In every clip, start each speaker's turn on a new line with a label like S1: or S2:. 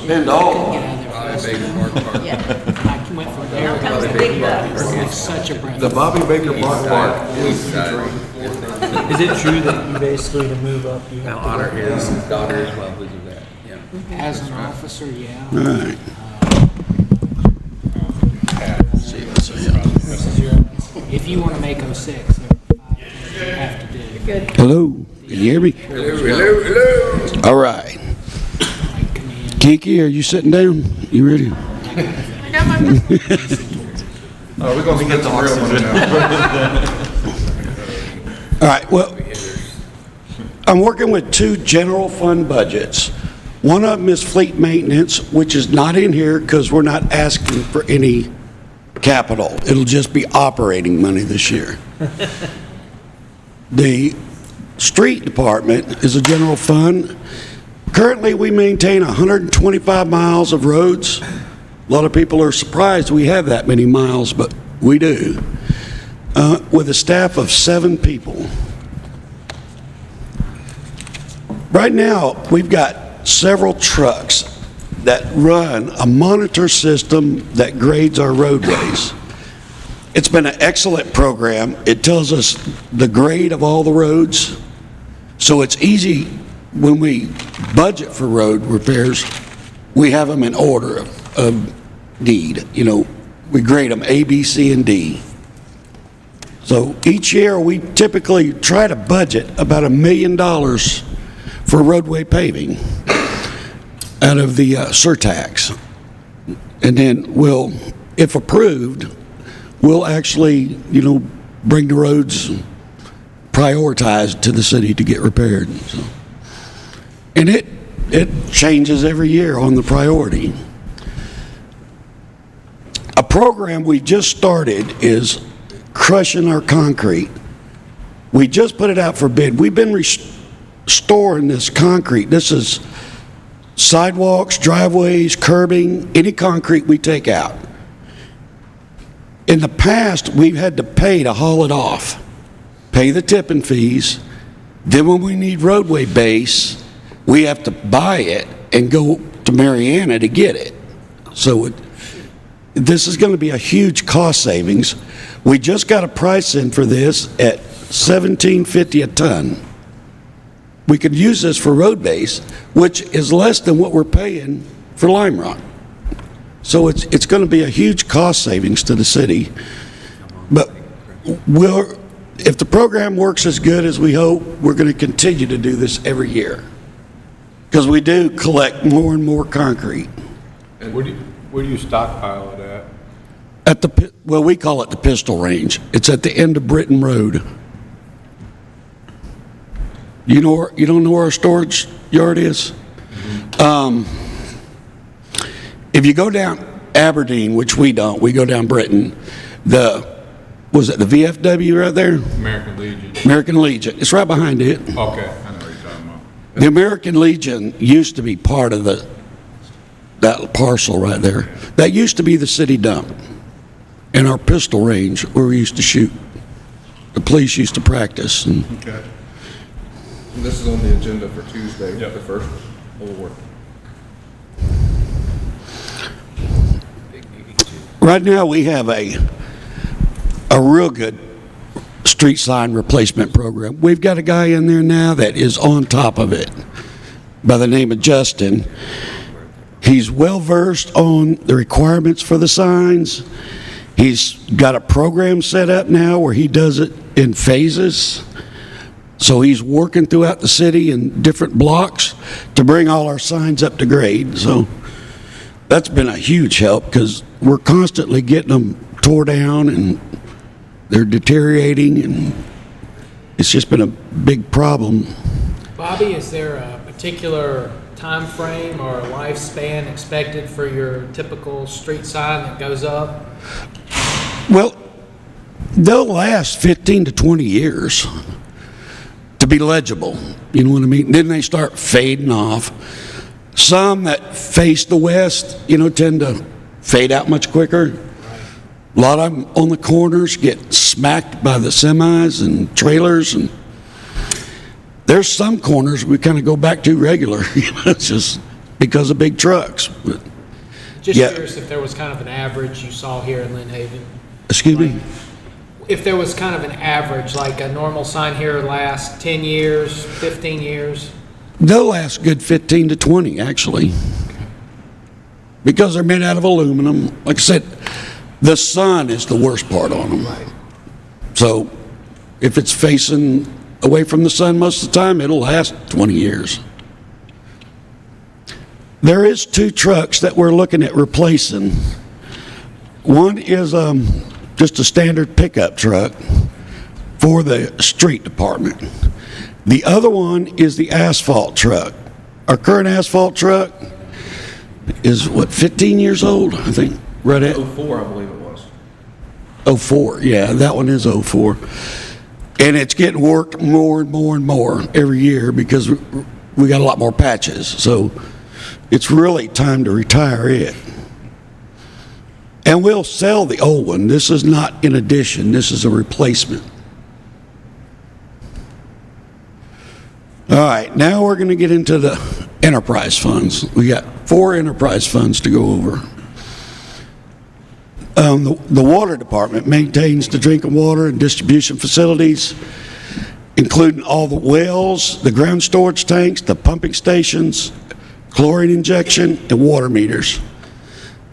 S1: Spend all.
S2: Get out of there fast.
S3: Yeah.
S2: I went from there.
S3: Here comes the big bucks.
S2: It's such a breath.
S1: The Bobby Baker Park is the dream.
S4: Is it true that you basically, to move up, you have to
S5: Honor
S4: work
S5: his
S4: as-
S5: daughter as well, we do that, yeah.
S2: As an officer, yeah.
S6: All right.
S2: If you want to make 06, there are 5 things you have to do.
S3: Good.
S6: Hello, can you hear me?
S5: Hello.
S6: All right.
S2: Like command.
S6: Kiki, are you sitting down? You ready?
S3: I got my
S1: We're gonna get the real one now.
S6: All right, well, I'm working with 2 general fund budgets. One of them is fleet maintenance, which is not in here because we're not asking for any capital. It'll just be operating money this year. The street department is a general fund. Currently, we maintain 125 miles of roads. A lot of people are surprised we have that many miles, but we do. With a staff of 7 people. Right now, we've got several trucks that run a monitor system that grades our roadways. It's been an excellent program. It tells us the grade of all the roads. So it's easy when we budget for road repairs, we have them in order of need. You know, we grade them A, B, C, and D. So each year, we typically try to budget about $1 million for roadway paving out of the surtax. And then we'll, if approved, we'll actually, bring the roads prioritized to the city to get repaired. So, and it changes every year on the priority. A program we just started is crushing our concrete. We just put it out for bid. We've been restoring this concrete. This is sidewalks, driveways, curbing, any concrete we take out. In the past, we've had to pay to haul it off, pay the tipping fees. Then when we need roadway base, we have to buy it and go to Mariana to get it. So this is going to be a huge cost savings. We just got a price in for this at $17.50 a ton. We could use this for road base, which is less than what we're paying for lime rock. So it's going to be a huge cost savings to the city. But if the program works as good as we hope, we're going to continue to do this every year. Because we do collect more and more concrete.
S7: And where do you stockpile it at?
S6: Well, we call it the pistol range. It's at the end of Britton Road. You don't know where our storage yard is? If you go down Aberdeen, which we don't, we go down Britton, was it the VFW right there?
S7: American Legion.
S6: American Legion. It's right behind it.
S7: Okay, I know what you're talking about.
S6: The American Legion used to be part of that parcel right there. That used to be the city dump and our pistol range where we used to shoot. The police used to practice.
S1: Okay. And this is on the agenda for Tuesday, the 1st of work.
S6: Right now, we have a real good street sign replacement program. We've got a guy in there now that is on top of it by the name of Justin. He's well-versed on the requirements for the signs. He's got a program set up now where he does it in phases. So he's working throughout the city in different blocks to bring all our signs up to grade. So that's been a huge help because we're constantly getting them tore down and they're deteriorating, and it's just been a big problem.
S2: Bobby, is there a particular time frame or lifespan expected for your typical street sign that goes up?
S6: Well, they'll last 15 to 20 years to be legible. You know what I mean? Then they start fading off. Some that face the west, tend to fade out much quicker. A lot of them on the corners get smacked by the semis and trailers, and there's some corners we kind of go back to regular. It's just because of big trucks. But,
S2: Just
S6: Yeah.
S2: curious if there was kind of an average you saw here in Lynn Haven.
S6: excuse me?
S2: If there was kind of an average, like a normal sign here lasts 10 years, 15 years.
S6: They'll last a good 15 to 20, actually. Because they're made out of aluminum. Like I said, the sun is the worst part on them.
S2: Right.
S6: So if it's facing away from the sun most of the time, it'll last 20 years. There is 2 trucks that we're looking at replacing. One is just a standard pickup truck for the street department. The other one is the asphalt truck. Our current asphalt truck is, 15 years old, I think, right at?
S1: 04, I believe it was.
S6: 04, yeah, that one is 04. And it's getting worked more and more and more every year because we got a lot more patches. So it's really time to retire it. And we'll sell the old one. This is not in addition, this is a replacement. All right, now we're going to get into the enterprise funds. We got 4 enterprise funds to go over. The water department maintains the drinking water and distribution facilities, including all the wells, the ground storage tanks, the pumping stations, chlorine injection, and water meters.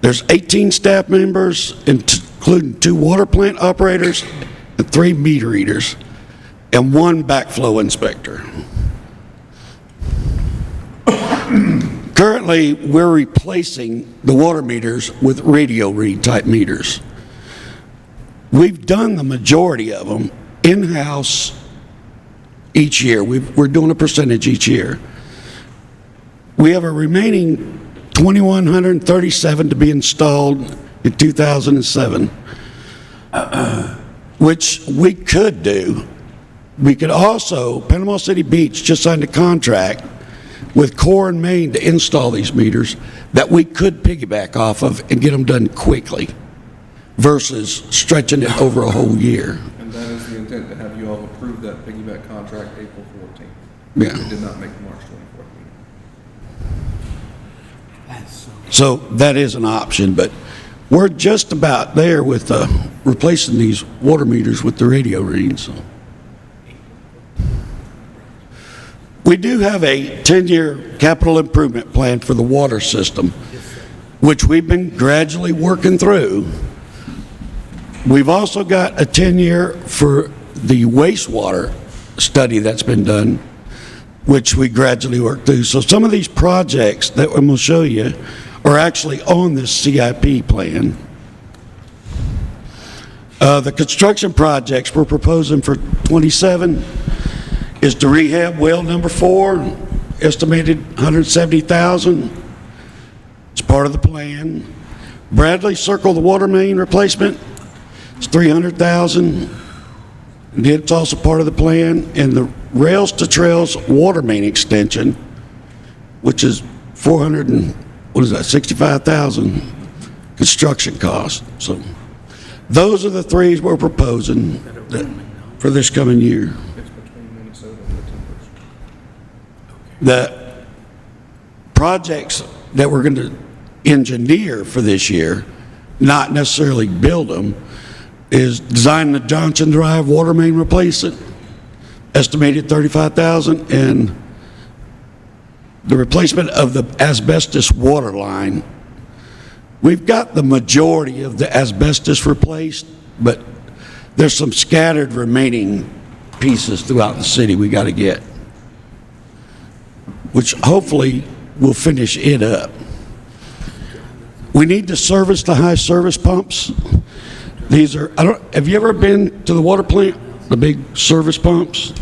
S6: There's 18 staff members, including 2 water plant operators and 3 meter readers, and 1 backflow inspector. Currently, we're replacing the water meters with radio read type meters. We've done the majority of them in-house each year. We're doing a percentage each year. We have a remaining 2,137 to be installed in 2007, which we could do. We could also, Panama City Beach just signed a contract with Core and Main to install these meters that we could piggyback off of and get them done quickly versus stretching it over a whole year.
S1: And that is the intent, to have you all approve that piggyback contract April 14th.
S6: Yeah.
S1: It did not make the March 24th meeting.
S6: So that is an option, but we're just about there with replacing these water meters with the radio readings. So. We do have a 10-year capital improvement plan for the water system, which we've been gradually working through. We've also got a 10-year for the wastewater study that's been done, which we gradually work through. So some of these projects that I'm going to show you are actually on this CIP plan. The construction projects we're proposing for 27 is to rehab well number 4, estimated $170,000. It's part of the plan. Bradley Circle, the water main replacement, it's $300,000. It's also part of the plan. And the Rails to Trails water main extension, which is $65,000 construction cost. So those are the 3 we're proposing for this coming year.
S1: It's between Minnesota and the Timbers.
S6: The projects that we're going to engineer for this year, not necessarily build them, is designing the Johnson Drive water main replacement, estimated $35,000, and the replacement of the asbestos water line. We've got the majority of the asbestos replaced, but there's some scattered remaining pieces throughout the city we got to get, which hopefully will finish it up. We need to service the high service pumps. These are, have you ever been to the water plant, the big service pumps?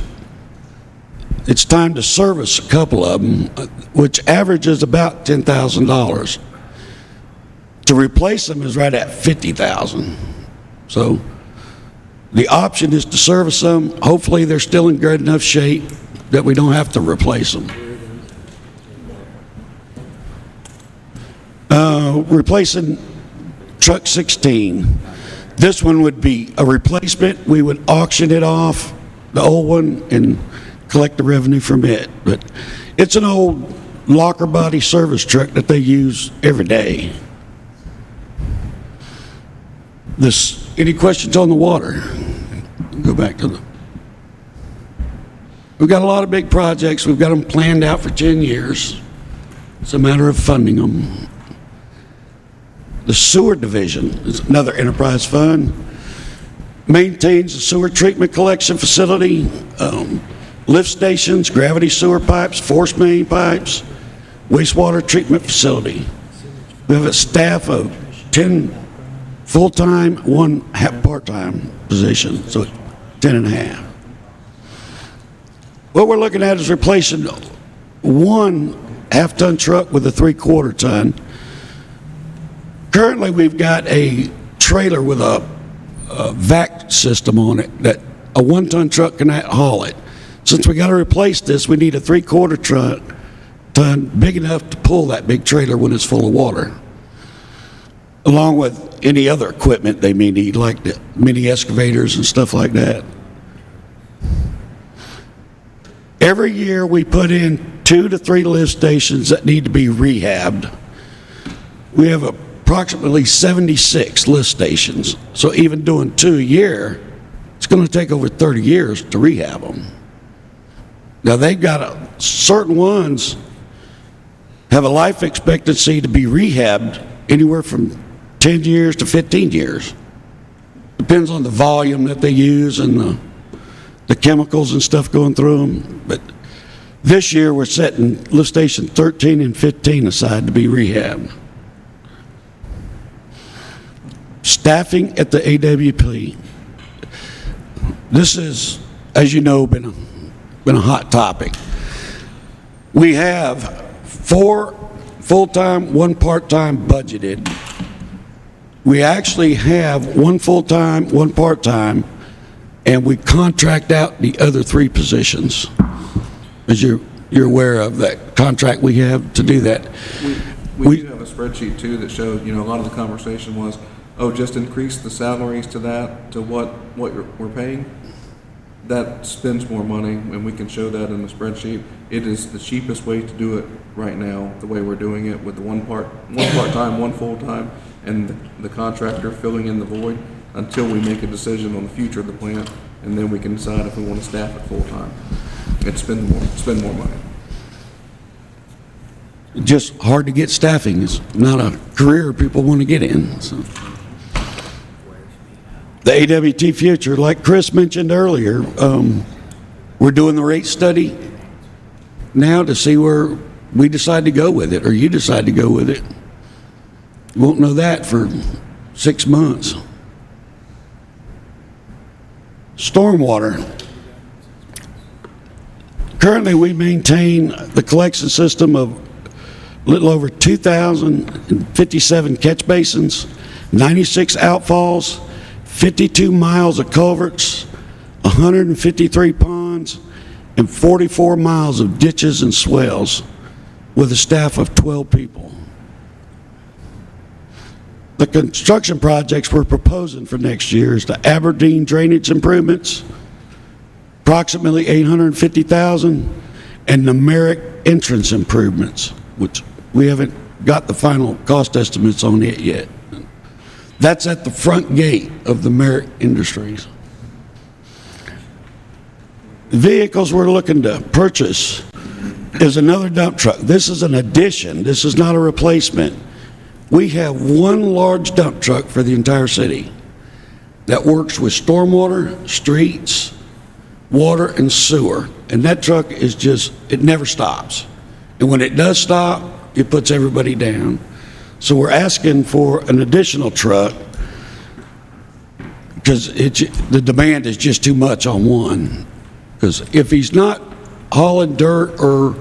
S6: It's time to service a couple of them, which averages about $10,000. To replace them is right at $50,000. So the option is to service them. Hopefully they're still in good enough shape that we don't have to replace them. Replacing truck 16. This one would be a replacement. We would auction it off, the old one, and collect the revenue from it. But it's an old locker body service truck that they use every day. Any questions on the water? Go back to we've got a lot of big projects. We've got them planned out for 10 years. It's a matter of funding them. The sewer division is another enterprise fund. Maintains the sewer treatment collection facility, lift stations, gravity sewer pipes, force main pipes, wastewater treatment facility. We have a staff of 10 full-time, 1 part-time position, so 10 and a half. What we're looking at is replacing 1 half-ton truck with a 3/4 ton. Currently, we've got a trailer with a vac system on it that a 1-ton truck cannot haul it. Since we got to replace this, we need a 3/4 ton big enough to pull that big trailer when it's full of water, along with any other equipment they may need, like the mini excavators and stuff like that. Every year we put in 2 to 3 lift stations that need to be rehabbed. We have approximately 76 lift stations, so even doing 2 a year, it's going to take over 30 years to rehab them. Now they've got certain ones have a life expectancy to be rehabbed anywhere from 10 years to 15 years. Depends on the volume that they use and the chemicals and stuff going through them. But this year we're setting lift station 13 and 15 aside to be rehabbed. Staffing at the AWP. This is, as you know, been a hot topic. We have 4 full-time, 1 part-time budgeted. We actually have 1 full-time, 1 part-time, and we contract out the other 3 positions. As you're aware of that contract we have to do that.
S1: We do have a spreadsheet too that showed, a lot of the conversation was, just increase the salaries to that, to what we're paying. That spends more money, and we can show that in the spreadsheet. It is the cheapest way to do it right now, the way we're doing it with the 1 part-time, 1 full-time, and the contractor filling in the void until we make a decision on the future of the plant, and then we can decide if we want to staff it full-time and spend more money.
S6: Just hard to get staffing. It's not a career people want to get in. So. The AWT future, like Chris mentioned earlier, we're doing the rate study now to see where we decide to go with it, or you decide to go with it. Won't know that for 6 months. Stormwater. Currently, we maintain the collection system of a little over 2,057 catch basins, 96 outfalls, 52 miles of culverts, 153 ponds, and 44 miles of ditches and swells, with a staff of 12 people. The construction projects we're proposing for next year is the Aberdeen drainage improvements, approximately $850,000, and the Merrick entrance improvements, which we haven't got the final cost estimates on it yet. That's at the front gate of the Merrick Industries. The vehicles we're looking to purchase is another dump truck. This is an addition. This is not a replacement. We have 1 large dump truck for the entire city that works with stormwater, streets, water, and sewer. And that truck is it never stops. And when it does stop, it puts everybody down. So we're asking for an additional truck because the demand is just too much on one. Because if he's not hauling dirt or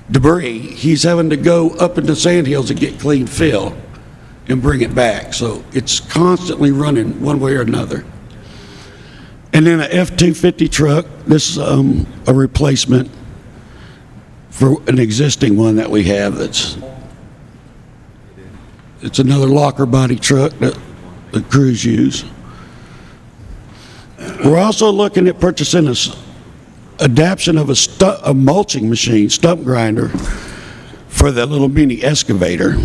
S6: debris, he's having to go up into sand hills and get clean fill and bring it back. So it's constantly running one way or another. And then a F-250 truck. This is a replacement for an existing one that we have. It's another locker body truck that the crews use. We're also looking at purchasing a adaptation of a mulching machine, stump grinder, for the little mini excavator.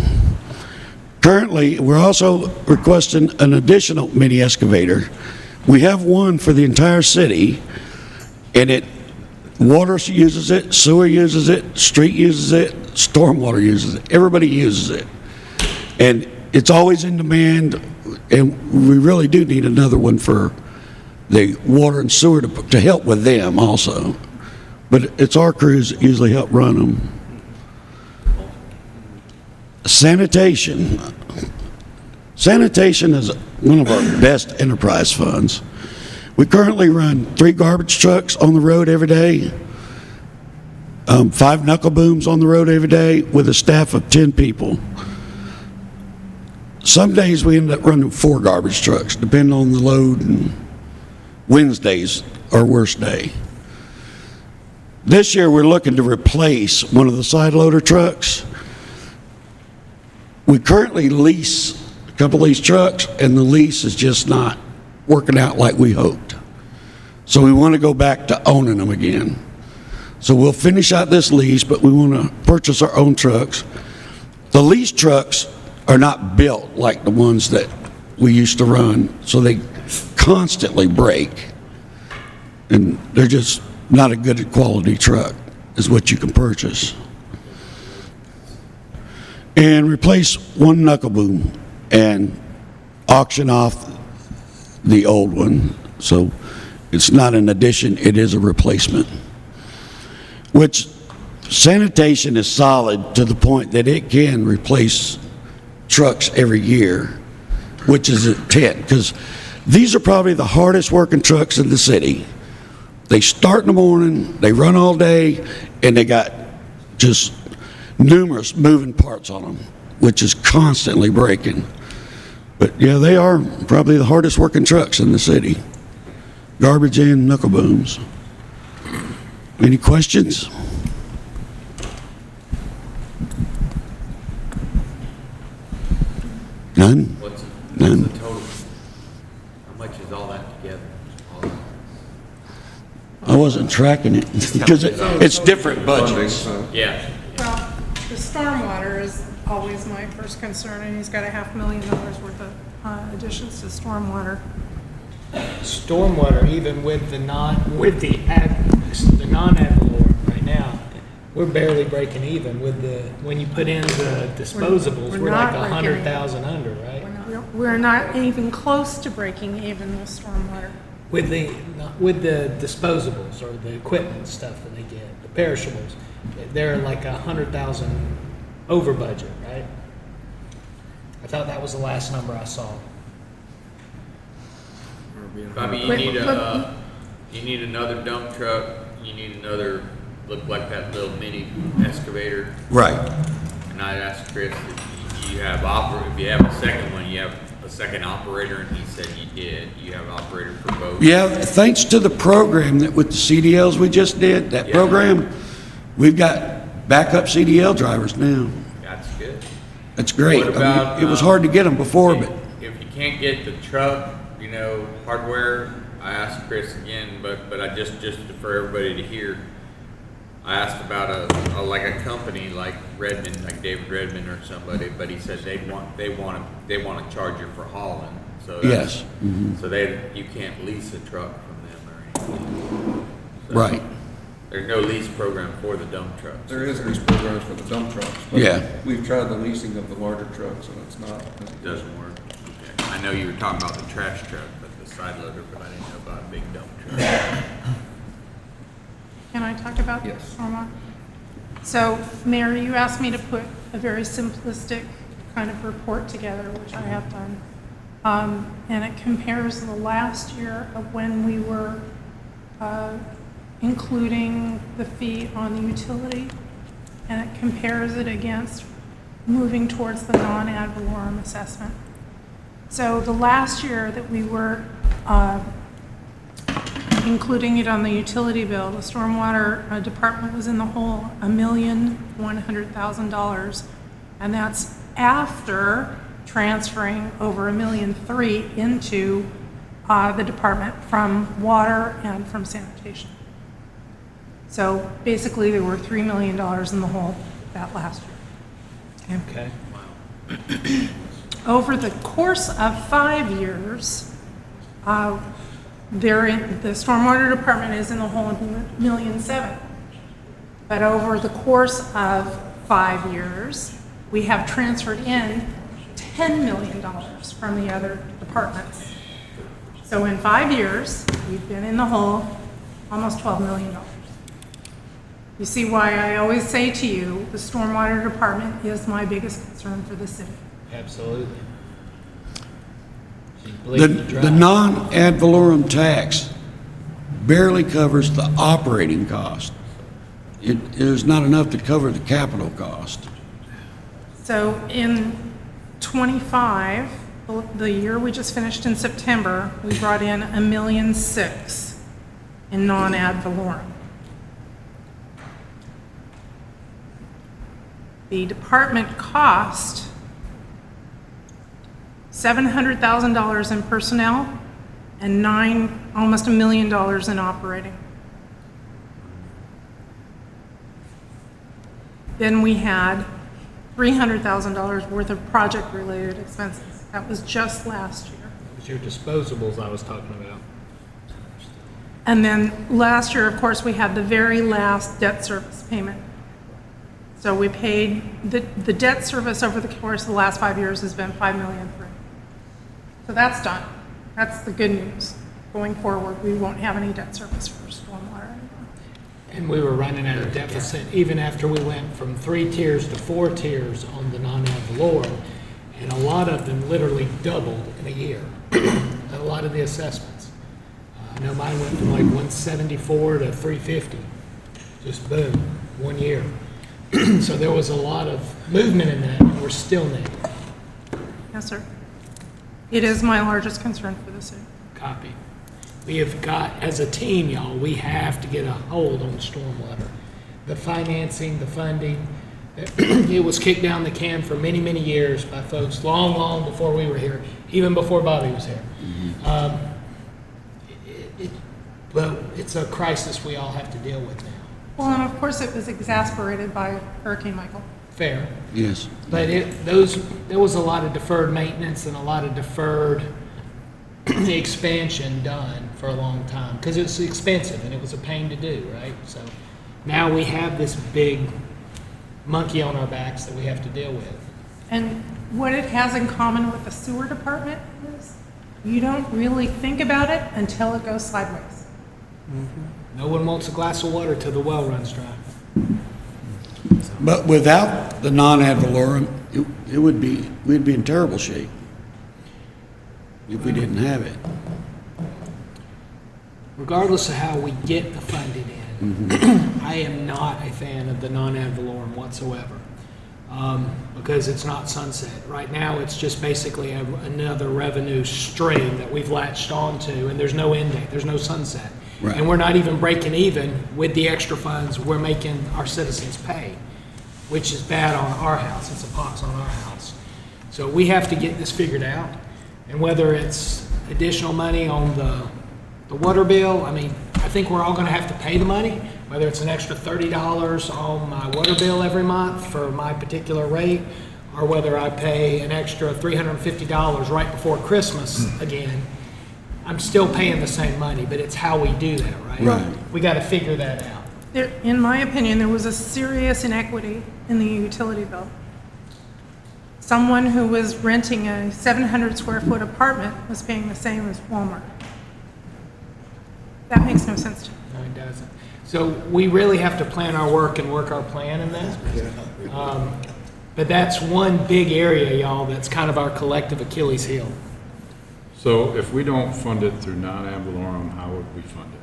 S6: Currently, we're also requesting an additional mini excavator. We have one for the entire city, and water uses it, sewer uses it, street uses it, stormwater uses it. Everybody uses it. And it's always in demand, and we really do need another one for the water and sewer to help with them also. But it's our crews that usually help run them. Sanitation. Sanitation is one of our best enterprise funds. We currently run 3 garbage trucks on the road every day, 5 knuckle booms on the road every day with a staff of 10 people. Some days we end up running 4 garbage trucks, depending on the load, and Wednesday's our worst day. This year we're looking to replace one of the side loader trucks. We currently lease a couple of these trucks, and the lease is just not working out like we hoped. So we want to go back to owning them again. So we'll finish out this lease, but we want to purchase our own trucks. The lease trucks are not built like the ones that we used to run, so they constantly break. And they're just not a good quality truck, is what you can purchase. And replace 1 knuckle boom and auction off the old one. So it's not an addition, it is a replacement. Which sanitation is solid to the point that it can replace trucks every year, which is a 10, because these are probably the hardest working trucks in the city. They start in the morning, they run all day, and they got just numerous moving parts on them, which is constantly breaking. But yeah, they are probably the hardest working trucks in the city. Garbage and knuckle booms. Any questions? None? None.
S5: What's the total? How much is all that together? All that?
S6: I wasn't tracking it because it's different
S1: Funding,
S6: budgets.
S1: so.
S5: Yeah.
S3: Well, the stormwater is always my first concern, and he's got $500,000 worth of additions to stormwater.
S2: Stormwater, even with the non-ad valorem right now, we're barely breaking even with when you put in the disposables,
S3: We're
S2: we're like
S3: not breaking
S2: 100,000 under, right?
S3: We're not even close to breaking even with stormwater.
S2: With the disposables or the equipment stuff that they get, the perishables, they're like 100,000 over budget, right? I thought that was the last number I saw.
S5: I mean, you need another dump truck, you need another, look like that little mini excavator.
S6: Right.
S5: And I asked Chris if you have if you have a second one, you have a second operator, and he said you did. You have an operator for both.
S6: Yeah, thanks to the program that with the CDLs we just did, that
S5: Yeah.
S6: program, we've got backup CDL drivers now.
S5: That's good.
S6: That's great.
S5: What about,
S6: it was hard to get them before, but
S5: If you can't get the truck, hardware, I asked Chris again, but I just for everybody to hear, I asked about a company like Redmond, like David Redmond or somebody, but he said they want to charge you for hauling. So
S6: yes.
S5: So you can't lease a truck from them or anything. So
S6: Right.
S5: There's no lease program for the dump trucks.
S1: There is lease programs for the dump trucks. But
S6: Yeah.
S1: we've tried the leasing of the larger trucks, and it's not.
S5: It doesn't work. Okay. I know you were talking about the trash truck, but the side loader, but I didn't know about a big dump truck.
S3: Can I talk about
S1: Yes.
S3: stormwater? So, Mayor, you asked me to put a very simplistic kind of report together, which I have done. And it compares the last year of when we were including the fee on the utility, and it compares it against moving towards the non-ad valorem assessment. So the last year that we were including it on the utility bill, the stormwater department was in the hole $1,100,000, and that's after transferring over $1.3 million into the department from water and from sanitation. So basically, there were $3 million in the hole that last year.
S2: Okay.
S3: Over the course of 5 years, the stormwater department is in the hole of $1.7 million. But over the course of 5 years, we have transferred in $10 million from the other departments. So in 5 years, we've been in the hole almost $12 million. You see why I always say to you, the stormwater department is my biggest concern for the city.
S2: Absolutely.
S6: The non-ad valorem tax barely covers the operating cost. It is not enough to cover the capital cost.
S3: So in '25, the year we just finished in September, we brought in $1.6 million in non-ad valorem. The department cost $700,000 in personnel and almost $1 million in operating. Then we had $300,000 worth of project-related expenses. That was just last year.
S2: That was your disposables I was talking about.
S3: And then last year, of course, we had the very last debt service payment. So we paid, the debt service over the course of the last 5 years has been $5.3 million. So that's done. That's the good news. Going forward, we won't have any debt service for stormwater anymore.
S2: And we were running at a deficit even after we went from 3 tiers to 4 tiers on the non-ad valorem. And a lot of them literally doubled in a year. A lot of the assessments. I know mine went from like 174 to 350. Just boom, 1 year. So there was a lot of movement in that, and we're still negative.
S3: Yes, sir. It is my largest concern for the city.
S2: Copy. We have got, as a team, y'all, we have to get a hold on stormwater. The financing, the funding, it was kicked down the can for many, many years by folks long, long before we were here, even before Bobby was here. But it's a crisis we all have to deal with now.
S3: Well, and of course, it was exasperated by Hurricane Michael.
S2: Fair.
S6: Yes.
S2: But there was a lot of deferred maintenance and a lot of deferred expansion done for a long time because it's expensive and it was a pain to do, right? So now we have this big monkey on our backs that we have to deal with.
S3: And what it has in common with the sewer department is you don't really think about it until it goes sideways.
S2: No one wants a glass of water till the well runs dry.
S6: But without the non-ad valorem, we'd be in terrible shape if we didn't have it.
S2: Regardless of how we get the funding in, I am not a fan of the non-ad valorem whatsoever because it's not sunset. Right now, it's just basically another revenue stream that we've latched onto, and there's no end date, there's no sunset.
S6: Right.
S2: And we're not even breaking even with the extra funds we're making our citizens pay, which is bad on our house. It's a pox on our house. So we have to get this figured out. And whether it's additional money on the water bill, I mean, I think we're all going to have to pay the money, whether it's an extra $30 on my water bill every month for my particular rate, or whether I pay an extra $350 right before Christmas again. I'm still paying the same money, but it's how we do that, right?
S6: Right.
S2: We got to figure that out.
S3: In my opinion, there was a serious inequity in the utility bill. Someone who was renting a 700 square foot apartment was paying the same as Walmart. That makes no sense to me.
S2: No, it doesn't. So we really have to plan our work and work our plan in that. But that's one big area, y'all, that's kind of our collective Achilles heel.
S7: So if we don't fund it through non-ad valorem, how would we fund it?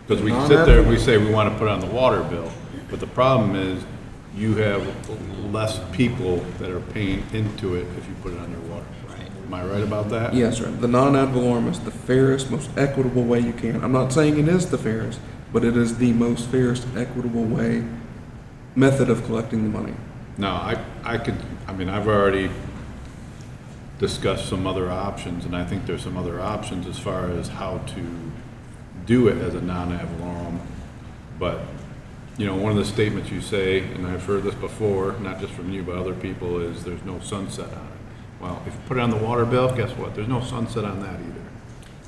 S7: Because we sit there and we say we want to put it on the water bill, but the problem is you have less people that are paying into it if you put it on your water. Right. Am I right about that?
S1: Yes, sir. The non-ad valorem is the fairest, most equitable way you can. I'm not saying it is the fairest, but it is the most fairest, equitable method of collecting the money.
S7: No, I've already discussed some other options, and I think there's some other options as far as how to do it as a non-ad valorem, but you know, one of the statements you say, and I've heard this before, not just from you, but other people, is there's no sunset on it. Well, if you put it on the water bill, guess what? There's no sunset on that either.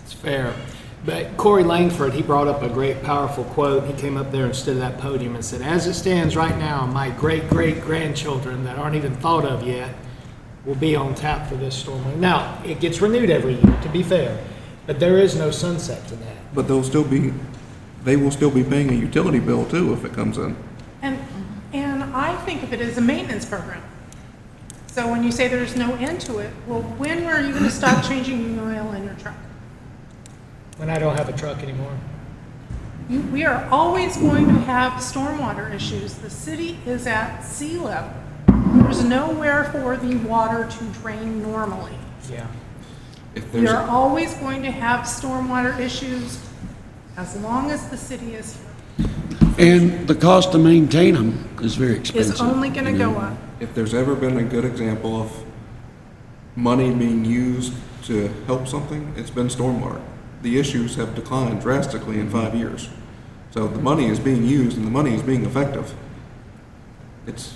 S2: It's fair. But Corey Langford, he brought up a great, powerful quote. He came up there and stood at that podium and said, as it stands right now, my great-great-grandchildren that aren't even thought of yet will be on tap for this storm. Now, it gets renewed every year, to be fair, but there is no sunset to that.
S1: But they will still be paying a utility bill too if it comes in.
S3: And I think of it as a maintenance program. So when you say there's no end to it, well, when are you gonna stop changing the oil in your truck?
S2: When I don't have a truck anymore.
S3: We are always going to have stormwater issues. The city is at sea level. There's nowhere for the water to drain normally.
S2: Yeah.
S1: If
S3: We
S1: there's,
S3: are always going to have stormwater issues as long as the city is here.
S6: And the cost to maintain them is very expensive.
S3: It's only gonna go up.
S1: if there's ever been a good example of money being used to help something, it's been stormwater. The issues have declined drastically in 5 years. So the money is being used and the money is being effective. It's,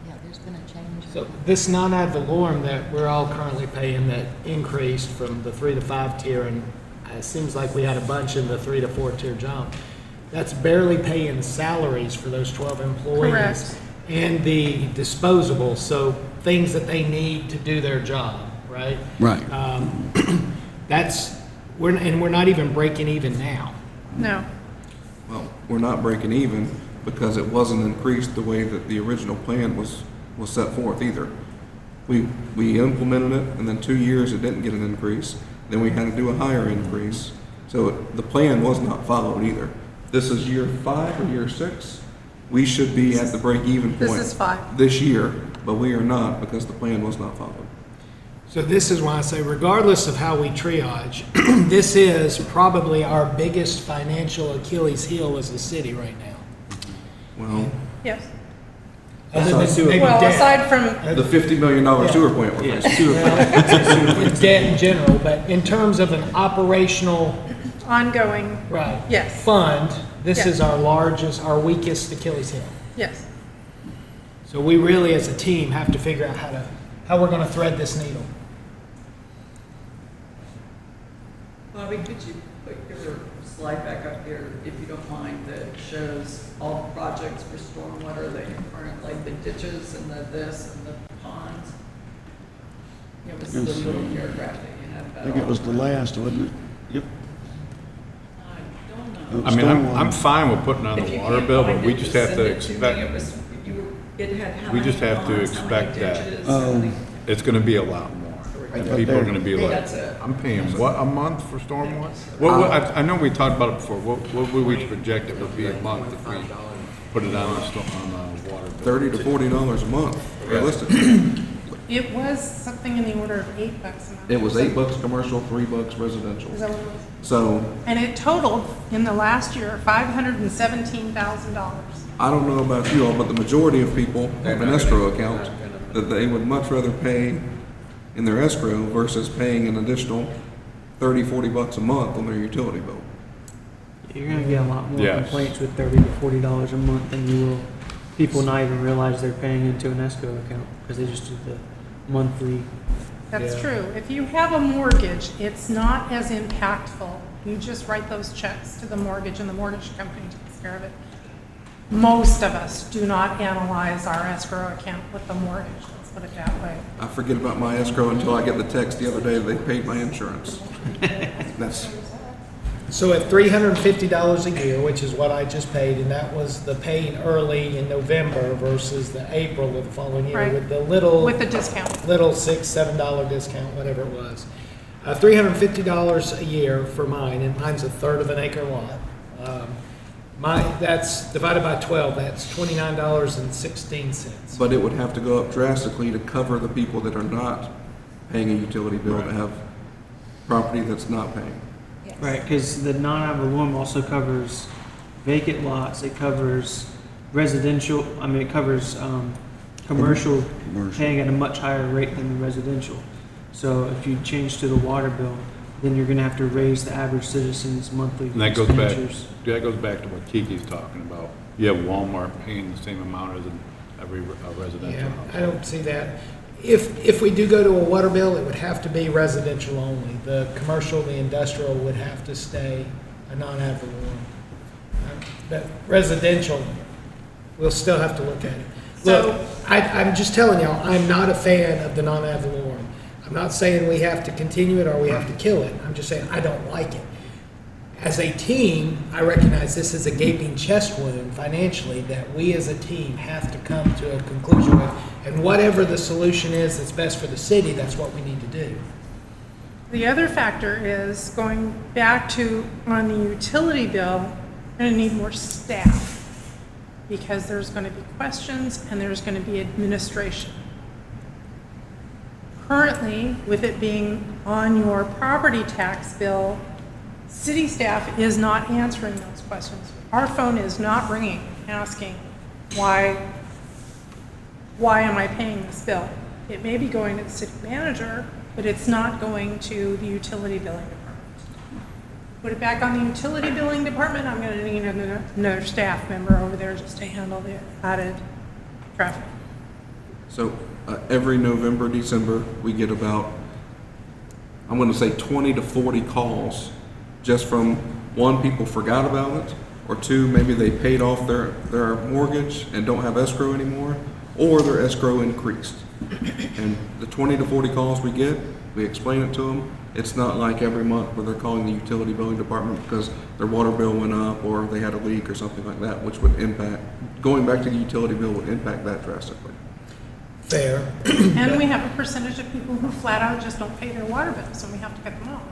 S8: Yeah, there's been a change.
S2: So this non-ad valorem that we're all currently paying that increased from the 3 to 5 tier, and it seems like we had a bunch in the 3 to 4 tier jump, that's barely paying salaries for those 12 employees.
S3: Correct.
S2: And the disposables, so things that they need to do their job, right?
S6: Right.
S2: We're not even breaking even now.
S3: No.
S1: well, we're not breaking even because it wasn't increased the way that the original plan was set forth either. We implemented it and then 2 years it didn't get an increase. Then we had to do a higher increase. So the plan was not followed either. This is year 5 or year 6. We should be at the break-even point.
S3: This is 5.
S1: This year, but we are not because the plan was not followed.
S2: So this is why I say, regardless of how we triage, this is probably our biggest financial Achilles heel as a city right now.
S1: Well,
S3: Yes.
S2: Other than maybe
S3: Well,
S2: debt.
S3: aside from,
S1: the $50 million sewer plant replacement.
S2: It's debt in general, but in terms of an operational,
S3: ongoing,
S2: right,
S3: Yes.
S2: fund, this
S3: Yes.
S2: is our weakest Achilles heel.
S3: yes.
S2: So we really, as a team, have to figure out how we're going to thread this needle.
S9: Bobby, could you put your slide back up here, if you don't mind, that shows all the projects for stormwater that you current, like the ditches and the this and the ponds? It was the
S6: Yes.
S9: little paragraph that you had
S6: I
S9: about
S6: think it
S9: all
S6: was
S9: of
S6: the
S9: them.
S6: last, wasn't it? Yep.
S9: I don't know.
S7: I mean,
S6: Stormwater.
S7: I'm fine with putting on
S9: If
S7: the
S9: you
S7: water
S9: can't
S7: bill, but
S9: find
S7: we
S9: it,
S7: just have
S9: send
S7: to
S9: it me. It
S7: expect,
S9: was, it had how
S7: We
S9: many
S7: just have to
S9: ponds, how many
S7: expect that.
S9: ditches, how
S6: Oh.
S9: many-
S7: it's gonna be a lot more. And people are gonna be like,
S9: That's it.
S7: I'm paying what, a month for stormwater? What, I know we talked about it before, what would we project it would be a month if we put it on the water bill?
S1: $30 to $40 a month, realistically.
S3: It was something in the order of $8 a month.
S1: It was $8 commercial, $3 residential.
S3: Is that what it was?
S1: So
S3: And it totaled in the last year $517,000.
S1: I don't know about you all, but the majority of people have an escrow account that they would much rather pay in their escrow versus paying an additional $30, $40 a month on their utility bill.
S4: You're gonna get a lot more
S7: Yes.
S4: complaints with $30 to $40 a month than you will people not even realize they're paying into an escrow account because they just do the monthly.
S3: That's
S2: Yeah.
S3: true. If you have a mortgage, it's not as impactful. You just write those checks to the mortgage and the mortgage company takes care of it. Most of us do not analyze our escrow account with the mortgage, let's put it that way.
S1: I forget about my escrow until I get the text the other day that they paid my insurance. That's,
S2: So at $350 a year, which is what I just paid, and that was the paid early in November versus the April of the following year
S3: Right.
S2: with the little
S3: With the discount.
S2: little $6, $7 discount, whatever it was. $350 a year for mine, and mine's a third of an acre lot. That's divided by 12, that's $29.16.
S1: but it would have to go up drastically to cover the people that are not paying a utility bill to have property that's not paying.
S4: Right, because the non-ad valorem also covers vacant lots, it covers residential, it covers commercial
S6: Commercial.
S4: paying at a much higher rate than the residential. So if you change to the water bill, then you're gonna have to raise the average citizen's monthly
S7: And that goes back
S4: expenditures.
S7: to what Kiki's talking about. you have Walmart paying the same amount as every residential
S2: Yeah,
S7: house.
S2: I don't see that. If we do go to a water bill, it would have to be residential only. The commercial, the industrial would have to stay a non-ad valorem. But residential, we'll still have to look at it.
S3: So-
S2: Look, I'm just telling y'all, I'm not a fan of the non-ad valorem. I'm not saying we have to continue it or we have to kill it. I'm just saying I don't like it. As a team, I recognize this is a gaping chest wound financially that we as a team have to come to a conclusion with. And whatever the solution is that's best for the city, that's what we need to do.
S3: The other factor is going back to on the utility bill, we're going to need more staff because there's going to be questions and there's going to be administration. Currently, with it being on your property tax bill, city staff is not answering those questions. Our phone is not ringing asking why am I paying this bill? It may be going to the city manager, but it's not going to the utility billing department. Put it back on the utility billing department, I'm gonna need another staff member over there just to handle the added traffic.
S1: So every November, December, we get about, I'm going to say 20 to 40 calls just from, one, people forgot about it, or two, maybe they paid off their mortgage and don't have escrow anymore, or their escrow increased. And the 20 to 40 calls we get, we explain it to them. It's not like every month where they're calling the utility billing department because their water bill went up or they had a leak or something like that, which would impact, going back to the utility bill would impact that drastically.
S2: Fair.
S3: And we have a percentage of people who flat out just don't pay their water bills, and we have to cut them off.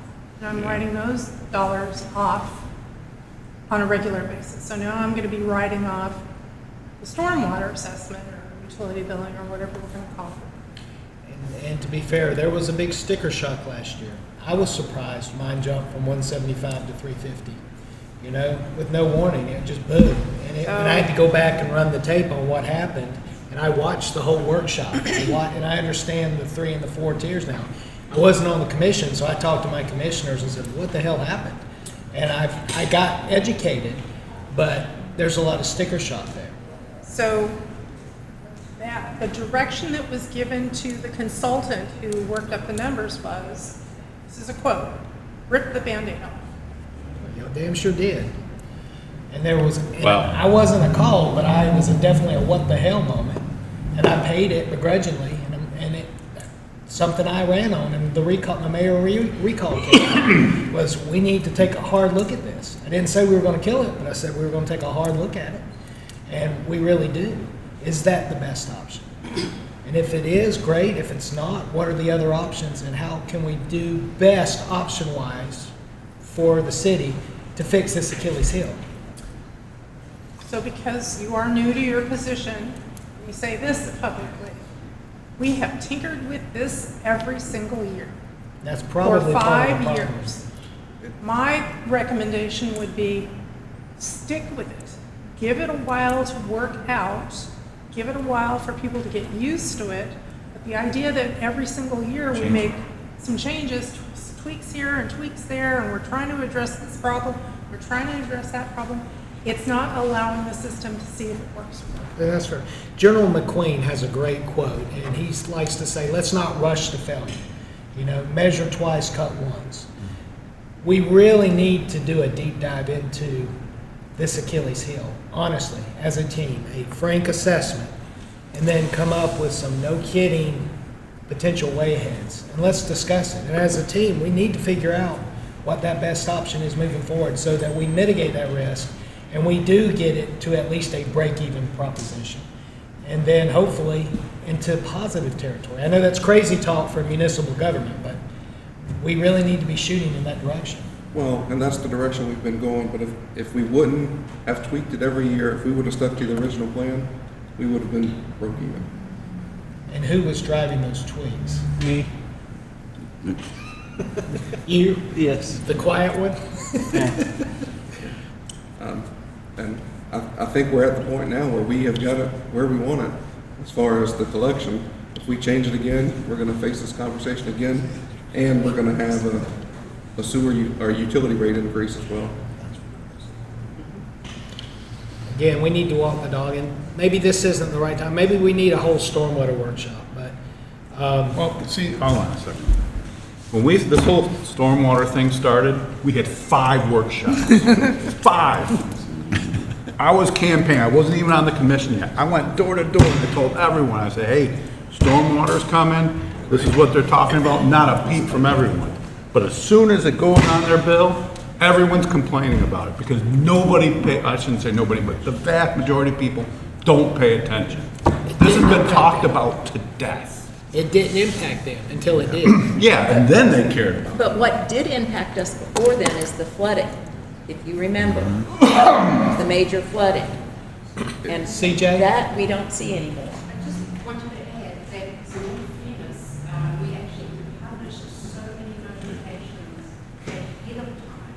S3: And I'm writing those dollars off on a regular basis. So now I'm gonna be writing off the stormwater assessment or utility billing or whatever we're gonna call it.
S2: And to be fair, there was a big sticker shock last year. I was surprised mine jumped from 175 to 350. You know, with no warning, it just boom. And I had to go back and run the tape on what happened. And I watched the whole workshop. And I understand the 3 and the 4 tiers now. I wasn't on the commission, so I talked to my commissioners and said, what the hell happened? And I got educated, but there's a lot of sticker shock there.
S3: So that, the direction that was given to the consultant who worked up the numbers was, this is a quote, rip the Band-Aid off.
S2: You know, damn sure did. And there was, and
S7: Wow.
S2: I wasn't a call, but I was definitely a what the hell moment. And I paid it begrudgingly, and it, something I ran on, and the mayor recall came out, was we need to take a hard look at this. I didn't say we were going to kill it, but I said we were going to take a hard look at it. And we really do. Is that the best option? And if it is, great. If it's not, what are the other options, and how can we do best option-wise for the city to fix this Achilles heel?
S3: So because you are new to your position, you say this publicly, we have tinkered with this every single year.
S2: That's
S3: For
S2: probably part of
S3: 5
S2: the problem.
S3: years. My recommendation would be stick with it. Give it a while to work out. Give it a while for people to get used to it. But the idea that every single year we make some changes, tweaks here and tweaks there, and we're trying to address this problem, we're trying to address that problem, it's not allowing the system to see if it works or not.
S2: Yeah, that's fair. General McQueen has a great quote, and he likes to say, let's not rush to failure. You know, measure twice, cut once. We really need to do a deep dive into this Achilles heel, honestly, as a team, a frank assessment, and then come up with some no kidding potential way aheads. And let's discuss it. And as a team, we need to figure out what that best option is moving forward so that we mitigate that risk and we do get it to at least a break-even proposition. And then hopefully into positive territory. I know that's crazy talk for municipal government, but we really need to be shooting in that direction.
S1: Well, and that's the direction we've been going, but if we wouldn't have tweaked it every year, if we would have stuck to the original plan, we would have been broke even.
S2: And who was driving those tweaks?
S4: Me?
S2: You,
S4: Yes.
S2: the quiet one?
S1: And I think we're at the point now where we have got it where we want it as far as the collection. If we change it again, we're going to face this conversation again, and we're going to have a sewer or utility rate increase as well.
S2: again, we need to walk the dog, and maybe this isn't the right time. Maybe we need a whole stormwater workshop, but,
S7: Well, see, hold on a second. When this whole stormwater thing started, we had 5 workshops. 5. I was campaigning, I wasn't even on the commission yet. I went door to door and I told everyone, I said, hey, stormwater's coming, this is what they're talking about, not a peep from everyone. But as soon as it goes on their bill, everyone's complaining about it because I shouldn't say nobody, but the vast majority of people don't pay attention. This has been talked about to death.
S2: it didn't impact them until it did.
S7: Yeah, and then they cared about it.
S8: But what did impact us before then is the flooding, if you remember, the major flooding. And
S2: CJ?
S8: that we don't see anymore.
S10: I just wanted to add that in all fairness, we actually published so many notifications ahead of time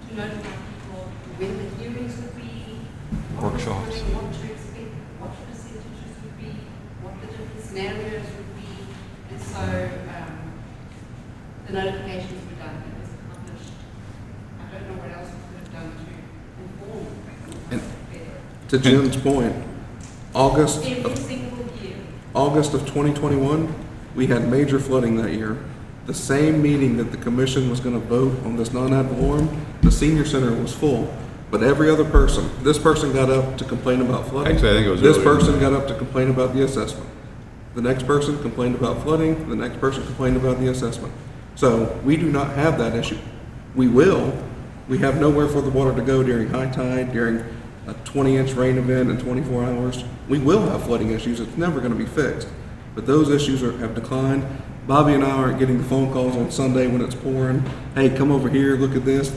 S10: to notify people when the hearings would be, what was coming, what to expect, what the percentages would be, what the different scenarios would be. And so the notifications were done, it was published. I don't know what else we could have done to inform
S1: And-
S10: better.
S1: To Jim's point, August
S10: Every
S1: of
S10: single year.
S1: August of 2021, we had major flooding that year. The same meeting that the commission was going to vote on this non-ad valorem, the senior center was full. But every other person, this person got up to complain about flooding.
S7: Actually, I think it was
S1: This
S7: earlier than
S1: person
S7: that.
S1: got up to complain about the assessment. The next person complained about flooding, the next person complained about the assessment. So we do not have that issue. We will. We have nowhere for the water to go during high tide, during a 20-inch rain event in 24 hours. We will have flooding issues. It's never going to be fixed. But those issues have declined. Bobby and I aren't getting the phone calls on Sunday when it's pouring. Hey, come over here, look at this.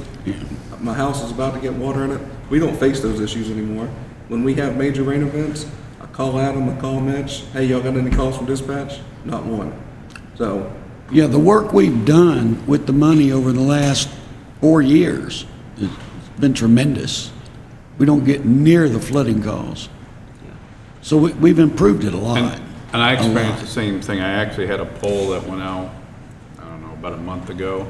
S1: My house is about to get water in it. We don't face those issues anymore. When we have major rain events, I call Adam, I call Mitch. Hey, y'all got any calls from dispatch? Not one. So,
S6: Yeah, the work we've done with the money over the last 4 years has been tremendous. We don't get near the flooding calls. So we've improved it a lot.
S7: And I
S6: A
S7: experienced
S6: lot.
S7: the same thing. I actually had a poll that went out, I don't know, about a month ago.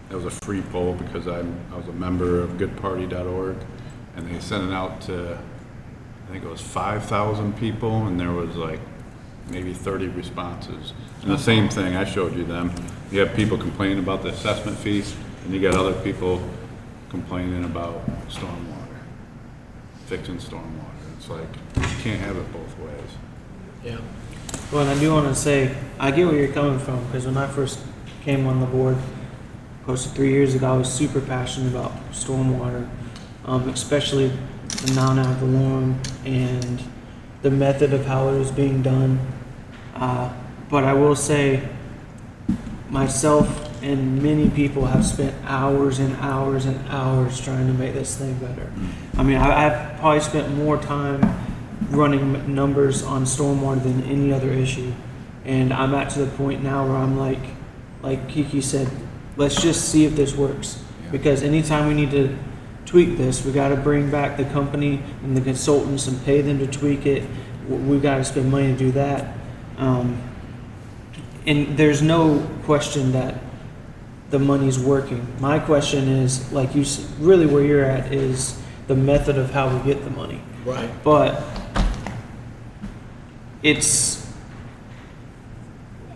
S7: It was a free poll because I was a member of goodparty.org, and they sent it out to, I think it was 5,000 people, and there was like maybe 30 responses. And the same thing, I showed you them. You have people complaining about the assessment fees, and you got other people complaining about stormwater, fixing stormwater. It's like, you can't have it both ways.
S2: Yeah.
S4: Well, and I do want to say, I get where you're coming from, because when I first came on the board, close to 3 years ago, I was super passionate about stormwater, especially the non-ad valorem and the method of how it was being done. But I will say, myself and many people have spent hours and hours and hours trying to make this thing better. I mean, I've probably spent more time running numbers on stormwater than any other issue. And I'm at to the point now where I'm like Kiki said, let's just see if this works. Because anytime we need to tweak this, we got to bring back the company and the consultants and pay them to tweak it. We got to spend money to do that. And there's no question that the money's working. My question is, like you said, really where you're at is the method of how we get the money.
S2: Right.
S4: But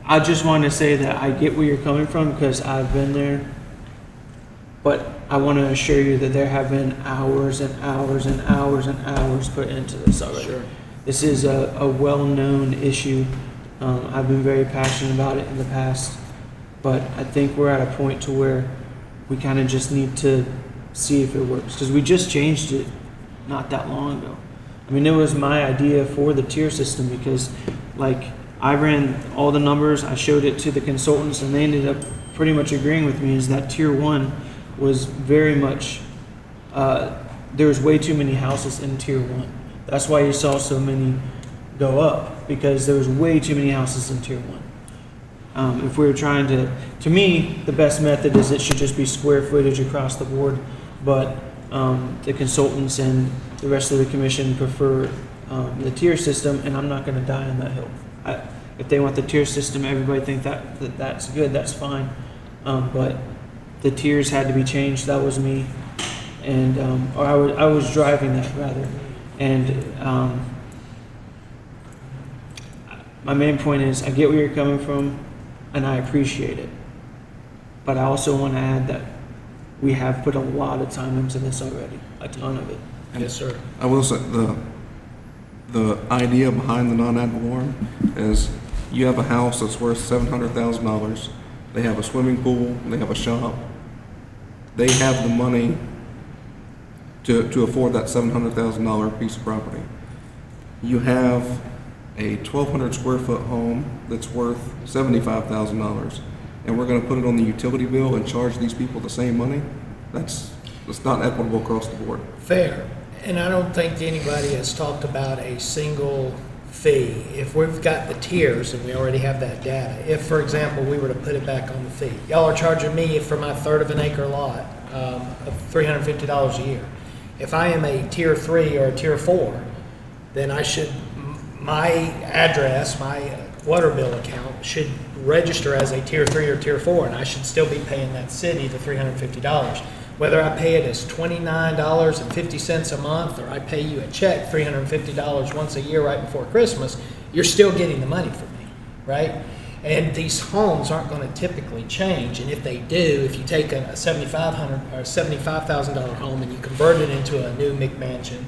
S4: I just want to say that I get where you're coming from because I've been there. But I want to assure you that there have been hours and hours and hours and hours put into this already.
S2: Sure.
S4: This is a well-known issue. I've been very passionate about it in the past, but I think we're at a point to where we kind of just need to see if it works because we just changed it not that long ago. I mean, it was my idea for the tier system because, like, I ran all the numbers, I showed it to the consultants, and they ended up pretty much agreeing with me is that tier 1 was very much, there was way too many houses in tier 1. That's why you saw so many go up, because there was way too many houses in tier 1. If we were trying to me, the best method is it should just be square footage across the board, but the consultants and the rest of the commission prefer the tier system, and I'm not going to die on that hill. If they want the tier system, everybody think that's good, that's fine. But the tiers had to be changed. That was me. and or I was driving that rather, and my main point is I get where you're coming from, and I appreciate it, but I also want to add that we have put a lot of time into this already, a ton of it.
S2: Yes, sir.
S1: I will say, the idea behind the non-ad valorem is you have a house that's worth $700,000. They have a swimming pool, they have a shop. They have the money to afford that $700,000 piece of property. You have a 1,200 square foot home that's worth $75,000, and we're gonna put it on the utility bill and charge these people the same money? That's not equitable across the board.
S2: Fair. And I don't think anybody has talked about a single fee. If we've got the tiers and we already have that data, if, for example, we were to put it back on the fee, y'all are charging me for my third of an acre lot of $350 a year. If I am a tier 3 or a tier 4, then I should, my address, my water bill account should register as a tier 3 or tier 4, and I should still be paying that city the $350. Whether I pay it as $29.50 a month, or I pay you a check $350 once a year right before Christmas, you're still getting the money from me, right? And these homes aren't going to typically change, and if they do, if you take a $7,500 or $75,000 home and you convert it into a new McMansion,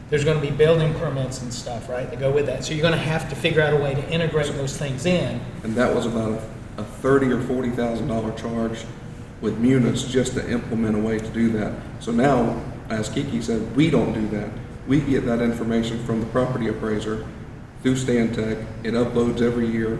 S2: there's going to be building permits and stuff, right, that go with that. So you're going to have to figure out a way to integrate those things in.
S1: And that was about a $30,000 or $40,000 charge with Munis just to implement a way to do that. So now, as Kiki said, we don't do that. We get that information from the property appraiser through Stantec. It uploads every year.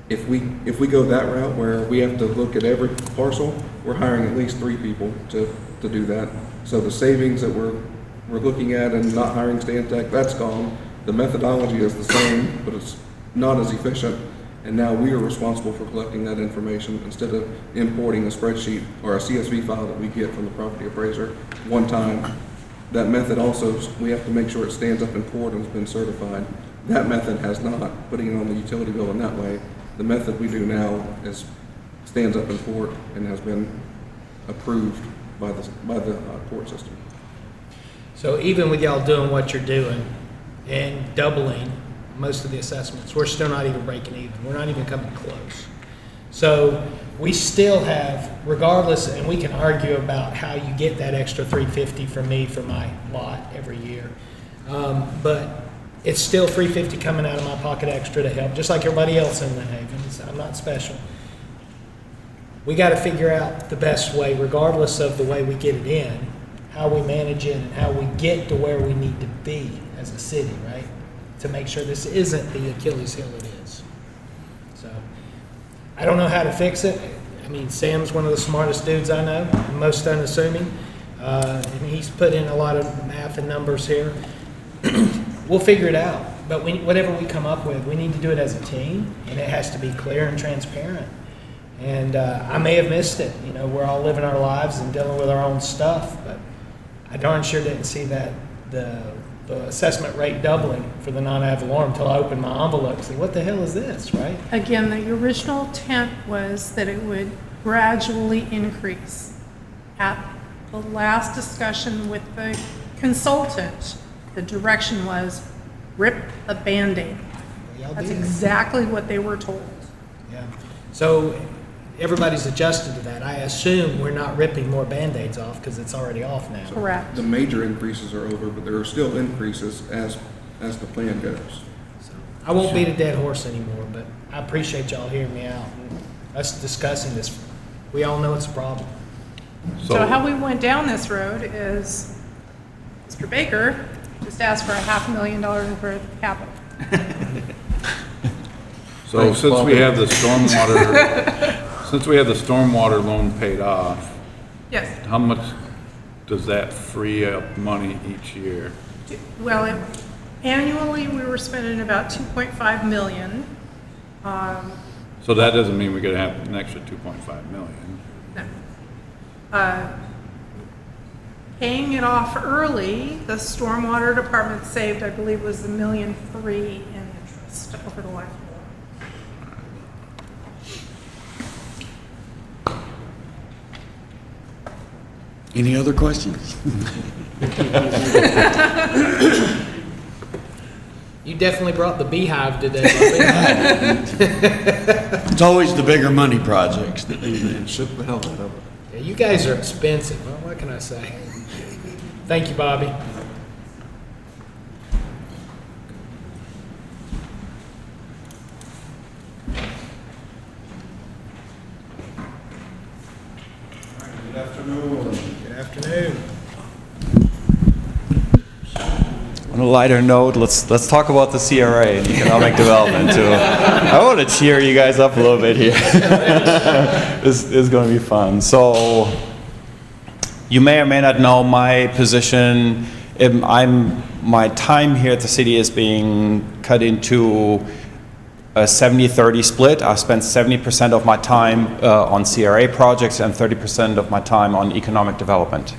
S1: If we go that route where we have to look at every parcel, we're hiring at least 3 people to do that. So the savings that we're looking at and not hiring Stantec, that's gone. The methodology is the same, but it's not as efficient. And now we are responsible for collecting that information instead of importing a spreadsheet or a CSV file that we get from the property appraiser one time. That method also, we have to make sure it stands up in court and has been certified. That method has not, putting it on the utility bill in that way. The method we do now stands up in court and has been approved by the court system.
S2: So even with y'all doing what you're doing and doubling most of the assessments, we're still not even breaking even. We're not even coming close. So we still have, regardless, and we can argue about how you get that extra $350 from me for my lot every year, but it's still $350 coming out of my pocket extra to help, just like everybody else in Lynn Havens. I'm not special. We got to figure out the best way, regardless of the way we get it in, how we manage it, and how we get to where we need to be as a city, right? To make sure this isn't the Achilles heel it is. So I don't know how to fix it. I mean, Sam's one of the smartest dudes I know, most unassuming. And he's put in a lot of math and numbers here. We'll figure it out. But whatever we come up with, we need to do it as a team, and it has to be clear and transparent. And I may have missed it. You know, we're all living our lives and dealing with our own stuff, but I darn sure didn't see that the assessment rate doubling for the non-ad valorem until I opened my envelope and said, what the hell is this, right?
S3: Again, the original intent was that it would gradually increase. At the last discussion with the consultant, the direction was rip the Band-Aid.
S2: Y'all
S3: That's
S2: did.
S3: exactly what they were told.
S2: Yeah. So everybody's adjusted to that. I assume we're not ripping more Band-Aids off because it's already off now.
S3: Correct.
S1: The major increases are over, but there are still increases as the plan goes.
S2: So I won't beat a dead horse anymore, but I appreciate y'all hearing me out and us discussing this. We all know it's a problem.
S3: So how we went down this road is Mr. Baker just asked for a $500,000 worth of capital.
S7: So
S1: Thanks,
S7: since
S1: Bobby.
S7: we have the stormwater loan paid off,
S3: Yes.
S7: how much does that free up money each year?
S3: Well, annually, we were spending about 2.5 million.
S7: So that doesn't mean we're gonna have an extra 2.5 million.
S3: No. Paying it off early, the stormwater department saved, I believe, was $1.3 million in interest over the life of the loan.
S6: Any other questions?
S2: You definitely brought the beehive today, Bobby.
S6: It's always the bigger money projects that do that.
S1: Shook the hell out of it.
S2: Yeah, you guys are expensive. Well, what can I say? Thank you, Bobby.
S11: Good afternoon.
S2: Good afternoon.
S11: On a lighter note, let's talk about the CRA and economic development too. I want to cheer you guys up a little bit here. This is going to be fun. So, you may or may not know my position. My time here at the city is being cut into a 70-30 split. I spend 70% of my time on CRA projects and 30% of my time on economic development.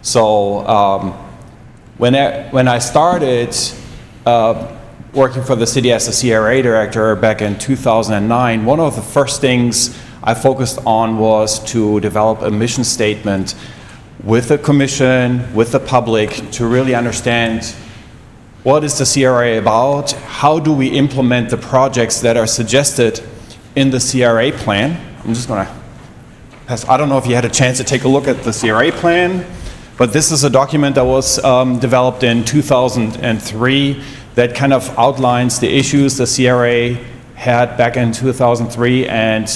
S11: So. When I started working for the city as a CRA director back in 2009, one of the first things I focused on was to develop a mission statement with the commission, with the public, to really understand what is the CRA about, how do we implement the projects that are suggested in the CRA plan. I'm just going to pass. I don't know if you had a chance to take a look at the CRA plan. But this is a document that was developed in 2003 that kind of outlines the issues the CRA had back in 2003 and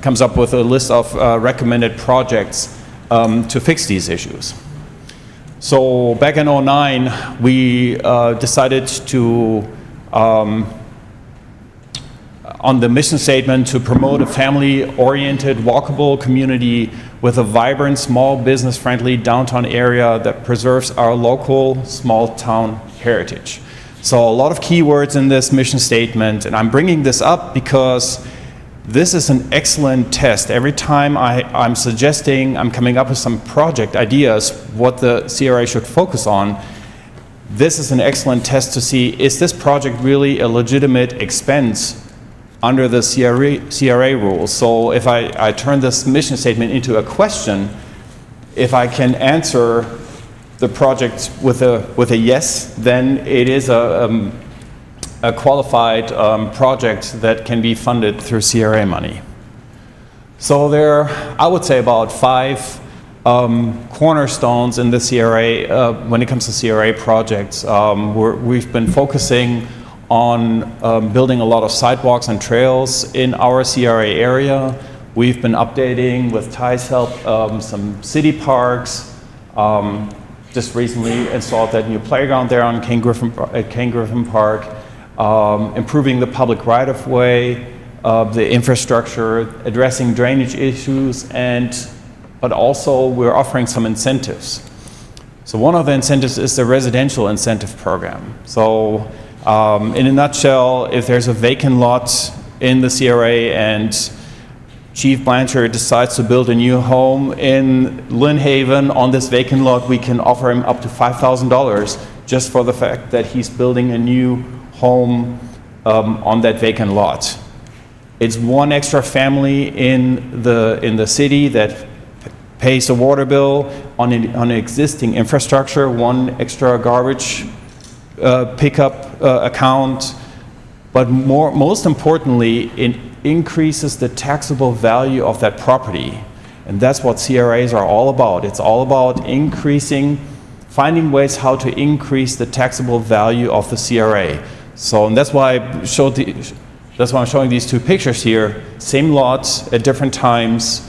S11: comes up with a list of recommended projects to fix these issues. So back in 2009, we decided to, on the mission statement, to promote a family-oriented, walkable community with a vibrant, small business-friendly downtown area that preserves our local small-town heritage. So a lot of keywords in this mission statement, and I'm bringing this up because this is an excellent test. Every time I'm suggesting, I'm coming up with some project ideas, what the CRA should focus on, this is an excellent test to see, is this project really a legitimate expense under the CRA rules? So if I turn this mission statement into a question, if I can answer the project with a yes, then it is a qualified project that can be funded through CRA money. So there are, I would say, about 5 cornerstones in the CRA when it comes to CRA projects. We've been focusing on building a lot of sidewalks and trails in our CRA area. We've been updating, with Ty's help, some city parks. Just recently installed that new playground there on King Griffin Park. Improving the public right-of-way, the infrastructure, addressing drainage issues, but also we're offering some incentives. So one of the incentives is the residential incentive program. So in a nutshell, if there's a vacant lot in the CRA and Chief Blanchard decides to build a new home in Lynn Haven on this vacant lot, we can offer him up to $5,000 just for the fact that he's building a new home on that vacant lot. It's one extra family in the city that pays the water bill on an existing infrastructure, one extra garbage pickup account, but most importantly, it increases the taxable value of that property. And that's what CRAs are all about. It's all about finding ways how to increase the taxable value of the CRA. So, and that's why I'm showing these 2 pictures here. Same lots at different times.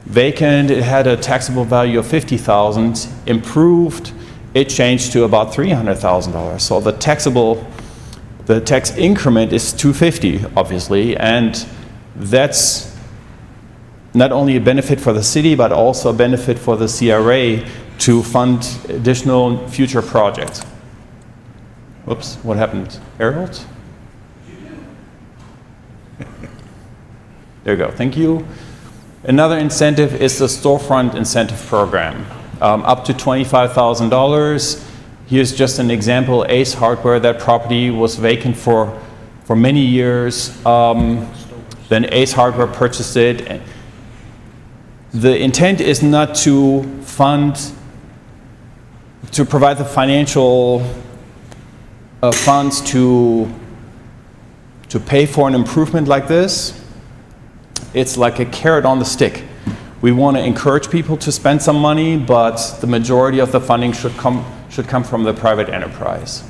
S11: Vacant, it had a taxable value of $50,000. Improved, it changed to about $300,000. So the tax increment is $250,000, obviously, and that's not only a benefit for the city, but also a benefit for the CRA to fund additional future projects. Whoops, what happened? Harold? There you go, thank you. Another incentive is the storefront incentive program, up to $25,000. Here's just an example, Ace Hardware, that property was vacant for many years. Then Ace Hardware purchased it. The intent is not to provide the financial funds to pay for an improvement like this. It's like a carrot on the stick. We want to encourage people to spend some money, but the majority of the funding should come from the private enterprise.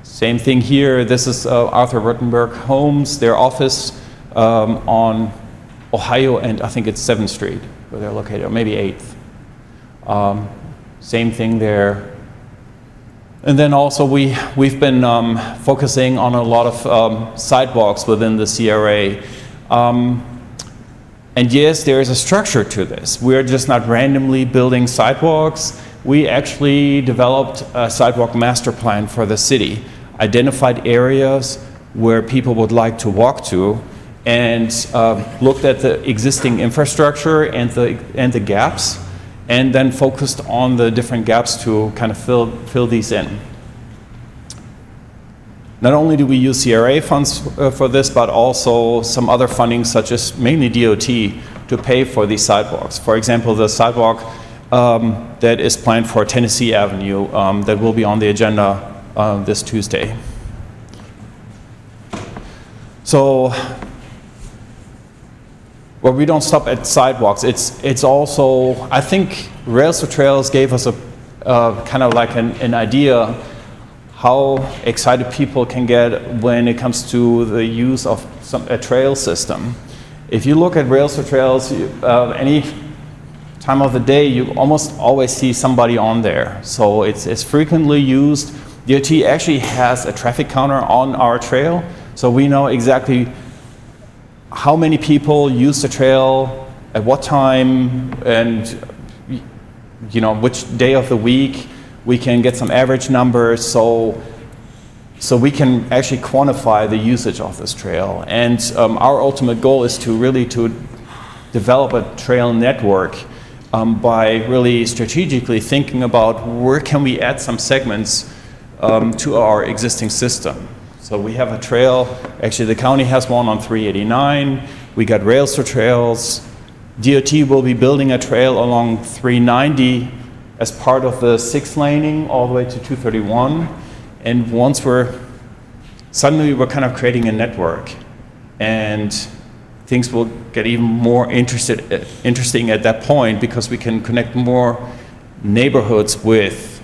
S11: Same thing here. This is Arthur Ruttenberg Homes, their office on Ohio and I think it's 7th Street where they're located, or maybe 8th. Same thing there. And then also we've been focusing on a lot of sidewalks within the CRA. And yes, there is a structure to this. We're just not randomly building sidewalks. We actually developed a sidewalk master plan for the city, identified areas where people would like to walk to, and looked at the existing infrastructure and the gaps, and then focused on the different gaps to kind of fill these in. Not only do we use CRA funds for this, but also some other funding, such as mainly DOT, to pay for these sidewalks. For example, the sidewalk that is planned for Tennessee Avenue that will be on the agenda this Tuesday. So, well, we don't stop at sidewalks. It's also, I think Rails to Trails gave us a kind of like an idea how excited people can get when it comes to the use of a trail system. If you look at Rails to Trails, any time of the day, you almost always see somebody on there. So it's frequently used. DOT actually has a traffic counter on our trail, so we know exactly how many people use the trail, at what time, and which day of the week. We can get some average numbers, so we can actually quantify the usage of this trail. And our ultimate goal is to develop a trail network by really strategically thinking about where can we add some segments to our existing system. So we have a trail, actually the county has one on 389, we got Rails to Trails, DOT will be building a trail along 390 as part of the 6 laning all the way to 231. And once suddenly we're kind of creating a network, and things will get even more interesting at that point, because we can connect more neighborhoods with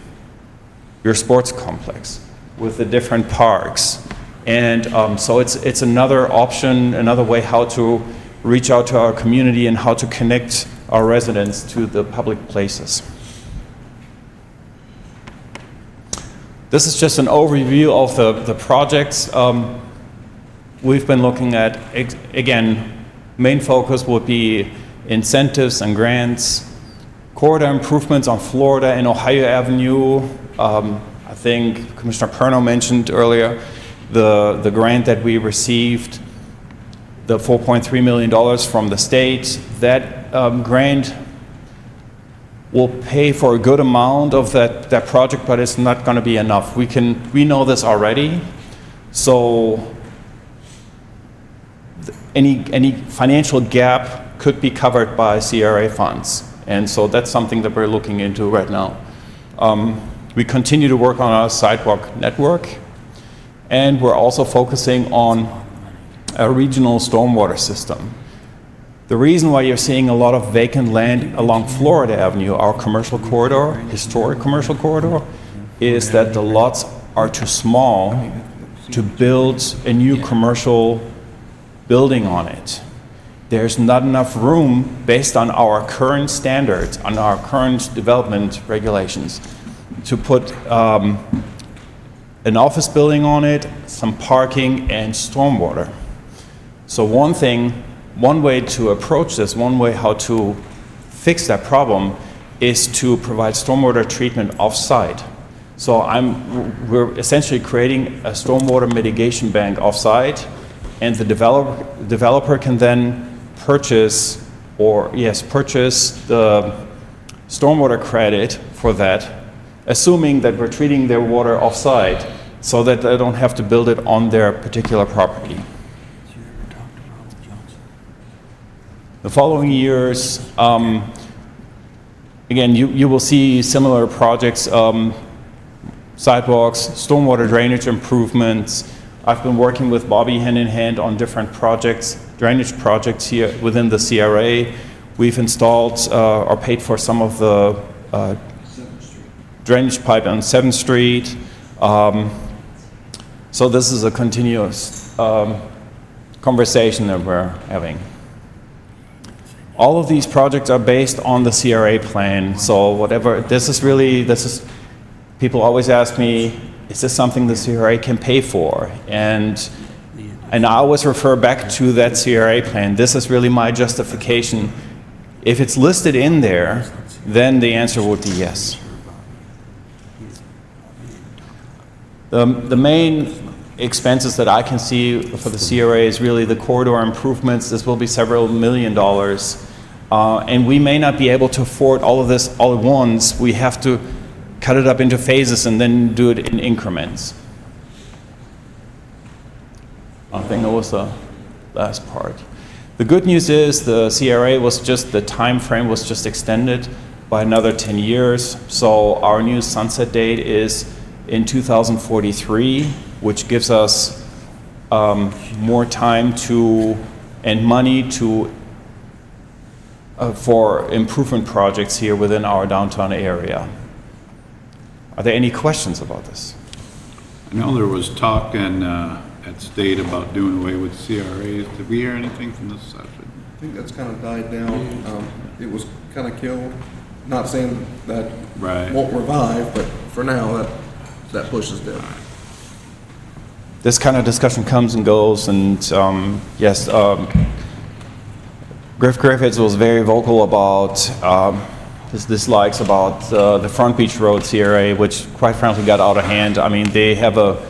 S11: your sports complex, with the different parks. And so it's another option, another way how to reach out to our community and how to connect our residents to the public places. This is just an overview of the projects we've been looking at. Again, main focus would be incentives and grants, corridor improvements on Florida and Ohio Avenue. I think Commissioner Perno mentioned earlier the grant that we received, the $4.3 million from the state. That grant will pay for a good amount of that project, but it's not going to be enough. We know this already, so any financial gap could be covered by CRA funds, and so that's something that we're looking into right now. We continue to work on our sidewalk network, and we're also focusing on a regional stormwater system. The reason why you're seeing a lot of vacant land along Florida Avenue, our commercial corridor, historic commercial corridor, is that the lots are too small to build a new commercial building on it. There's not enough room based on our current standards, on our current development regulations, to put an office building on it, some parking, and stormwater. So one way to approach this, one way how to fix that problem, is to provide stormwater treatment off-site. So we're essentially creating a stormwater mitigation bank off-site, and the developer can then purchase the stormwater credit for that, assuming that we're treating their water off-site, so that they don't have to build it on their particular property. The following years, again, you will see similar projects, sidewalks, stormwater drainage improvements. I've been working with Bobby hand in hand on different projects, drainage projects here within the CRA. We've installed or paid for some of the drainage pipe on 7th Street. So this is a continuous conversation that we're having. All of these projects are based on the CRA plan. So whatever, people always ask me, is this something the CRA can pay for? And I always refer back to that CRA plan. This is really my justification. If it's listed in there, then the answer would be yes. The main expenses that I can see for the CRA is really the corridor improvements. This will be several $1 million. And we may not be able to afford all of this all at once. We have to cut it up into phases and then do it in increments. I think that was the last part. The good news is the CRA the time frame was just extended by another 10 years. So our new sunset date is in 2043, which gives us more time and money for improvement projects here within our downtown area. Are there any questions about this?
S7: I know there was talk at state about doing away with CRAs. Did we hear anything from this session?
S1: I think that's kind of died down. It was kind of killed. Not saying that won't revive, but for now, that push is dead.
S11: This kind of discussion comes and goes, and yes, Griff Griffiths was very vocal about his dislikes about the Front Beach Road CRA, which quite frankly got out of hand. I mean, they have a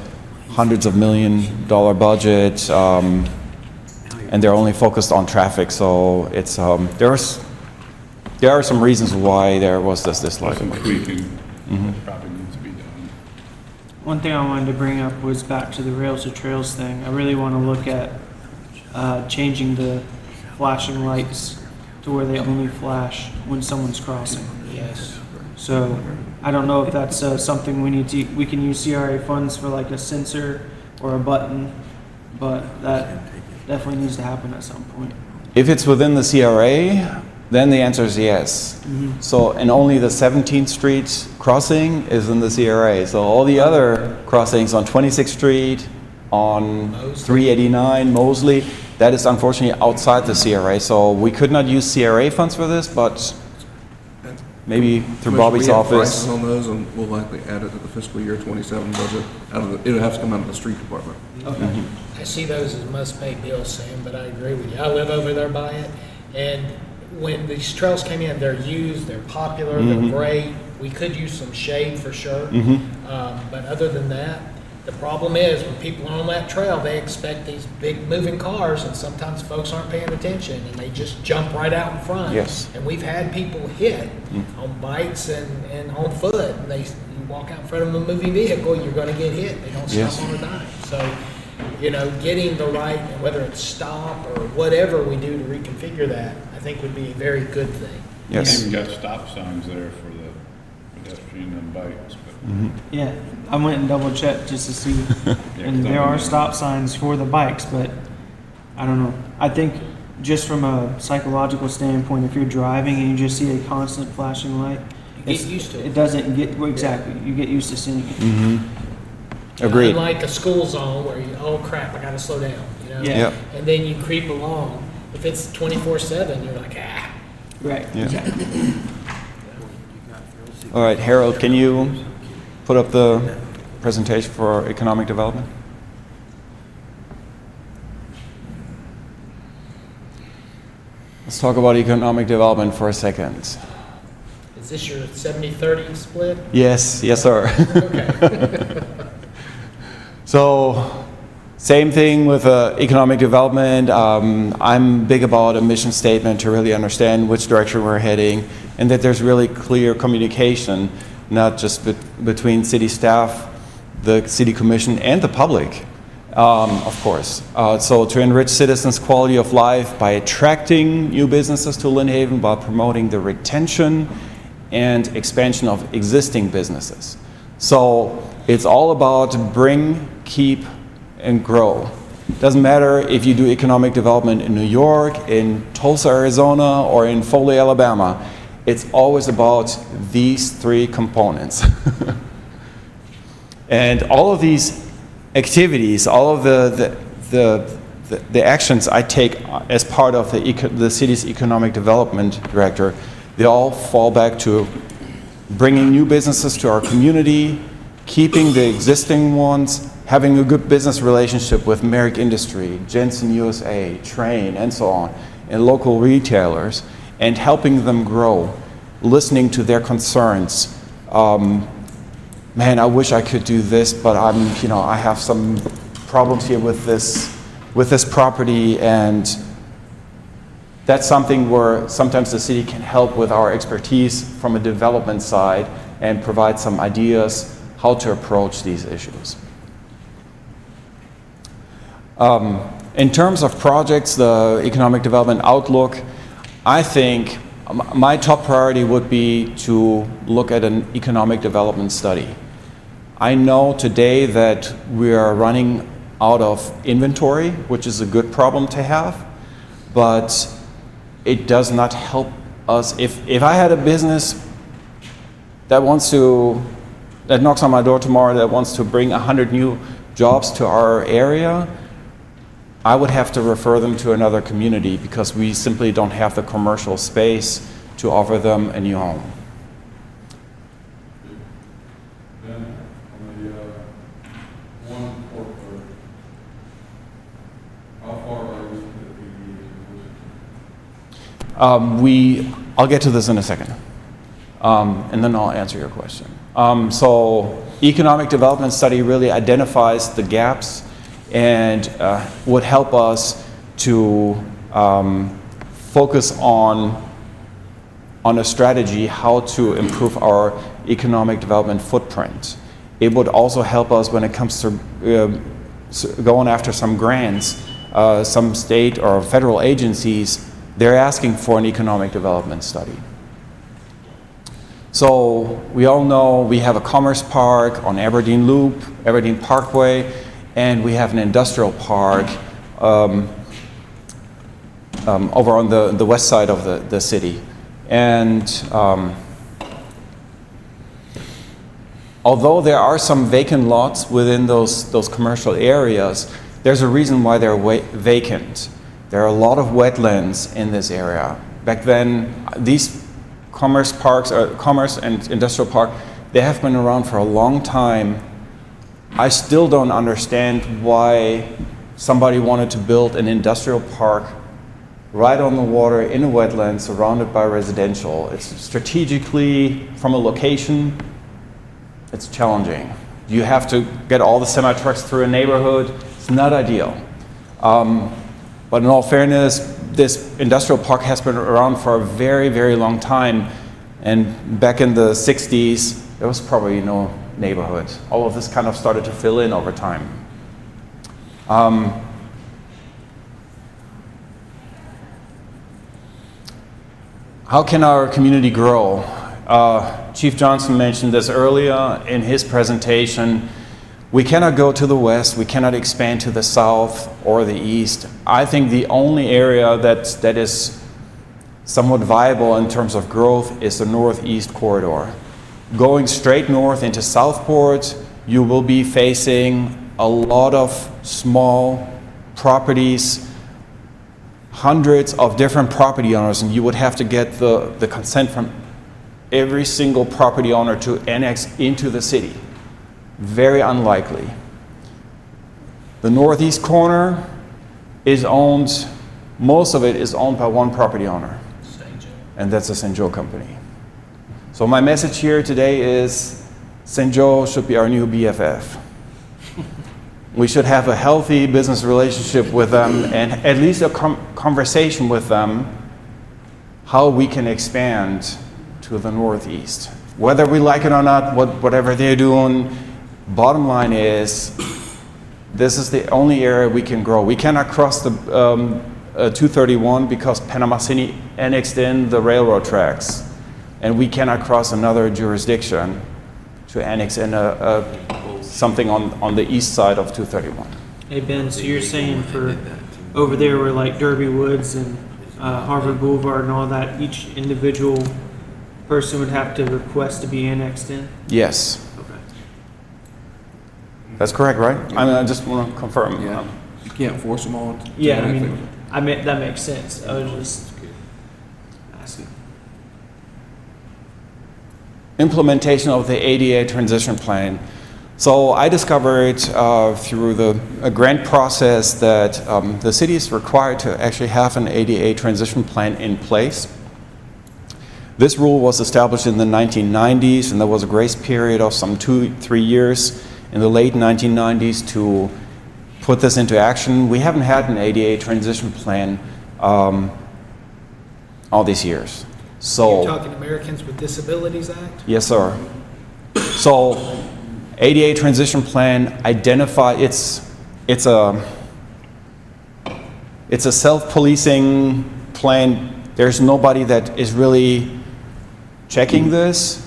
S11: hundreds of $1 million budget, and they're only focused on traffic. So it's there are some reasons why there was this dislike.
S7: Some tweaking probably needs to be done.
S4: One thing I wanted to bring up was back to the rails to trails thing. I really want to look at changing the flashing lights to where they only flash when someone's crossing.
S2: Yes.
S4: So I don't know if that's something we can use CRA funds for, like a sensor or a button, but that definitely needs to happen at some point.
S11: If it's within the CRA, then the answer is yes. So, and only the 17th Street crossing is in the CRA. So all the other crossings on 26th Street, on 389, Mosley, that is unfortunately outside the CRA. So we could not use CRA funds for this, but maybe through Bobby's office.
S1: We have prices on those, and we'll likely add it to the fiscal year 27 budget. It'll have to come out of the street department.
S2: Okay. I see those as must-pay bills, Sam, but I agree with you. I live over there by it, and when these trails came in, they're used, they're popular, they're great. We could use some shade for sure, but other than that, the problem is when people are on that trail, they expect these big moving cars, and sometimes folks aren't paying attention, and they just jump right out in front.
S11: Yes.
S2: And we've had people hit on bikes and on foot, and you walk out in front of a moving vehicle, you're going to get hit. They don't stop on a dime. So, getting the right, whether it's stop or whatever we do to reconfigure that, I think would be a very good thing.
S11: Yes.
S7: We even got stop signs there for the pedestrian and bikes.
S4: Yeah, I went and double checked just to see, and there are stop signs for the bikes, but I don't know. I think just from a psychological standpoint, if you're driving and you just see a constant flashing light,
S2: You get used to it.
S4: It doesn't get, exactly, you get used to seeing it.
S11: Agreed.
S2: Unlike a school zone where oh crap, I got to slow down.
S4: Yeah.
S11: Yep.
S2: And then you creep along. If it's 24/7, you're like
S4: Right.
S11: Yeah.
S4: Exactly.
S11: All right, Harold, can you put up the presentation for economic development? Let's talk about economic development for a second.
S2: Is this your 70-30 split?
S11: Yes, sir.
S2: Okay.
S11: So, same thing with economic development. I'm big about a mission statement to really understand which direction we're heading, and that there's really clear communication, not just between city staff, the city commission, and the public. of course. So to enrich citizens' quality of life by attracting new businesses to Lynn Haven, by promoting the retention and expansion of existing businesses. So it's all about bring, keep, and grow. Doesn't matter if you do economic development in New York, in Tulsa, Arizona, or in Foley, Alabama. It's always about these three components. And all of these activities, all of the actions I take as part of the city's economic development director, they all fall back to bringing new businesses to our community, keeping the existing ones, having a good business relationship with Merrick Industry, Jensen USA, Train, and so on, and local retailers, and helping them grow, listening to their concerns. Man, I wish I could do this, but I have some problems here with this property, and that's something where sometimes the city can help with our expertise from a development side and provide some ideas how to approach these issues. In terms of projects, the economic development outlook, I think my top priority would be to look at an economic development study. I know today that we are running out of inventory, which is a good problem to have, but it does not help us. If I had a business that knocks on my door tomorrow, that wants to bring 100 new jobs to our area, I would have to refer them to another community because we simply don't have the commercial space to offer them a new home. I'll get to this in a second, and then I'll answer your question. So economic development study really identifies the gaps and would help us to focus on a strategy how to improve our economic development footprint. It would also help us when it comes to going after some grants. Some state or federal agencies, they're asking for an economic development study. So we all know we have a commerce park on Aberdeen Loop, Aberdeen Parkway, and we have an industrial park over on the west side of the city. And although there are some vacant lots within those commercial areas, there's a reason why they're vacant. There are a lot of wetlands in this area. Back then, these commerce parks, commerce and industrial park, they have been around for a long time. I still don't understand why somebody wanted to build an industrial park right on the water in a wetland surrounded by residential. It's strategically, from a location, it's challenging. You have to get all the semi-trucks through a neighborhood. It's not ideal. But in all fairness, this industrial park has been around for a very, very long time. And back in the 60s, there was probably no neighborhood. All of this kind of started to fill in over time. How can our community grow? Chief Johnson mentioned this earlier in his presentation. We cannot go to the west, we cannot expand to the south or the east. I think the only area that is somewhat viable in terms of growth is the northeast corridor. Going straight north into Southport, you will be facing a lot of small properties, hundreds of different property owners, and you would have to get the consent from every single property owner to annex into the city. Very unlikely. The northeast corner is owned, most of it is owned by one property owner, and that's the St. Joe Company. So my message here today is St. Joe should be our new BFF. We should have a healthy business relationship with them and at least a conversation with them how we can expand to the northeast. Whether we like it or not, whatever they're doing, bottom line is this is the only area we can grow. We cannot cross the 231 because Panama City annexed in the railroad tracks, and we cannot cross another jurisdiction to annex in something on the east side of 231.
S4: Hey Ben, so you're saying for over there where like Derby Woods and Harvard Boulevard and all that, each individual person would have to request to be annexed in?
S11: Yes,
S4: Okay.
S11: that's correct, right? I mean, I just want to confirm.
S1: Yeah. You can't force them all to do
S4: Yeah, I
S1: anything.
S4: mean, that makes sense. I was just asking.
S11: Implementation of the ADA transition plan. So I discovered through a grant process that the city is required to actually have an ADA transition plan in place. This rule was established in the 1990s, and there was a grace period of some 2-3 years in the late 1990s to put this into action. We haven't had an ADA transition plan all these years. So,
S2: You're talking Americans with Disabilities Act?
S11: yes, sir. So, ADA transition plan it's a self-policing plan. There's nobody that is really checking this.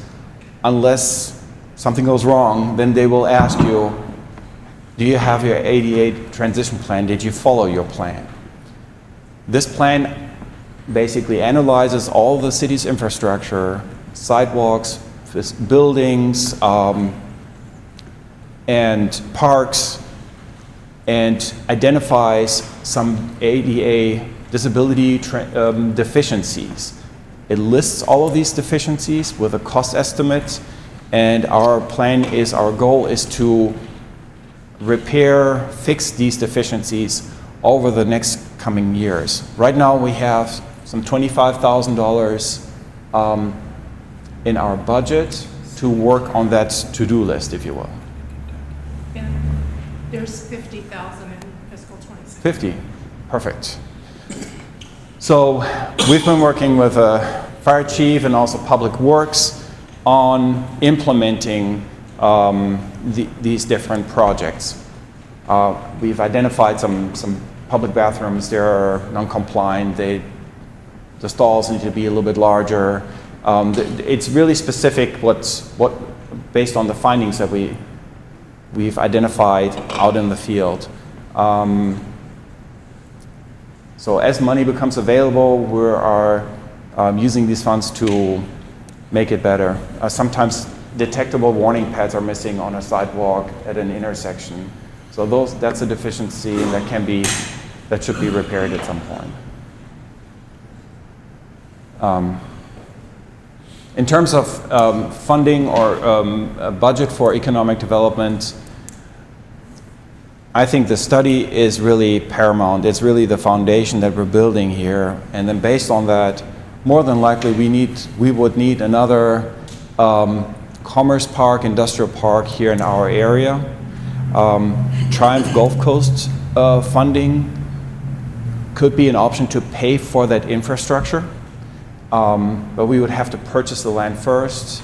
S11: Unless something goes wrong, then they will ask you, do you have your ADA transition plan? Did you follow your plan? This plan basically analyzes all the city's infrastructure, sidewalks, buildings, and parks, and identifies some ADA disability deficiencies. It lists all of these deficiencies with a cost estimate, and our goal is to fix these deficiencies over the next coming years. Right now we have some $25,000 in our budget to work on that to-do list, if you will.
S3: And there's 50,000 in fiscal '26.
S11: 50, perfect. So we've been working with a fire chief and also public works on implementing these different projects. We've identified some public bathrooms. They're non-compliant. The stalls need to be a little bit larger. It's really specific what based on the findings that we've identified out in the field. So as money becomes available, we are using these funds to make it better. Sometimes detectable warning pads are missing on a sidewalk at an intersection. So that's a deficiency, and that should be repaired at some point. In terms of funding or a budget for economic development, I think the study is really paramount. It's really the foundation that we're building here. And then based on that, more than likely we would need another commerce park, industrial park here in our area. Triumph Gulf Coast funding could be an option to pay for that infrastructure. But we would have to purchase the land first,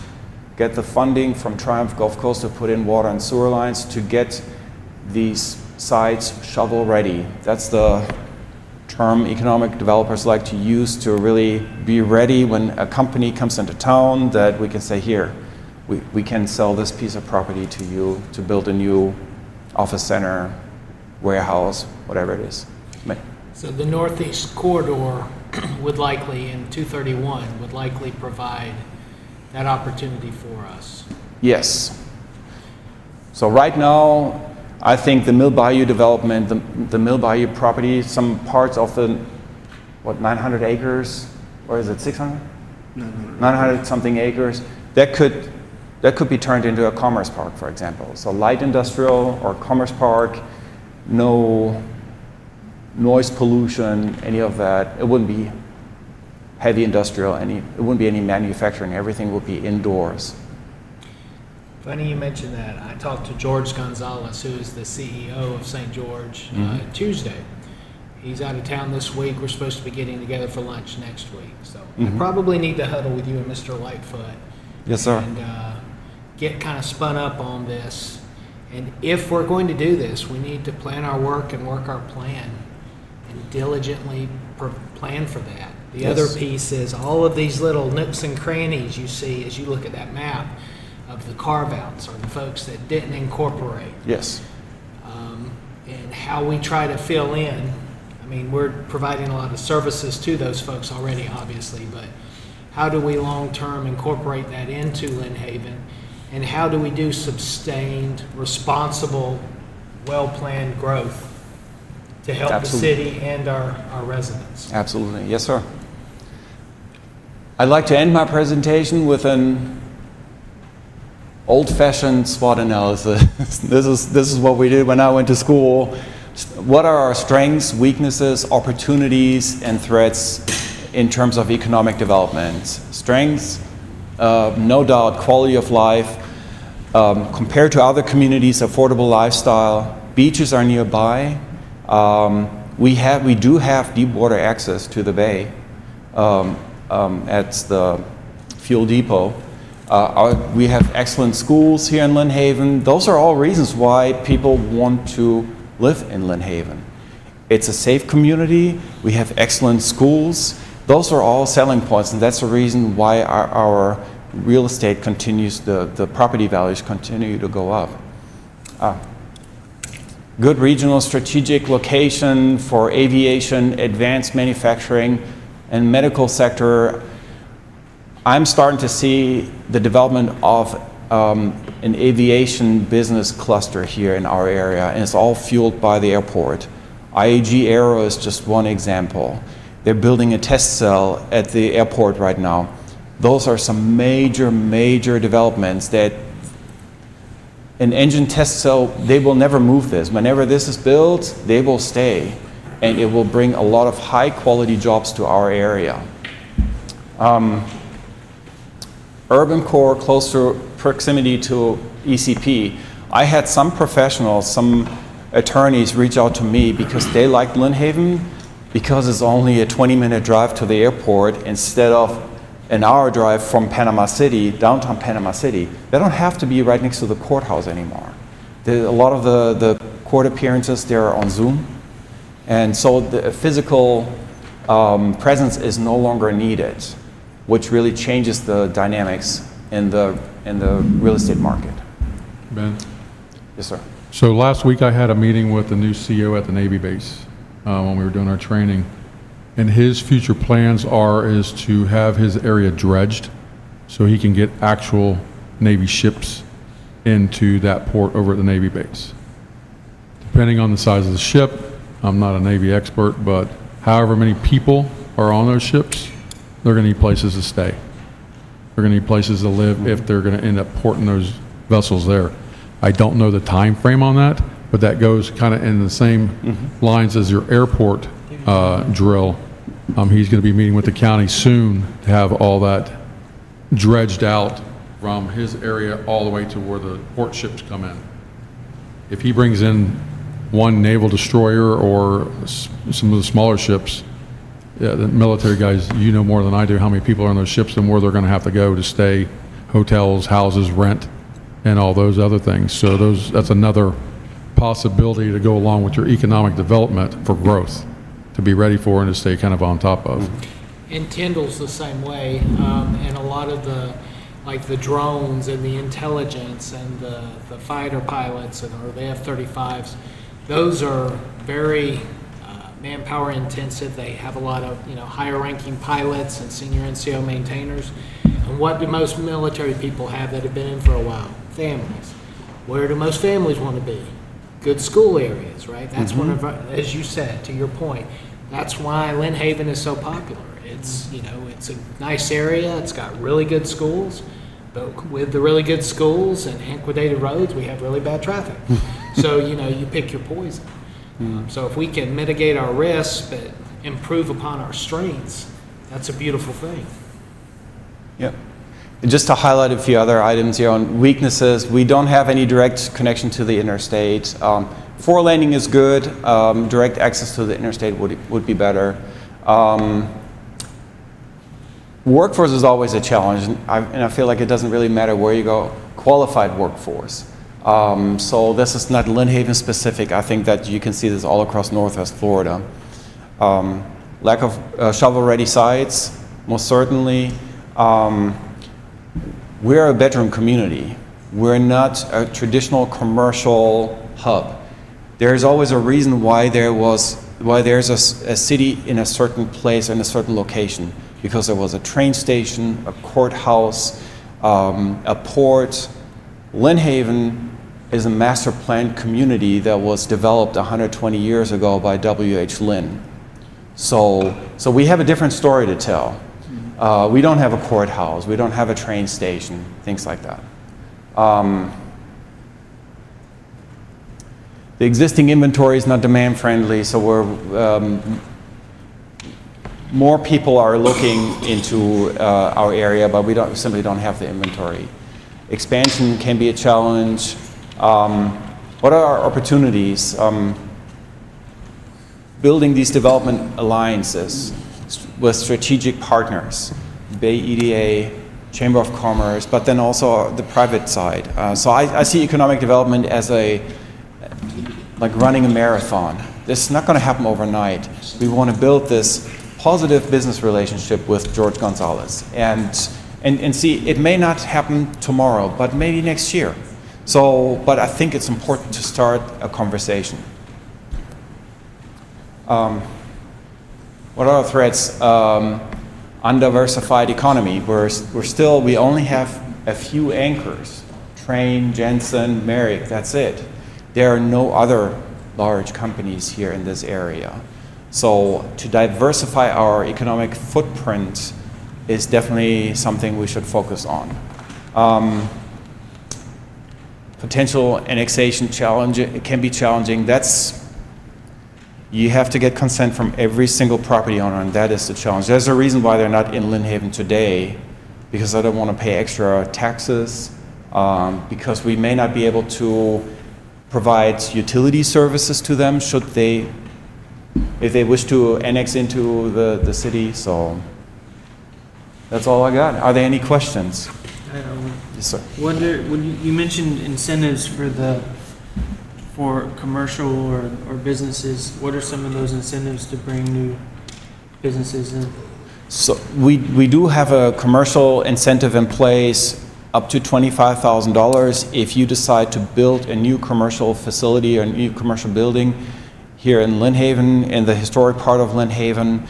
S11: get the funding from Triumph Gulf Coast to put in water and sewer lines to get these sites shovel ready. That's the term economic developers like to use to really be ready when a company comes into town, that we can say, here, we can sell this piece of property to you to build a new office center, warehouse, whatever it is.
S2: So the northeast corridor would likely, in 231, would likely provide that opportunity for us.
S11: Yes. So right now, I think the Mill Bayou development, the Mill Bayou property, some parts of the, 900 acres, or is it 600? 900 something acres, that could be turned into a commerce park, for example. So light industrial or commerce park, no noise pollution, any of that. It wouldn't be heavy industrial, it wouldn't be any manufacturing. Everything would be indoors.
S2: Funny you mentioned that. I talked to George Gonzalez, who is the CEO of St. George, Tuesday. He's out of town this week. We're supposed to be getting together for lunch next week. So I probably need to huddle with you and Mr. Lightfoot.
S11: Yes, sir.
S2: And get kind of spun up on this. And if we're going to do this, we need to plan our work and work our plan and diligently plan for that. The other piece is all of these little nooks and crannies you see as you look at that map of the carve-outs or the folks that didn't incorporate.
S11: Yes.
S2: And how we try to fill in. I mean, we're providing a lot of services to those folks already, obviously, but how do we long-term incorporate that into Lynn Haven? And how do we do sustained, responsible, well-planned growth to help
S11: Absolutely.
S2: the city and our residents?
S11: Absolutely. Yes, sir. I'd like to end my presentation with an old-fashioned SWOT analysis. This is what we did when I went to school. What are our strengths, weaknesses, opportunities, and threats in terms of economic development? Strengths, no doubt, quality of life. Compared to other communities, affordable lifestyle. Beaches are nearby. We do have deep water access to the bay at the fuel depot. We have excellent schools here in Lynn Haven. Those are all reasons why people want to live in Lynn Haven. It's a safe community. We have excellent schools. Those are all selling points, and that's the reason why our real estate continues, the property values continue to go up. Good regional strategic location for aviation, advanced manufacturing, and medical sector. I'm starting to see the development of an aviation business cluster here in our area, and it's all fueled by the airport. IAG Aero is just one example. They're building a test cell at the airport right now. Those are some major developments that an engine test cell, they will never move this. Whenever this is built, they will stay, and it will bring a lot of high quality jobs to our area. Urban core, close to proximity to ECP. I had some professionals, some attorneys reach out to me because they like Lynn Haven because it's only a 20-minute drive to the airport instead of an hour drive from Panama City, downtown Panama City. They don't have to be right next to the courthouse anymore. A lot of the court appearances, they're on Zoom. And so the physical presence is no longer needed, which really changes the dynamics in the real estate market.
S12: Ben?
S11: Yes, sir.
S12: So last week I had a meeting with the new CEO at the Navy base when we were doing our training. And his future plans is to have his area dredged so he can get actual Navy ships into that port over at the Navy base. Depending on the size of the ship, I'm not a Navy expert, but however many people are on those ships, they're going to need places to stay. They're going to need places to live if they're going to end up porting those vessels there. I don't know the time frame on that, but that goes kind of in the same lines as your airport drill. He's going to be meeting with the county soon to have all that dredged out from his area all the way to where the port ships come in. If he brings in one naval destroyer or some of the smaller ships, yeah, the military guys, you know more than I do how many people are on those ships and where they're going to have to go to stay, hotels, houses, rent, and all those other things. So that's another possibility to go along with your economic development for growth, to be ready for and to stay kind of on top of.
S2: And Tyndall's the same way, and a lot of the drones and the intelligence and the fighter pilots or the F-35s, those are very manpower intensive. They have a lot of higher ranking pilots and senior NCO maintainers. And what do most military people have that have been in for a while? Families. Where do most families want to be? Good school areas, right? That's one of, as you said, to your point, that's why Lynn Haven is so popular. It's it's a nice area. It's got really good schools, but with the really good schools and antiquated roads, we have really bad traffic. So you pick your poison. So if we can mitigate our risks but improve upon our strengths, that's a beautiful thing.
S11: Yep. Just to highlight a few other items here on weaknesses, we don't have any direct connection to the interstate. Four laning is good. Direct access to the interstate would be better. Workforce is always a challenge, and I feel like it doesn't really matter where you go. Qualified workforce. So this is not Lynn Haven specific. I think that you can see this all across Northwest Florida. Lack of shovel-ready sites, most certainly. We're a bedroom community. We're not a traditional commercial hub. There's always a reason why there's a city in a certain place, in a certain location, because there was a train station, a courthouse, a port. Lynn Haven is a master planned community that was developed 120 years ago by W.H. Lynn. So we have a different story to tell. We don't have a courthouse, we don't have a train station, things like that. The existing inventory is not demand friendly, so more people are looking into our area, but we simply don't have the inventory. Expansion can be a challenge. What are our opportunities? Building these development alliances with strategic partners, Bay EDA, Chamber of Commerce, but then also the private side. So I see economic development as like running a marathon. This is not going to happen overnight. We want to build this positive business relationship with George Gonzalez. And see, it may not happen tomorrow, but maybe next year. But I think it's important to start a conversation. What are threats? Undiversified economy. We only have a few anchors. Train, Jensen, Merrick, that's it. There are no other large companies here in this area. So to diversify our economic footprint is definitely something we should focus on. Potential annexation challenge, it can be challenging. You have to get consent from every single property owner, and that is the challenge. There's a reason why they're not in Lynn Haven today, because I don't want to pay extra taxes, because we may not be able to provide utility services to them if they wish to annex into the city. So that's all I got. Are there any questions? Yes, sir.
S4: When you mentioned incentives for commercial or businesses, what are some of those incentives to bring new businesses in?
S11: So we do have a commercial incentive in place up to $25,000 if you decide to build a new commercial facility or a new commercial building here in Lynn Haven, in the historic part of Lynn Haven.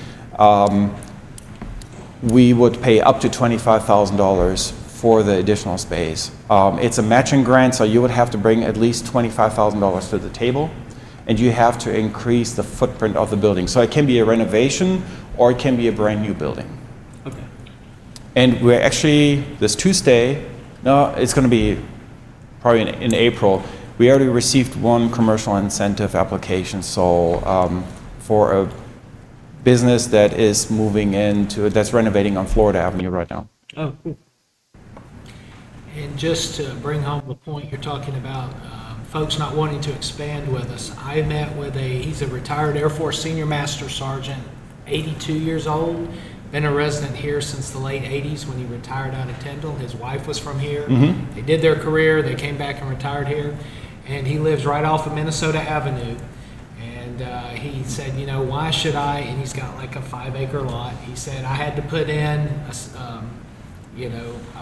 S11: We would pay up to $25,000 for the additional space. It's a matching grant, so you would have to bring at least $25,000 to the table, and you have to increase the footprint of the building. So it can be a renovation or it can be a brand new building.
S4: Okay.
S11: And we're actually, this Tuesday, it's going to be probably in April, we already received one commercial incentive application, so for a business that is that's renovating on Florida Avenue right now.
S4: Oh, cool.
S2: And just to bring home the point you're talking about, folks not wanting to expand with us, I met with he's a retired Air Force Senior Master Sergeant, 82 years old, been a resident here since the late 80s when he retired out of Tyndall. His wife was from here.
S11: Mm-hmm.
S2: They did their career, they came back and retired here, and he lives right off of Minnesota Avenue. And he said, why should I, and he's got like a 5-acre lot, he said, I had to put in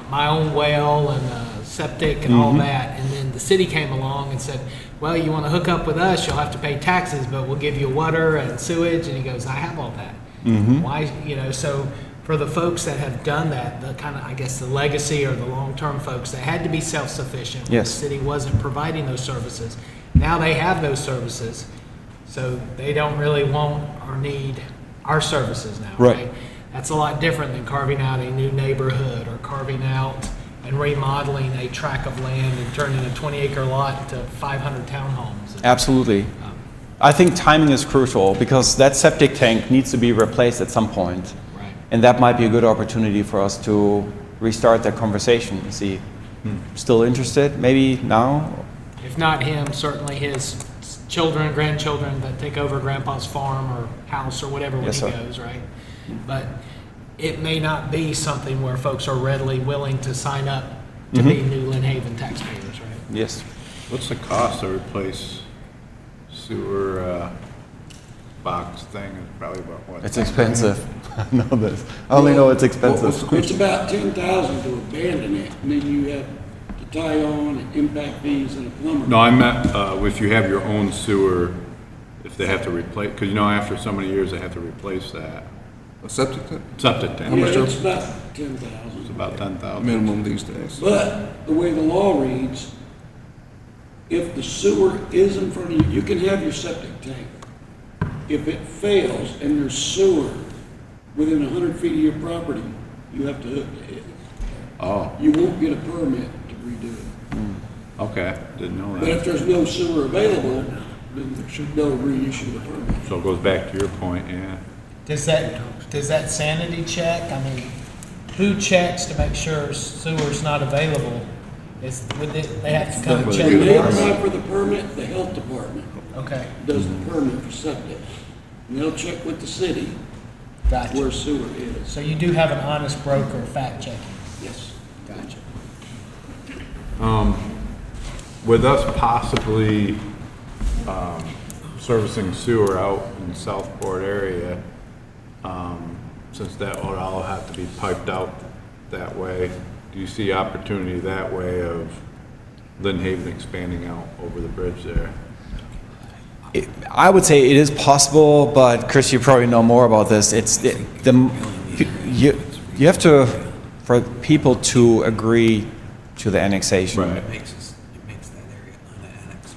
S2: my own well and septic and all that, and then the city came along and said, well, you want to hook up with us, you'll have to pay taxes, but we'll give you water and sewage. And he goes, I have all that.
S11: Mm-hmm.
S2: Why, so for the folks that have done that, the kind of, I guess, the legacy or the long-term folks that had to be self-sufficient when
S11: Yes.
S2: the city wasn't providing those services, now they have those services, so they don't really want or need our services now, right? That's a lot different than carving out a new neighborhood or carving out and remodeling a tract of land and turning a 20-acre lot to 500 townhomes.
S11: Absolutely. I think timing is crucial because that septic tank needs to be replaced at some point.
S2: Right.
S11: And that might be a good opportunity for us to restart that conversation and see, still interested? Maybe now?
S2: If not him, certainly his children, grandchildren that take over grandpa's farm or house or whatever when
S11: Yes,
S2: he
S11: sir.
S2: goes, right? But it may not be something where folks are readily willing to sign up to be new Lynn Haven taxpayers, right?
S11: Yes.
S7: What's the cost to replace sewer box thing? Is probably about what?
S11: It's expensive. I know this. I only know it's expensive.
S6: It's about 10,000 to abandon it, and then you have to tie on and impact fees and a plumber.
S7: No, I meant if you have your own sewer, if they have to replace, because after so many years, they have to replace that.
S1: A septic tank,
S7: Septic tank.
S6: Yeah, it's about 10,000.
S7: It's about 10,000.
S1: minimum these days.
S6: But the way the law reads, if the sewer is in front of you, you can have your septic tank. If it fails and there's sewer within 100 feet of your property, you have to hook it.
S7: Oh,
S6: You won't get a permit to redo it.
S7: okay, didn't know
S6: But if
S7: that.
S6: there's no sewer available, then they'll reissue the permit.
S7: So it goes back to your point, yeah.
S2: Does that sanity check, I mean, who checks to make sure sewer's not available? They have to come and check
S6: When they
S2: it
S6: apply
S2: out?
S6: for the permit, the health department
S2: Okay,
S6: does the permit for septic. And they'll check with the city
S2: gotcha.
S6: where sewer is.
S2: So you do have an honest broker fact checking?
S6: Yes.
S2: Gotcha.
S7: With us possibly servicing sewer out in Southport area, since that would all have to be piped out that way, do you see opportunity that way of Lynn Haven expanding out over the bridge there?
S11: I would say it is possible, but Chris, you probably know more about this. You have to, for people to agree to the annexation.
S7: Right.
S13: It makes that area unannexed.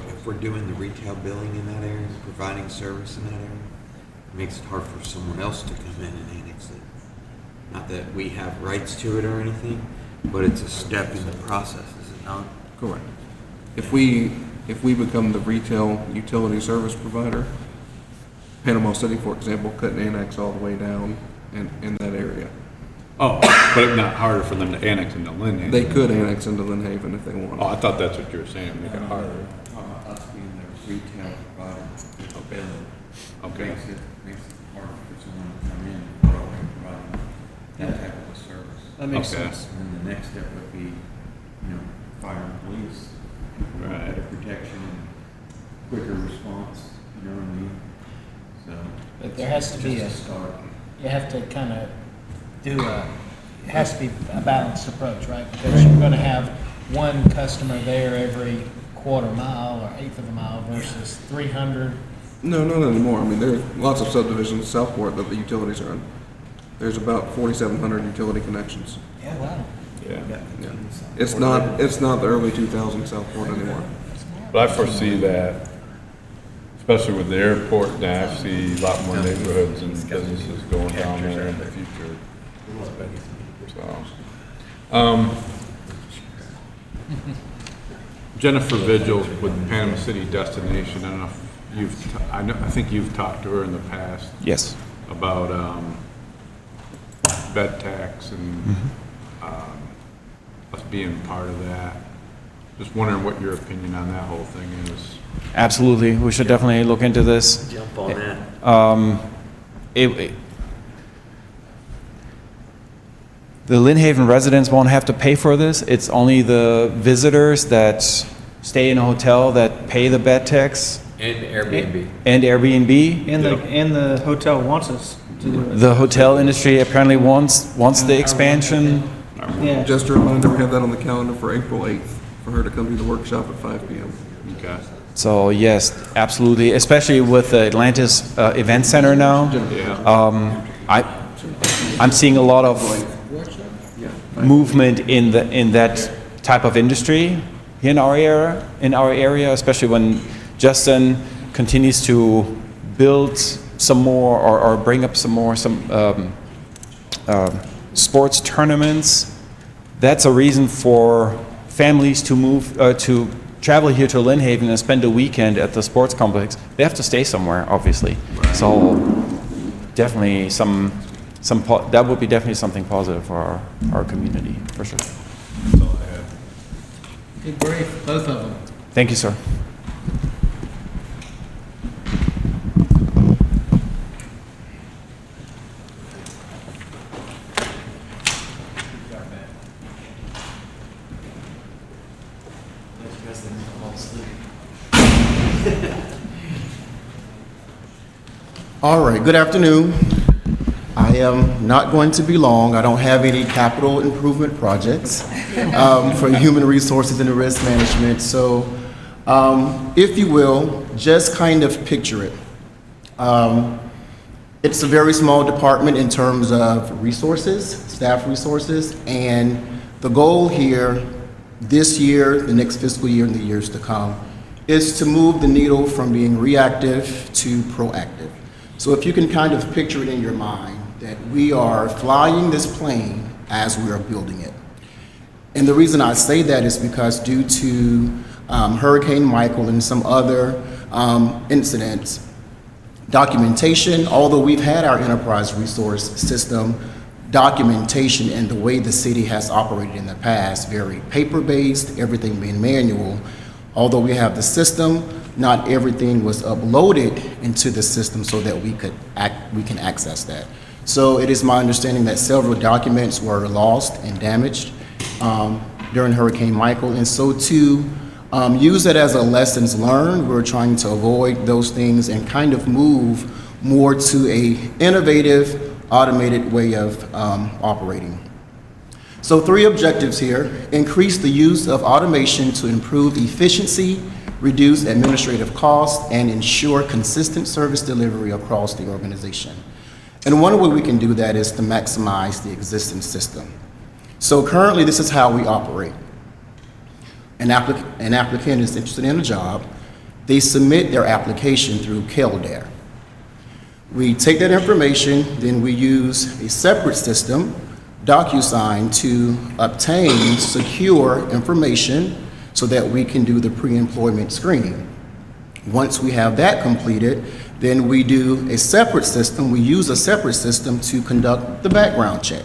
S13: If we're doing the retail billing in that area, providing service in that area, it makes it hard for someone else to come in and annex it. Not that we have rights to it or anything, but it's a step in the process, is it not?
S1: Correct. If we become the retail utility service provider, Panama City, for example, couldn't annex all the way down in that area.
S7: Oh, but it's not harder for them to annex into Lynn Haven?
S1: They could annex into Lynn Haven if they
S7: Oh,
S1: wanted.
S7: I thought that's what you were saying, make it harder.
S13: Us being the retail provider of billing.
S7: Okay.
S13: Makes it harder for someone to come in and provide that type of a service.
S2: That makes
S7: Okay.
S2: sense.
S13: And then the next step would be, fire and police.
S7: Right.
S13: Better protection, quicker response, you know what I mean? So.
S2: But there has to be
S13: just
S2: a,
S13: start.
S2: you have to kind of it has to be a balanced approach, right? Because you're going to have one customer there every quarter mile or eighth of a mile versus 300.
S1: No, not anymore. I mean, there are lots of subdivisions in Southport that the utilities are in. There's about 4,700 utility connections.
S2: Yeah, wow.
S7: Yeah.
S1: Yeah. It's not the early 2000s Southport anymore.
S7: But I foresee that, especially with the airport, now I see a lot more neighborhoods and businesses going down there in the future. So, Jennifer Vigil with Panama City Destination, I don't know if I think you've talked to her in the past
S11: Yes.
S7: about bed tax and us being part of that. Just wondering what your opinion on that whole thing is.
S11: Absolutely. We should definitely look into this.
S13: Jump on that.
S11: The Lynn Haven residents won't have to pay for this. It's only the visitors that stay in a hotel that pay the bed tax
S5: And Airbnb.
S11: and Airbnb.
S4: And the hotel wants us to do it.
S11: The hotel industry apparently wants the expansion.
S4: Yeah.
S1: Just a reminder, we have that on the calendar for April 8th for her to come to the workshop at 5 p.m.
S7: Okay.
S11: So yes, absolutely, especially with the Atlantis Event Center now.
S7: Yeah.
S11: I'm seeing a lot of movement in that type of industry here in our area, especially when Justin continues to build some more or bring up some more sports tournaments. That's a reason for families to move to travel here to Lynn Haven and spend a weekend at the sports complex. They have to stay somewhere, obviously. So definitely that would be definitely something positive for our community, for sure.
S7: That's all I had.
S2: Good brief, both of them.
S11: Thank you, sir.
S14: All right, good afternoon. I am not going to be long. I don't have any capital improvement projects for human resources and risk management. So if you will, just kind of picture it. It's a very small department in terms of resources, staff resources, and the goal here this year, the next fiscal year, and the years to come is to move the needle from being reactive to proactive. So if you can kind of picture it in your mind that we are flying this plane as we are building it. And the reason I say that is because due to Hurricane Michael and some other incidents, documentation, although we've had our enterprise resource system, documentation and the way the city has operated in the past, very paper-based, everything being manual. Although we have the system, not everything was uploaded into the system so that we can access that. So it is my understanding that several documents were lost and damaged during Hurricane Michael. And so to use it as a lessons learned, we're trying to avoid those things and kind of move more to a innovative, automated way of operating. So 3 objectives here: increase the use of automation to improve efficiency, reduce administrative costs, and ensure consistent service delivery across the organization. And one way we can do that is to maximize the existing system. So currently, this is how we operate. An applicant is interested in a job. They submit their application through Kildare. We take that information, then we use a separate system, DocuSign, to obtain secure information so that we can do the pre-employment screening. Once we have that completed, then we do a separate system. We use a separate system to conduct the background check.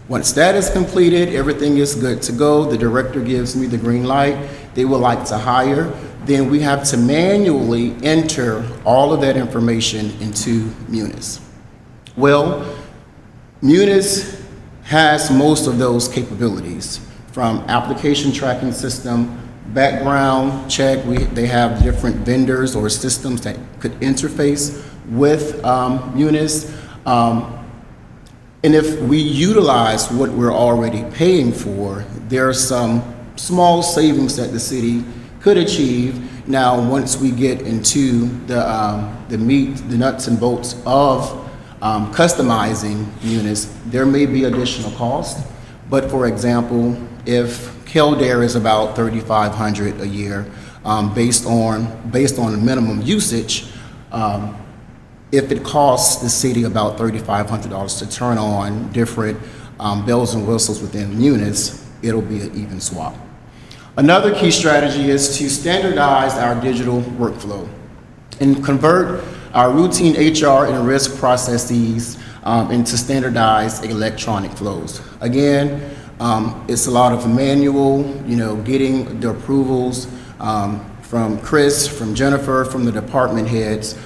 S14: Once that is completed, everything is good to go. The director gives me the green light. They would like to hire. Then we have to manually enter all of that information into Munis. Well, Munis has most of those capabilities, from application tracking system, background check. They have different vendors or systems that could interface with Munis. And if we utilize what we're already paying for, there are some small savings that the city could achieve. Now, once we get into the meat, the nuts and bolts of customizing Munis, there may be additional cost. But for example, if Kildare is about $3,500 a year, based on minimum usage, if it costs the city about $3,500 to turn on different bells and whistles within Munis, it'll be an even swap. Another key strategy is to standardize our digital workflow and convert our routine HR and risk processes into standardized electronic flows. Again, it's a lot of manual, getting the approvals from Chris, from Jennifer, from the department heads,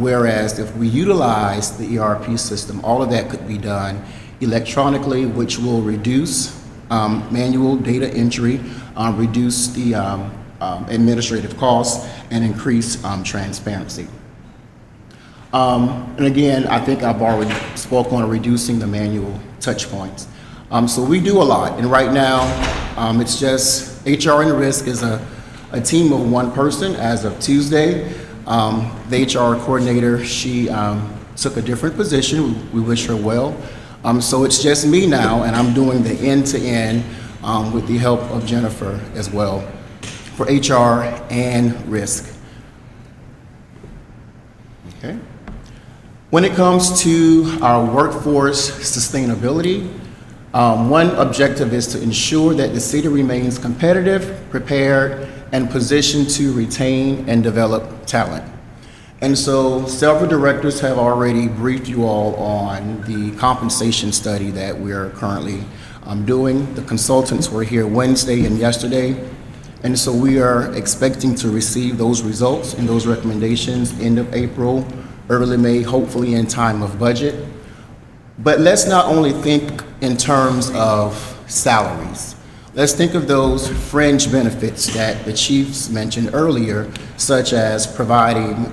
S14: whereas if we utilize the ERP system, all of that could be done electronically, which will reduce manual data entry, reduce the administrative costs, and increase transparency. And again, I think I've already spoke on reducing the manual touch points. So we do a lot, and right now, it's just HR and risk is a team of 1 person as of Tuesday. The HR coordinator, she took a different position. We wish her well. So it's just me now, and I'm doing the end-to-end with the help of Jennifer as well for HR and risk. Okay. When it comes to our workforce sustainability, one objective is to ensure that the city remains competitive, prepared, and positioned to retain and develop talent. And so several directors have already briefed you all on the compensation study that we're currently doing. The consultants were here Wednesday and yesterday. And so we are expecting to receive those results and those recommendations end of April, early May, hopefully in time of budget. But let's not only think in terms of salaries. Let's think of those fringe benefits that the chiefs mentioned earlier, such as providing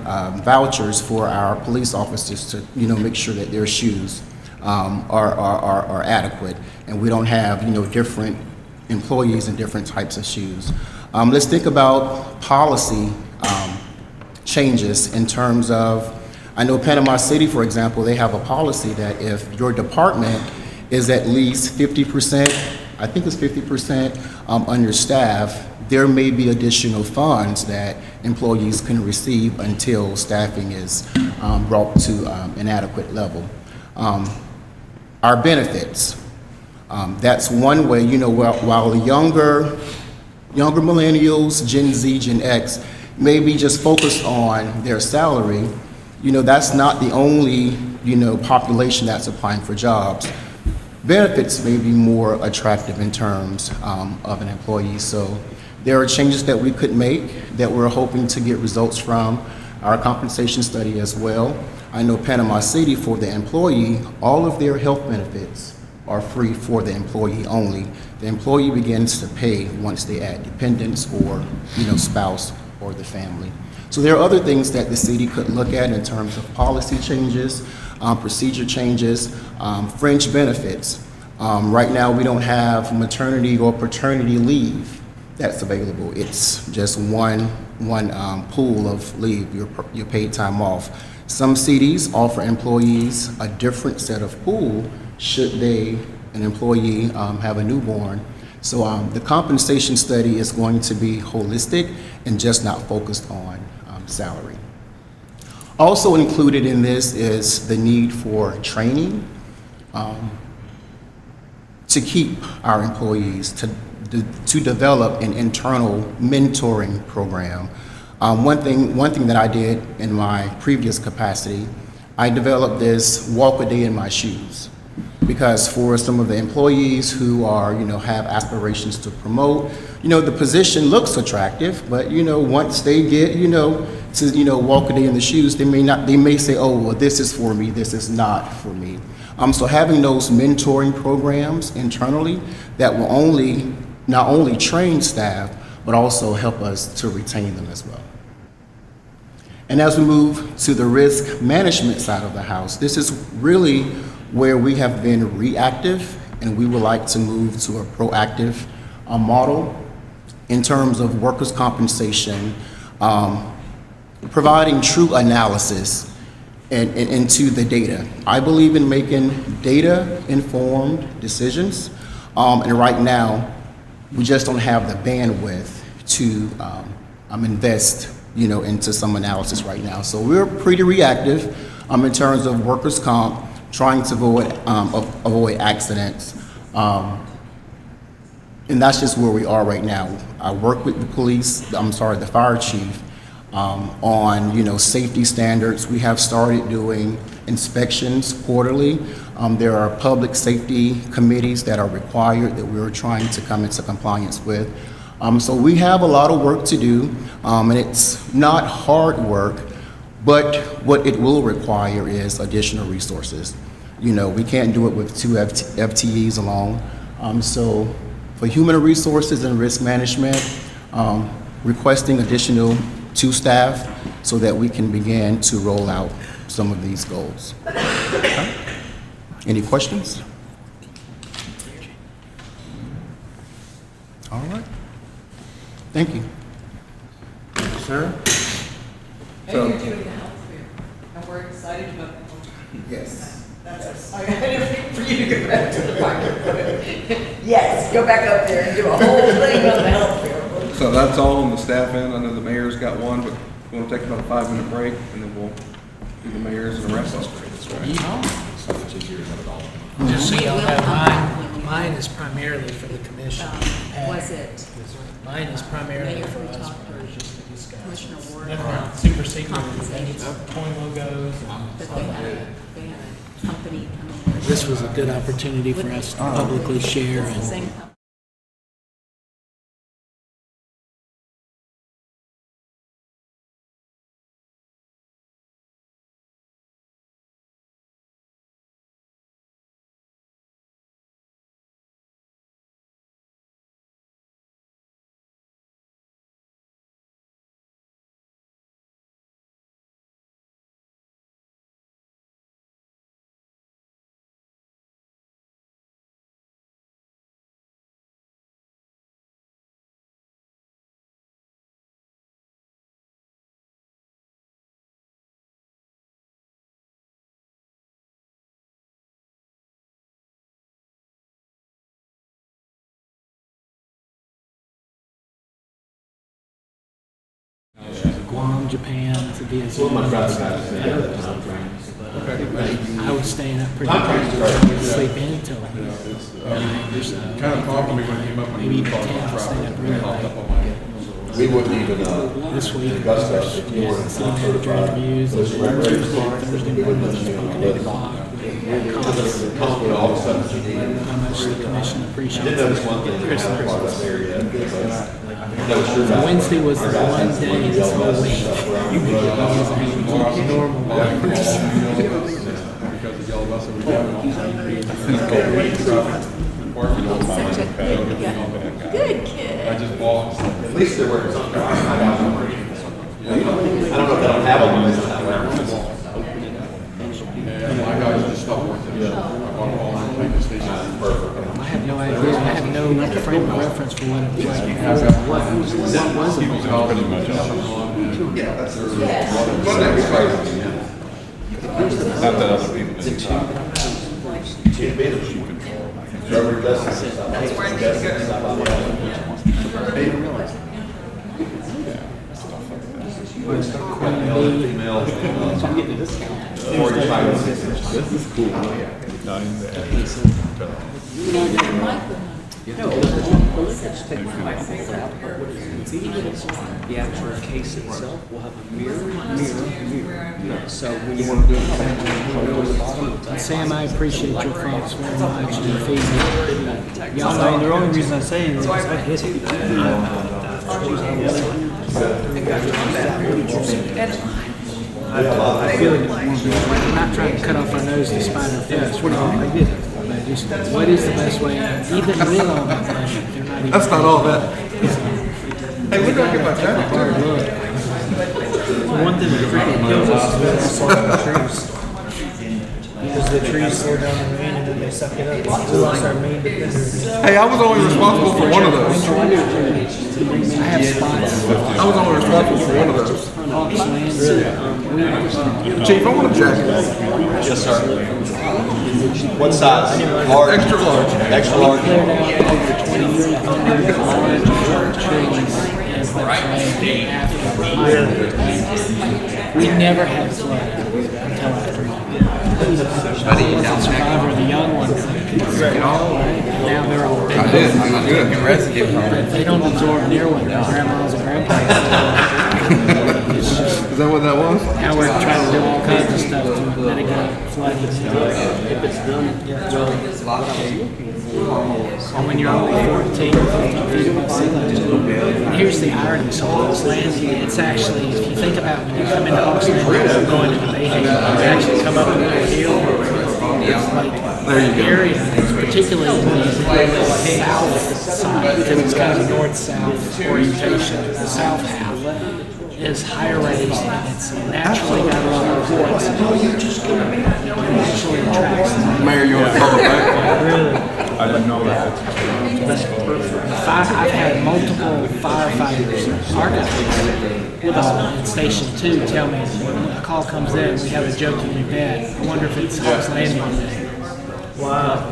S14: vouchers for our police officers to, make sure that their shoes are adequate, and we don't have, different employees and different types of shoes. Let's think about policy changes in terms of, I know Panama City, for example, they have a policy that if your department is at least 50%, I think it's 50% understaffed, there may be additional funds that employees can receive until staffing is brought to an adequate level. Our benefits, that's one way, while the younger millennials, Gen Z, Gen X, may be just focused on their salary, that's not the only, population that's applying for jobs. Benefits may be more attractive in terms of an employee. So there are changes that we could make that we're hoping to get results from our compensation study as well. I know Panama City, for the employee, all of their health benefits are free for the employee only. The employee begins to pay once they add dependents or, spouse or the family. So there are other things that the city could look at in terms of policy changes, procedure changes, fringe benefits. Right now, we don't have maternity or paternity leave that's available. It's just one pool of leave, your paid time off. Some cities offer employees a different set of pool should an employee have a newborn. So the compensation study is going to be holistic and just not focused on salary. Also included in this is the need for training to keep our employees, to develop an internal mentoring program. One thing that I did in my previous capacity, I developed this walk a day in my shoes. Because for some of the employees who are, have aspirations to promote, the position looks attractive, but, once they get, to, walk a day in the shoes, they may say, oh, well, this is for me, this is not for me. So having those mentoring programs internally that will not only train staff, but also help us to retain them as well. And as we move to the risk management side of the house, this is really where we have been reactive, and we would like to move to a proactive model in terms of workers' compensation, providing true analysis into the data. I believe in making data-informed decisions, and right now, we just don't have the bandwidth to invest, into some analysis right now. So we're pretty reactive in terms of workers' comp, trying to avoid accidents. And that's just where we are right now. I work with the fire chief on, safety standards. We have started doing inspections quarterly. There are public safety committees that are required that we're trying to come into compliance with. So we have a lot of work to do, and it's not hard work, but what it will require is additional resources. We can't do it with 2 FTEs alone. So for human resources and risk management, requesting additional 2 staff so that we can begin to roll out some of these goals. Okay. Any questions? All right. Thank you. Sir?
S9: And you're doing the health fair, and we're excited about the health fair.
S14: Yes.
S9: That's, I didn't think for you to go back to the microphone. Yes, go back up there and do a whole thing on the health fair.
S1: So that's all on the staff end. I know the mayor's got one, but we're gonna take about a 5-minute break, and then we'll do the mayor's and the rest of us.
S2: Just so y'all know, mine is primarily for the commission.
S8: Was it
S2: Mine is primarily
S8: Mayor
S2: for
S8: we
S2: us,
S8: talked
S2: but it's just to discuss.
S8: Commissioner Ward
S2: Nothing
S8: about
S2: super secret,
S8: compensating
S2: it's coin logos and
S8: that
S2: stuff
S8: they
S2: like
S8: had
S2: that.
S8: a company come in?
S2: This was a good opportunity for us to publicly share and
S8: Same company.
S2: Guam, Japan to visit. I was staying up pretty late, sleep in until 9 or so.
S12: Kind of talked to me when it came up.
S2: Maybe even 10, staying up really late.
S15: We wouldn't even,
S2: This week,
S15: discuss that.
S2: yeah, some manager interviews, and then Tuesday, Thursday morning, spoken at the block.
S15: All of a sudden,
S2: How much the commission appreciates
S15: did notice one thing.
S2: Christmas.
S15: That was true.
S2: Wednesday was the one day this whole week. Normal.
S12: Because the yellow bus that we got.
S8: Good kid.
S12: I just bought.
S15: At least they're wearing something. I don't know if they'll have them.
S12: And my guys just stopped working. I bought all the tank stations.
S2: I have no idea. I have no frame of reference for what it was like. What was it?
S12: Pretty much.
S7: Not that other people didn't.
S15: Trevor, that's
S7: This is cool.
S4: The actual case itself will have a mirror. So when you
S1: want to do it?
S2: Sam, I appreciate your thoughts very much and your feedback.
S4: Y'all know, the only reason I say it is I get it.
S2: I feel like we're not trying to cut off our nose to spite our face. I get it. But just what is the best way, even with all that money, they're not even.
S1: That's not all that.
S2: Hey, we're gonna get my hard look.
S4: One thing that freaking kills us is the trees. Because the trees slow down the rain and then they suck it up. We lost our main defender.
S1: Hey, I was only responsible for one of those.
S2: I have spots.
S1: I was only responsible for one of those. Chief, I want a jacket.
S15: yes, sir. What size? Large.
S1: Extra large.
S15: Extra large.
S2: Cleared out over 20 We never had flood until after survivor of the young ones. Now they're all big.
S1: I did. I did.
S2: But they don't absorb near what their grandmas and grandpas.
S1: Is that what that was?
S2: Now we're trying to do all kinds of stuff to mitigate flooding.
S4: If it's done,
S2: And when you're only 14 or 15 feet above sea level. And here's the irony, so Hawks Landing, it's actually, if you think about when you come into Hawks Landing, going to the Bay Haven, you actually come up a little hill. It's like
S1: There you go.
S2: area, particularly in the south side, because it's kind of north-south orientation. The south half is higher raised and it's naturally got a lot of points. It naturally attracts them.
S1: Mayor, you want to call it back?
S2: Really.
S7: I didn't know that.
S2: I've had multiple firefighters, our guys, with us in Station 2 tell me when a call comes in, we have a jokingly bet. I wonder if it's Hawks Landing today.
S4: wow.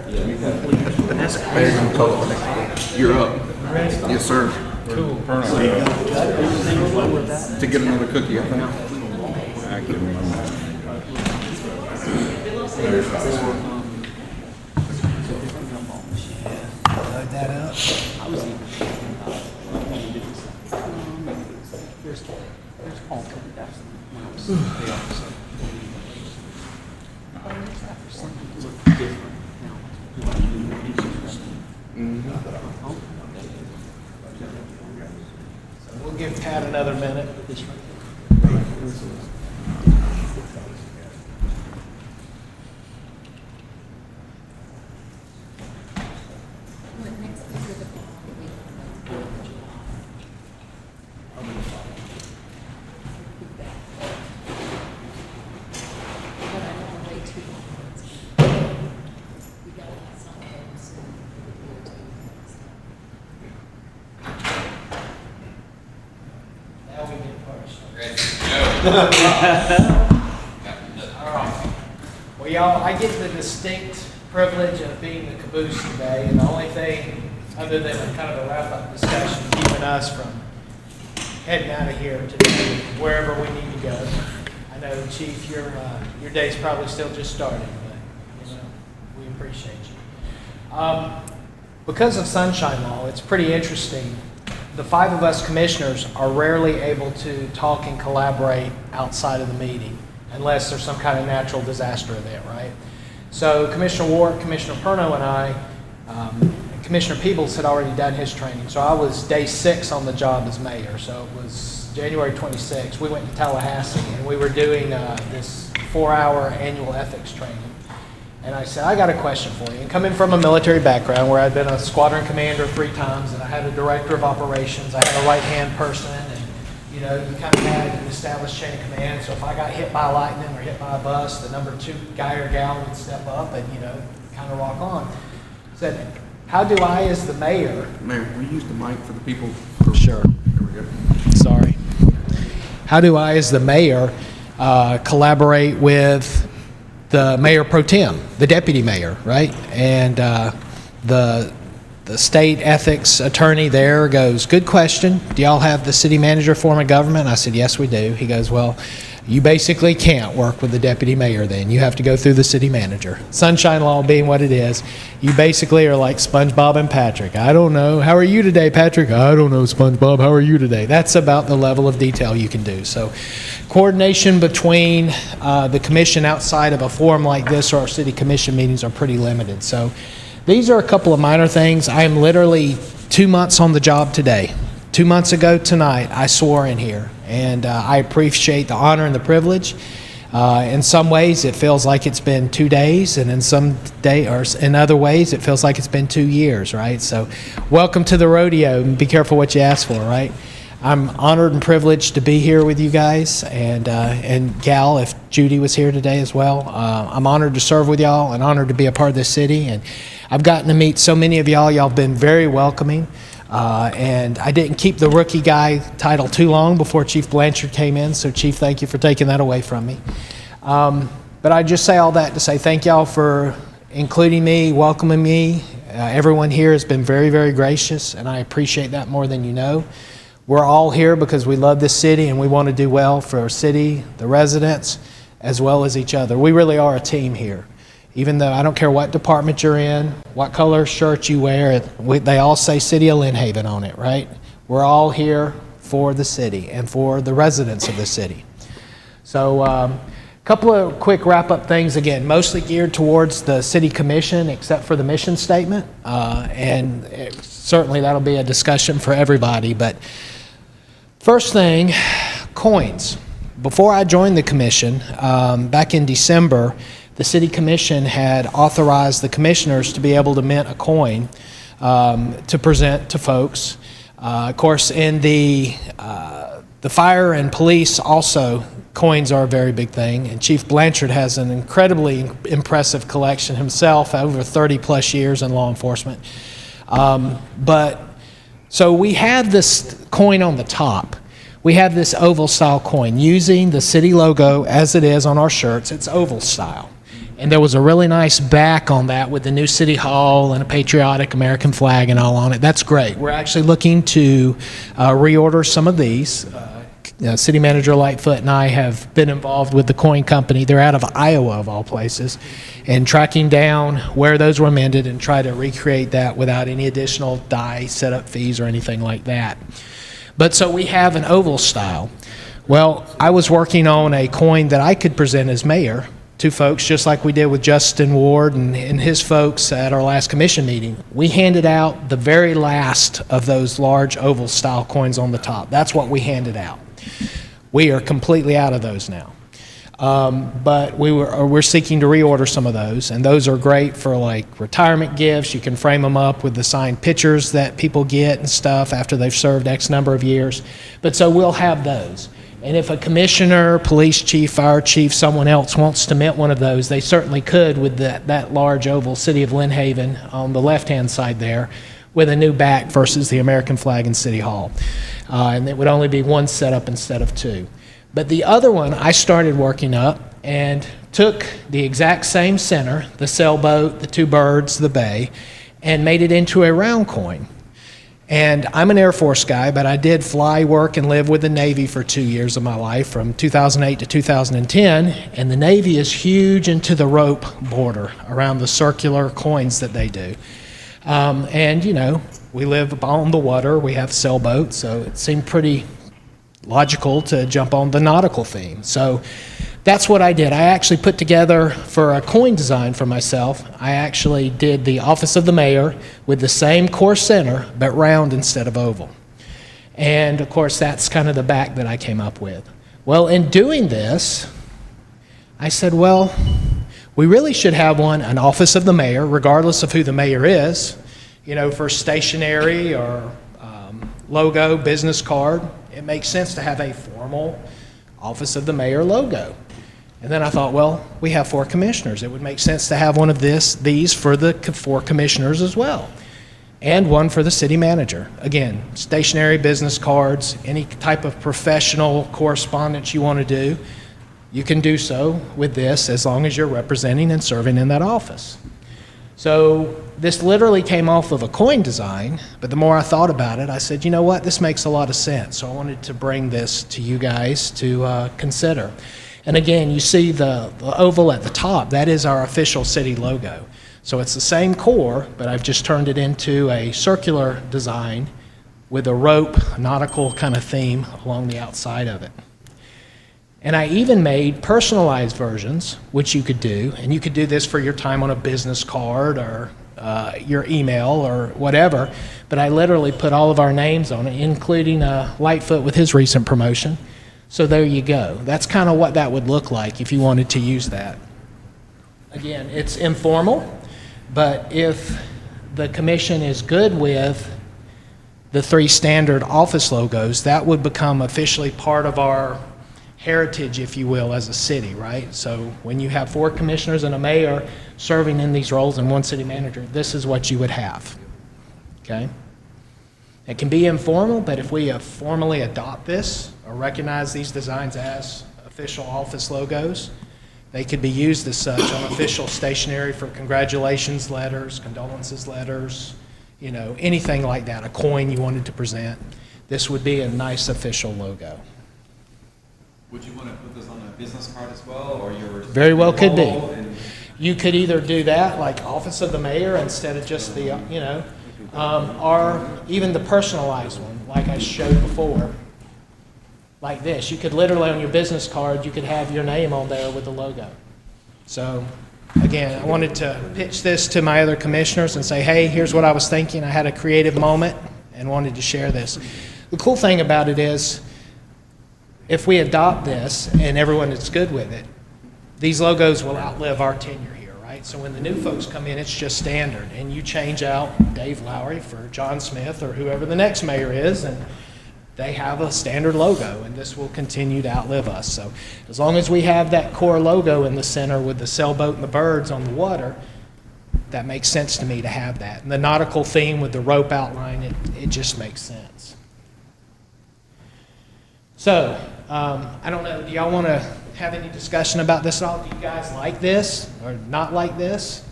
S1: Mayor, you want to call it back? You're up. Yes, sir.
S2: Cool.
S1: To get another cookie, I think.
S7: I can remember.
S2: Load that up. We'll give Pat another minute. Now we get Well, y'all, I get the distinct privilege of being the caboose today, and the only thing, other than kind of a wrap-up discussion, keeping us from heading out of here today, wherever we need to go. I know, Chief, your day's probably still just starting, but, we appreciate you. Because of Sunshine Law, it's pretty interesting. The 5 of us commissioners are rarely able to talk and collaborate outside of the meeting unless there's some kind of natural disaster event, right? So Commissioner Ward, Commissioner Perno, and I, Commissioner Peebles had already done his training. So I was day 6 on the job as mayor. So it was January 26th. We went to Tallahassee and we were doing this 4-hour annual ethics training. And I said, I got a question for you. And coming from a military background where I'd been a squadron commander 3 times and I had a director of operations, I had a right-hand person, and you kind of had an established chain of command. So if I got hit by lightning or hit by a bus, the number 2 guy or gal would step up and, kind of rock on. I said, how do I, as the mayor...
S1: Mayor, we use the mic for the people.
S2: Sure.
S1: There we go.
S2: Sorry. How do I, as the mayor, collaborate with the mayor pro tem, the deputy mayor, right? And the state ethics attorney there goes, good question. Do y'all have the city manager form of government? I said, yes, we do. He goes, well, you basically can't work with the deputy mayor then. You have to go through the city manager. Sunshine Law being what it is, you basically are like SpongeBob and Patrick. I don't know. How are you today, Patrick? I don't know, SpongeBob. How are you today? That's about the level of detail you can do. So coordination between the commission outside of a forum like this or our city commission meetings are pretty limited. So these are a couple of minor things. I am literally 2 months on the job today. 2 months ago tonight, I swore in here, and I appreciate the honor and the privilege. In some ways, it feels like it's been 2 days, and in other ways, it feels like it's been 2 years, right? So welcome to the rodeo, and be careful what you ask for, right? I'm honored and privileged to be here with you guys, and Gal, if Judy was here today as well. I'm honored to serve with y'all and honored to be a part of this city, and I've gotten to meet so many of y'all. Y'all have been very welcoming. And I didn't keep the rookie guy title too long before Chief Blanchard came in, so Chief, thank you for taking that away from me. But I just say all that to say thank y'all for including me, welcoming me. Everyone here has been very, very gracious, and I appreciate that more than you know. We're all here because we love this city and we want to do well for our city, the residents, as well as each other. We really are a team here. Even though I don't care what department you're in, what color shirt you wear, they all say City of Lynn Haven on it, right? We're all here for the city and for the residents of the city. So a couple of quick wrap-up things, again, mostly geared towards the city commission except for the mission statement. Certainly that'll be a discussion for everybody. But first thing, coins. Before I joined the commission, back in December, the City Commission had authorized the commissioners to be able to mint a coin to present to folks. Of course, in the fire and police also, coins are a very big thing. And Chief Blanchard has an incredibly impressive collection himself, over 30 plus years in law enforcement. So we have this coin on the top. We have this oval style coin using the city logo as it is on our shirts. It's oval style. And there was a really nice back on that with the new city hall and a patriotic American flag and all on it. That's great. We're actually looking to reorder some of these. City Manager Lightfoot and I have been involved with the coin company. They're out of Iowa, of all places, and tracking down where those were minted and try to recreate that without any additional die setup fees or anything like that. But so we have an oval style. Well, I was working on a coin that I could present as mayor to folks, just like we did with Justin Ward and his folks at our last commission meeting. We handed out the very last of those large oval style coins on the top. That's what we handed out. We are completely out of those now. But we're seeking to reorder some of those, and those are great for like retirement gifts. You can frame them up with the signed pictures that people get and stuff after they've served X number of years. But so we'll have those. And if a commissioner, police chief, fire chief, someone else wants to mint one of those, they certainly could with that large oval City of Lynn Haven on the left-hand side there with a new back versus the American flag in City Hall. And it would only be one setup instead of two. But the other one I started working up and took the exact same center, the sailboat, the two birds, the bay, and made it into a round coin. And I'm an Air Force guy, but I did fly, work, and live with the Navy for 2 years of my life, from 2008 to 2010. And the Navy is huge into the rope border around the circular coins that they do. And, you know, we live on the water, we have sailboats, so it seemed pretty logical to jump on the nautical theme. So that's what I did. I actually put together, for a coin design for myself, I actually did the office of the mayor with the same core center, but round instead of oval. And of course, that's kind of the back that I came up with. Well, in doing this, I said, well, we really should have an office of the mayor, regardless of who the mayor is, you know, for stationery or logo, business card. It makes sense to have a formal office of the mayor logo. And then I thought, well, we have 4 commissioners. It would make sense to have one of these for the 4 commissioners as well, and one for the city manager. Again, stationery, business cards, any type of professional correspondence you want to do, you can do so with this as long as you're representing and serving in that office. So this literally came off of a coin design, but the more I thought about it, I said, you know what, this makes a lot of sense. So I wanted to bring this to you guys to consider. And again, you see the oval at the top, that is our official city logo. So it's the same core, but I've just turned it into a circular design with a rope, nautical kind of theme along the outside of it. And I even made personalized versions, which you could do, and you could do this for your time on a business card or your email or whatever, but I literally put all of our names on it, including Lightfoot with his recent promotion. So there you go. That's kind of what that would look like if you wanted to use that. Again, it's informal, but if the commission is good with the 3 standard office logos, that would become officially part of our heritage, if you will, as a city, right? So when you have 4 commissioners and a mayor serving in these roles and 1 city manager, this is what you would have, okay? It can be informal, but if we formally adopt this or recognize these designs as official office logos, they could be used as such on official stationery for congratulations letters, condolences letters, you know, anything like that, a coin you wanted to present. This would be a nice official logo.
S11: Would you want to put this on a business card as well, or your
S2: Very well could be. You could either do that, like office of the mayor, instead of just the, you know, or even the personalized one, like I showed before, like this. You could literally, on your business card, you could have your name on there with the logo. So, again, I wanted to pitch this to my other commissioners and say, hey, here's what I was thinking. I had a creative moment and wanted to share this. The cool thing about it is, if we adopt this and everyone is good with it, these logos will outlive our tenure here, right? So when the new folks come in, it's just standard, and you change out Dave Lowry for John Smith or whoever the next mayor is, and they have a standard logo, and this will continue to outlive us. So as long as we have that core logo in the center with the sailboat and the birds on the water, that makes sense to me to have that. And the nautical theme with the rope outline, it just makes sense. So, I don't know, do y'all want to have any discussion about this at all? Do you guys like this or not like this?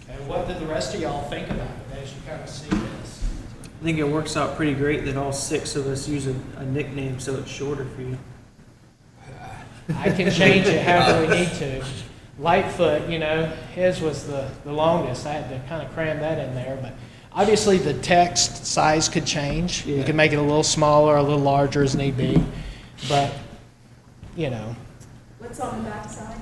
S2: And what did the rest of y'all think about it as you kind of see this?
S4: I think it works out pretty great that all 6 of us use a nickname so it's shorter for you.
S2: I can change it however we need to. Lightfoot, you know, his was the longest. I had to kind of cram that in there, but obviously the text size could change.
S4: Yeah.
S2: You can make it a little smaller, a little larger as need be, but, you know.
S8: What's on the back side?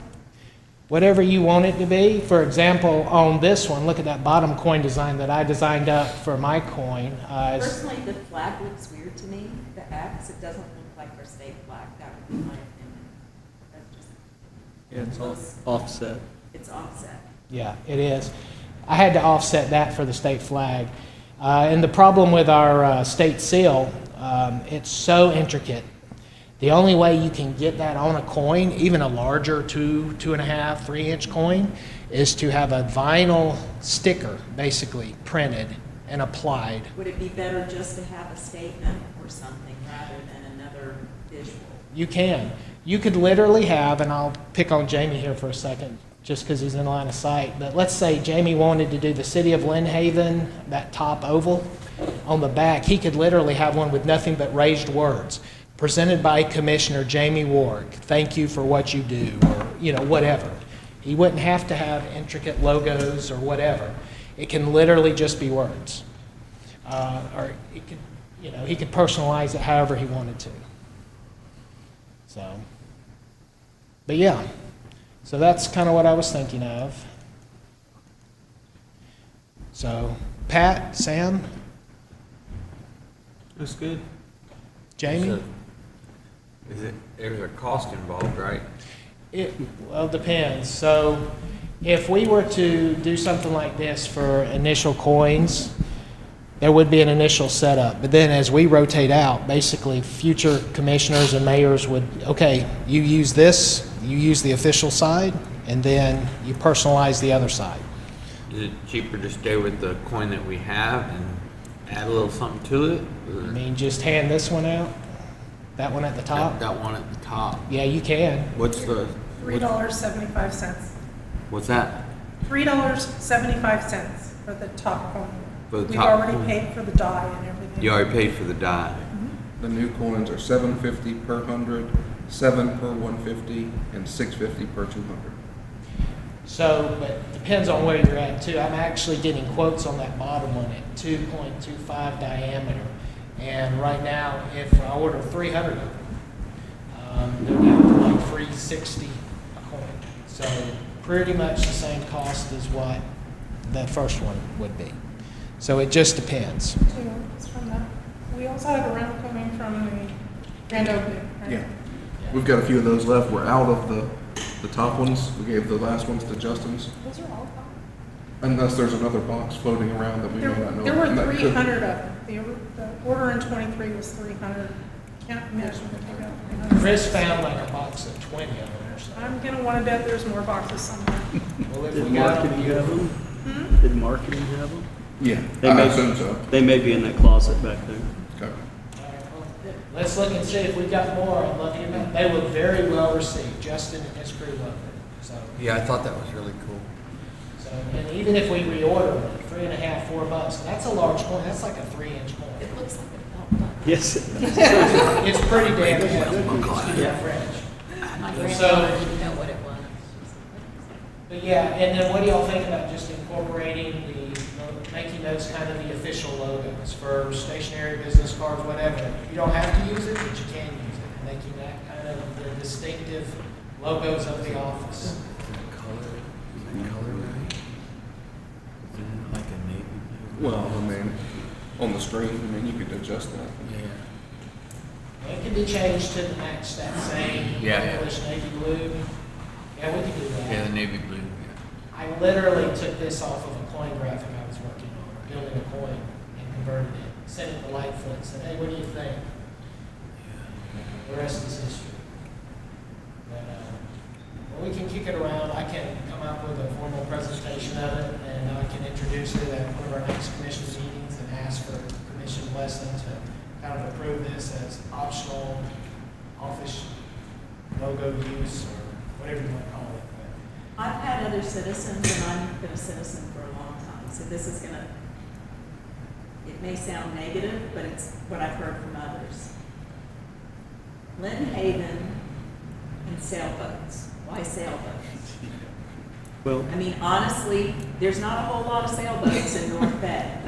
S2: Whatever you want it to be. For example, on this one, look at that bottom coin design that I designed up for my coin.
S8: Personally, the flag looks weird to me, the X. It doesn't look like our state flag. That would be my opinion. That's just,
S4: Yeah, it's offset.
S8: it's offset.
S2: Yeah, it is. I had to offset that for the state flag. And the problem with our state seal, it's so intricate. The only way you can get that on a coin, even a larger 2.5, 3-inch coin, is to have a vinyl sticker basically printed and applied.
S8: Would it be better just to have a statement or something rather than another visual?
S2: You can. You could literally have, and I'll pick on Jamie here for a second, just because he's in line of sight, but let's say Jamie wanted to do the city of Lynn Haven, that top oval. on the back, he could literally have one with nothing but raised words. Presented by Commissioner Jamie Warwick, thank you for what you do, or, you know, whatever. He wouldn't have to have intricate logos or whatever. It can literally just be words. Or it could, you know, he could personalize it however he wanted to. So, but yeah, so that's kind of what I was thinking of. So, Pat, Sam,
S4: That's good.
S2: Jamie?
S5: There's a cost involved, right?
S2: Well, it depends. So if we were to do something like this for initial coins, there would be an initial setup. But then as we rotate out, basically future commissioners and mayors would, okay, you use this, you use the official side, and then you personalize the other side.
S5: Is it cheaper to stay with the coin that we have and add a little something to it?
S2: I mean, just hand this one out, that one at the top?
S5: That one at the top.
S2: Yeah, you can.
S5: What's the,
S3: $3.75.
S5: what's that?
S3: $3.75 for the top coin.
S5: For the
S3: We've
S5: top
S3: already
S5: coin?
S3: paid for the die and everything.
S5: You already paid for the die.
S1: The new coins are $7.50 per 100, $7 per 150, and $6.50 per 200.
S2: So, but depends on where you're at too. I'm actually getting quotes on that bottom one at 2.25 diameter. And right now, if I order 300 of them, they're down to like $3.60 a coin. So pretty much the same cost as what the first one would be. So it just depends.
S3: It's from the, we also have a rental coming from the Grand Opening, right?
S1: Yeah. We've got a few of those left. We're out of the top ones. We gave the last ones to Justin's.
S3: Those are all gone.
S1: Unless there's another box floating around that we may not know.
S3: There were
S1: And that could-
S3: 300 of them. The order in 23 was 300. Can't imagine what they got 300.
S2: Chris found like a box of 20 of them or something.
S3: I'm gonna want to bet there's more boxes somewhere.
S2: Well, if
S16: Did
S2: we got
S16: marketing have them?
S3: Hmm?
S16: Did marketing have them?
S1: Yeah,
S16: They
S1: I
S16: may-
S1: assume so.
S16: They may be in that closet back there.
S1: Okay.
S2: Let's look and see if we've got more. I'd love to hear that. They were very well received. Justin and his crew loved it. So,
S5: Yeah, I thought that was really cool.
S2: and even if we reorder them, $3.50, $4, that's a large coin. That's like a 3-inch coin.
S8: It looks like a belt buckle.
S16: Yes.
S2: It's pretty damn good. Excuse my French.
S8: My
S2: So-
S8: grandmother didn't know what it was.
S2: But yeah, and then what do y'all think about just incorporating making those kind of the official logos for stationery, business cards, whatever? You don't have to use it, but you can use it, and making that kind of the distinctive logos of the office.
S5: Like a navy blue?
S1: Well, I mean, on the screen, I mean, you could adjust that.
S5: Yeah.
S2: It can be changed to match that same
S5: Yeah.
S2: English navy blue. Yeah, we can do that.
S5: Yeah, the navy blue, yeah.
S2: I literally took this off of a coin graphic I was working on, building a coin and converted it, sent it to Lightfoot, and said, hey, what do you think? The rest is history. But, well, we can kick it around. I can come up with a formal presentation of it, and I can introduce it at one of our next commission meetings and ask for commission blessing to kind of approve this as optional office logo use or whatever you want to call it.
S17: I've had other citizens, and I've been a citizen for a long time, so this is gonna, it may sound negative, but it's what I've heard from others. Lynn Haven and sailboats. Why sailboats?
S16: Well,
S17: I mean, honestly, there's not a whole lot of sailboats in North Bay.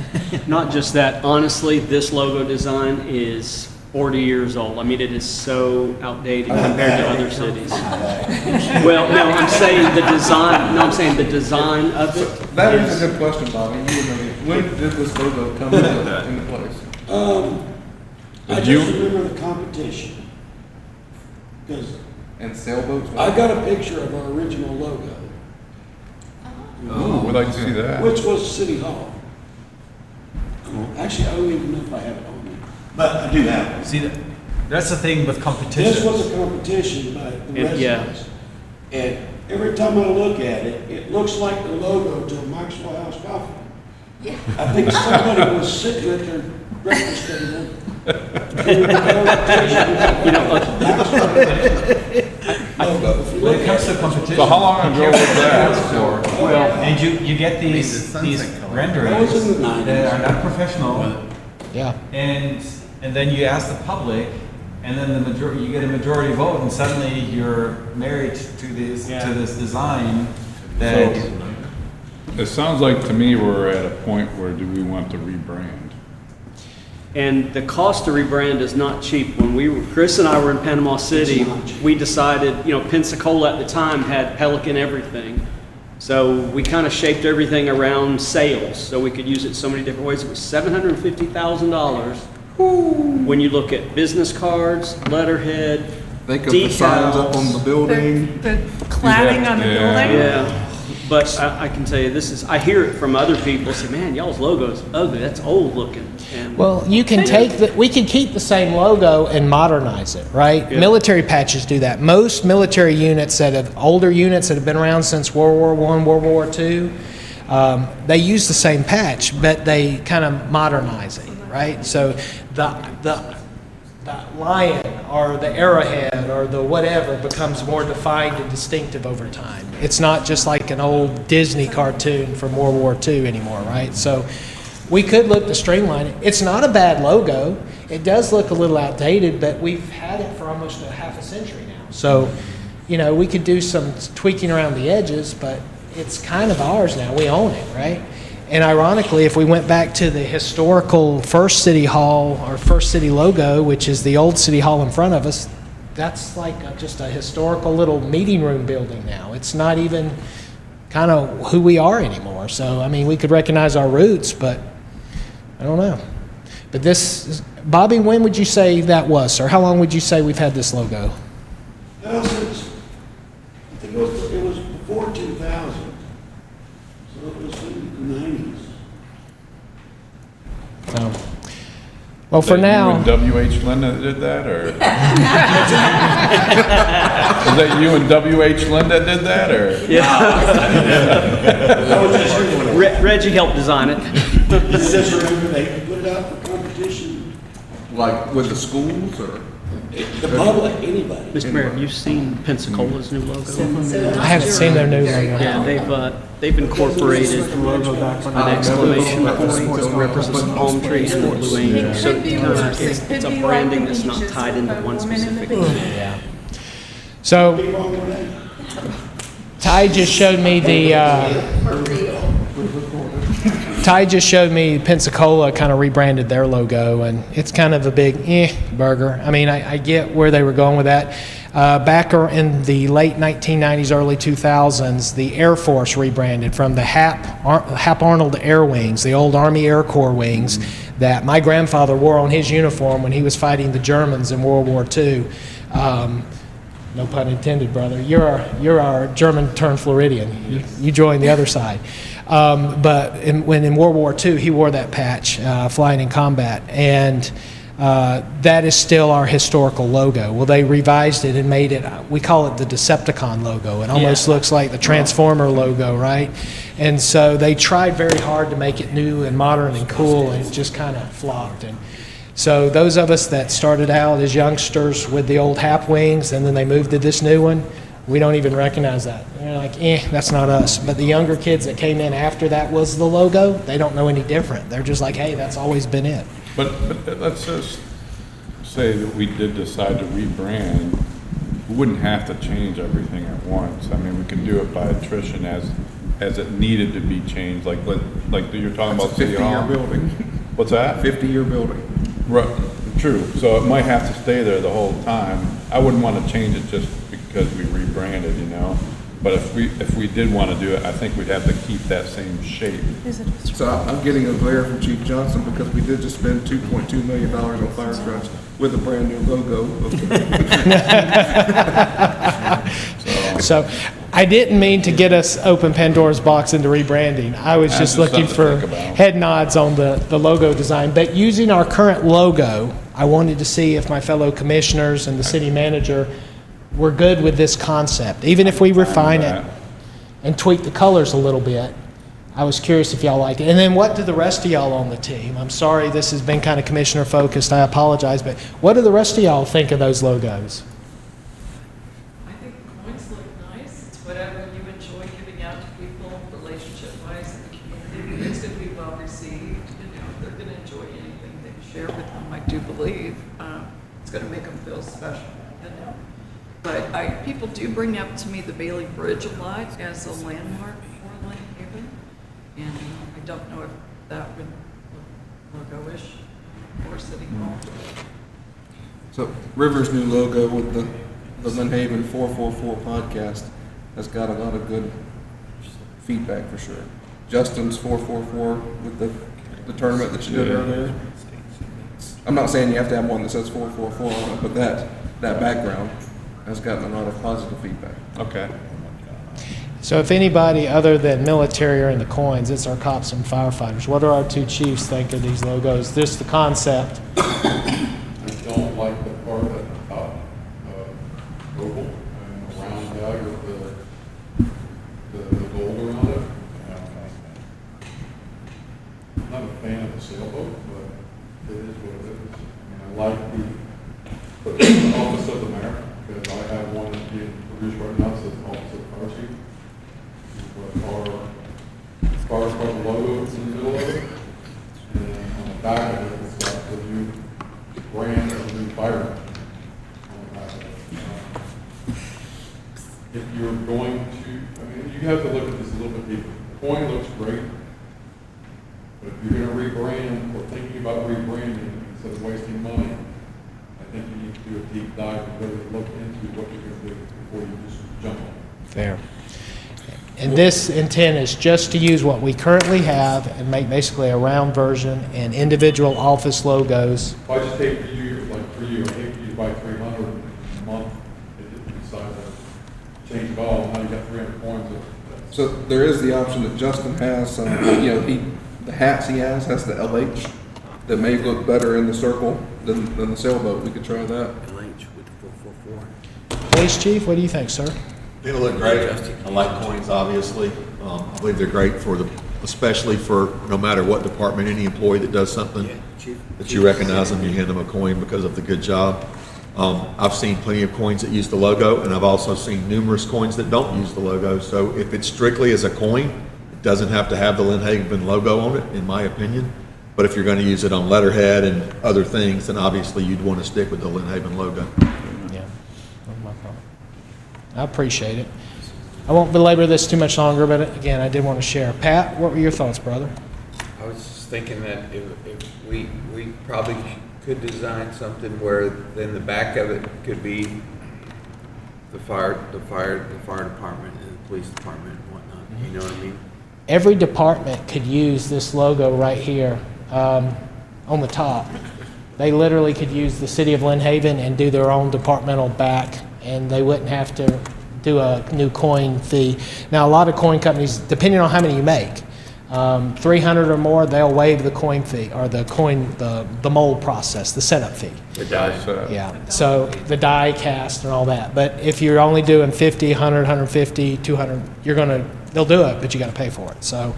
S16: not just that, honestly, this logo design is 40 years old. I mean, it is so outdated compared to other cities. Well, no, I'm saying the design, no, I'm saying the design of it.
S1: That is a good question, Bobby. You would know, when did this logo come into place?
S6: I just remember the competition. Because
S1: And sailboats?
S6: I got a picture of our original logo,
S7: Oh, we'd like to see that.
S6: which was City Hall. Actually, I don't even know if I have it on me. But I do have it.
S11: See, that's the thing with competition.
S6: This was a competition by the
S16: Yeah.
S6: residents. And every time I look at it, it looks like the logo to Maxwell House Coffee.
S8: Yeah.
S6: I think somebody was sitting at their breakfast table.
S16: You know,
S11: When it comes to competition.
S7: So how long ago was that?
S11: Well, and you get these
S5: sunset color.
S11: renderings
S6: That was in the 90s.
S11: that are not professional,
S2: Yeah.
S11: And then you ask the public, and then you get a majority vote, and suddenly you're married to this design that.
S7: So, it sounds like to me we're at a point where do we want to rebrand?
S16: And the cost to rebrand is not cheap. When Chris and I were in Panama City, we decided, Pensacola at the time had Pelican everything. So we kind of shaped everything around sales, so we could use it so many different ways. It was $750,000 when you look at business cards, letterhead,
S1: Think of the signs up on the building.
S3: The cladding on the building.
S16: Yeah, but I can tell you, I hear it from other people, say, man, y'all's logo's ugly, that's old looking. And
S2: Well, you can we can keep the same logo and modernize it, right?
S16: Yeah.
S2: Military patches do that. Most military units older units that have been around since World War I, World War II, they use the same patch, but they kind of modernize it, right? So the lion or the arrowhead or the whatever becomes more defined and distinctive over time. It's not just like an old Disney cartoon from World War II anymore, right? So we could look to streamline it. It's not a bad logo. It does look a little outdated, but we've had it for almost a half a century now. So, we could do some tweaking around the edges, but it's kind of ours now. We own it, right? And ironically, if we went back to the historical first city hall or first city logo, which is the old city hall in front of us, that's like just a historical little meeting room building now. It's not even kind of who we are anymore. So, I mean, we could recognize our roots, but I don't know. But Bobby, when would you say that was, sir? How long would you say we've had this logo?
S6: Since, I think it was before 2000. So it was in the 90s.
S2: So, well, for now.
S7: You and W.H. Lynn that did that, or? Was that you and W.H. Lynn that did that, or?
S16: Yeah. Reggie helped design it.
S6: Just remember they put it out for competition.
S1: Like with the schools or?
S6: The public, anybody.
S16: Mr. Mayor, have you seen Pensacola's new logo?
S2: I haven't seen their new logo.
S16: Yeah, they've incorporated an exclamation point that represents a palm tree and a blue angel. So it's a branding that's not tied into one specific.
S2: Yeah. So, Ty just showed me Pensacola kind of rebranded their logo, and it's kind of a big burger. I mean, I get where they were going with that. Back in the late 1990s, early 2000s, the Air Force rebranded from the Hap Arnold Air Wings, the old Army Air Corps wings that my grandfather wore on his uniform when he was fighting the Germans in World War II. No pun intended, brother. You're our German-turned Floridian. You joined the other side. But when in World War II, he wore that patch, flying in combat, and that is still our historical logo. Well, they revised it and made it, we call it the Decepticon logo. It almost looks like the Transformer logo, right? And so they tried very hard to make it new and modern and cool, and it just kind of flopped. And so those of us that started out as youngsters with the old Hap wings, and then they moved to this new one, we don't even recognize that. They're like, that's not us. But the younger kids that came in after that was the logo, they don't know any different. They're just like, hey, that's always been it.
S7: But let's just say that we did decide to rebrand. We wouldn't have to change everything at once. I mean, we could do it by attrition as it needed to be changed, like you're talking about City Hall.
S1: 50-year building.
S7: What's that?
S1: 50-year building.
S7: Right, true. So it might have to stay there the whole time. I wouldn't want to change it just because we rebranded, But if we did want to do it, I think we'd have to keep that same shape.
S1: So I'm getting a glare from Chief Johnson because we did just spend $2.2 million on fire trucks with a brand new logo.
S2: So I didn't mean to get us open Pandora's box into rebranding. I was just looking for head nods on the logo design. But using our current logo, I wanted to see if my fellow commissioners and the city manager were good with this concept. Even if we refine it and tweak the colors a little bit, I was curious if y'all liked it. And then what do the rest of y'all on the team? I'm sorry this has been kind of commissioner focused. I apologize. But what do the rest of y'all think of those logos?
S9: I think the coins look nice. It's whatever you enjoy giving out to people, relationship-wise in the community. It's going to be well received. They're going to enjoy anything they share with them, I do believe it's going to make them feel special, you know. But people do bring up to me the Bailey Bridge a lot as a landmark for Lynn Haven, and I don't know if that would look logo-ish for City Hall.
S1: So River's new logo with the Lynn Haven 444 podcast has got a lot of good feedback for sure. Justin's 444 with the tournament that you did earlier. I'm not saying you have to have one that says 444 on it, but that background has gotten a lot of positive feedback.
S7: Okay.
S2: So if anybody other than military are in the coins, it's our cops and firefighters. What do our two chiefs think of these logos? Just the concept.
S12: I don't like the part at the top, oval, and around that with the gold around it. I'm not a fan of the sailboat, but it is what it is. I like the office of the mayor, because I have one that's being produced right now, says office of the fire chief. But our fire department logo is in the middle of it, and on the back of it, it's got the new brand of the new fire on the back of it. If you're going to, I mean, you have to look at this a little bit deeper. The coin looks great, but if you're going to rebrand or thinking about rebranding instead of wasting money, I think you need to do a deep dive and really look into what you're going to do before you just jump on it.
S2: Fair. And this intent is just to use what we currently have and make basically a round version and individual office logos.
S12: If I just take for you, like for you, I hate for you to buy 300 a month, it decides to change it all, now you got 300 coins.
S1: So there is the option that Justin has, the hats he has the LH that may look better in the circle than the sailboat. We could try that.
S13: LH with the 444.
S2: Police Chief, what do you think, sir?
S15: It'll look great. I like coins, obviously. I believe they're great especially for no matter what department, any employee that does something that you recognize them, you hand them a coin because of the good job. I've seen plenty of coins that use the logo, and I've also seen numerous coins that don't use the logo. So if it's strictly as a coin, it doesn't have to have the Lynn Haven logo on it, in my opinion. But if you're going to use it on letterhead and other things, then obviously you'd want to stick with the Lynn Haven logo.
S2: Yeah, I appreciate it. I won't belabor this too much longer, but again, I did want to share. Pat, what were your thoughts, brother?
S5: I was just thinking that if we probably could design something where then the back of it could be the fire department and the police department and whatnot. You know what I mean?
S2: Every department could use this logo right here on the top. They literally could use the city of Lynn Haven and do their own departmental back, and they wouldn't have to do a new coin fee. Now, a lot of coin companies, depending on how many you make, 300 or more, they'll waive the coin fee, or the mold process, the setup fee.
S5: The die setup.
S2: Yeah, so the die cast and all that. But if you're only doing 50, 100, 150, 200, they'll do it, but you got to pay for it. So,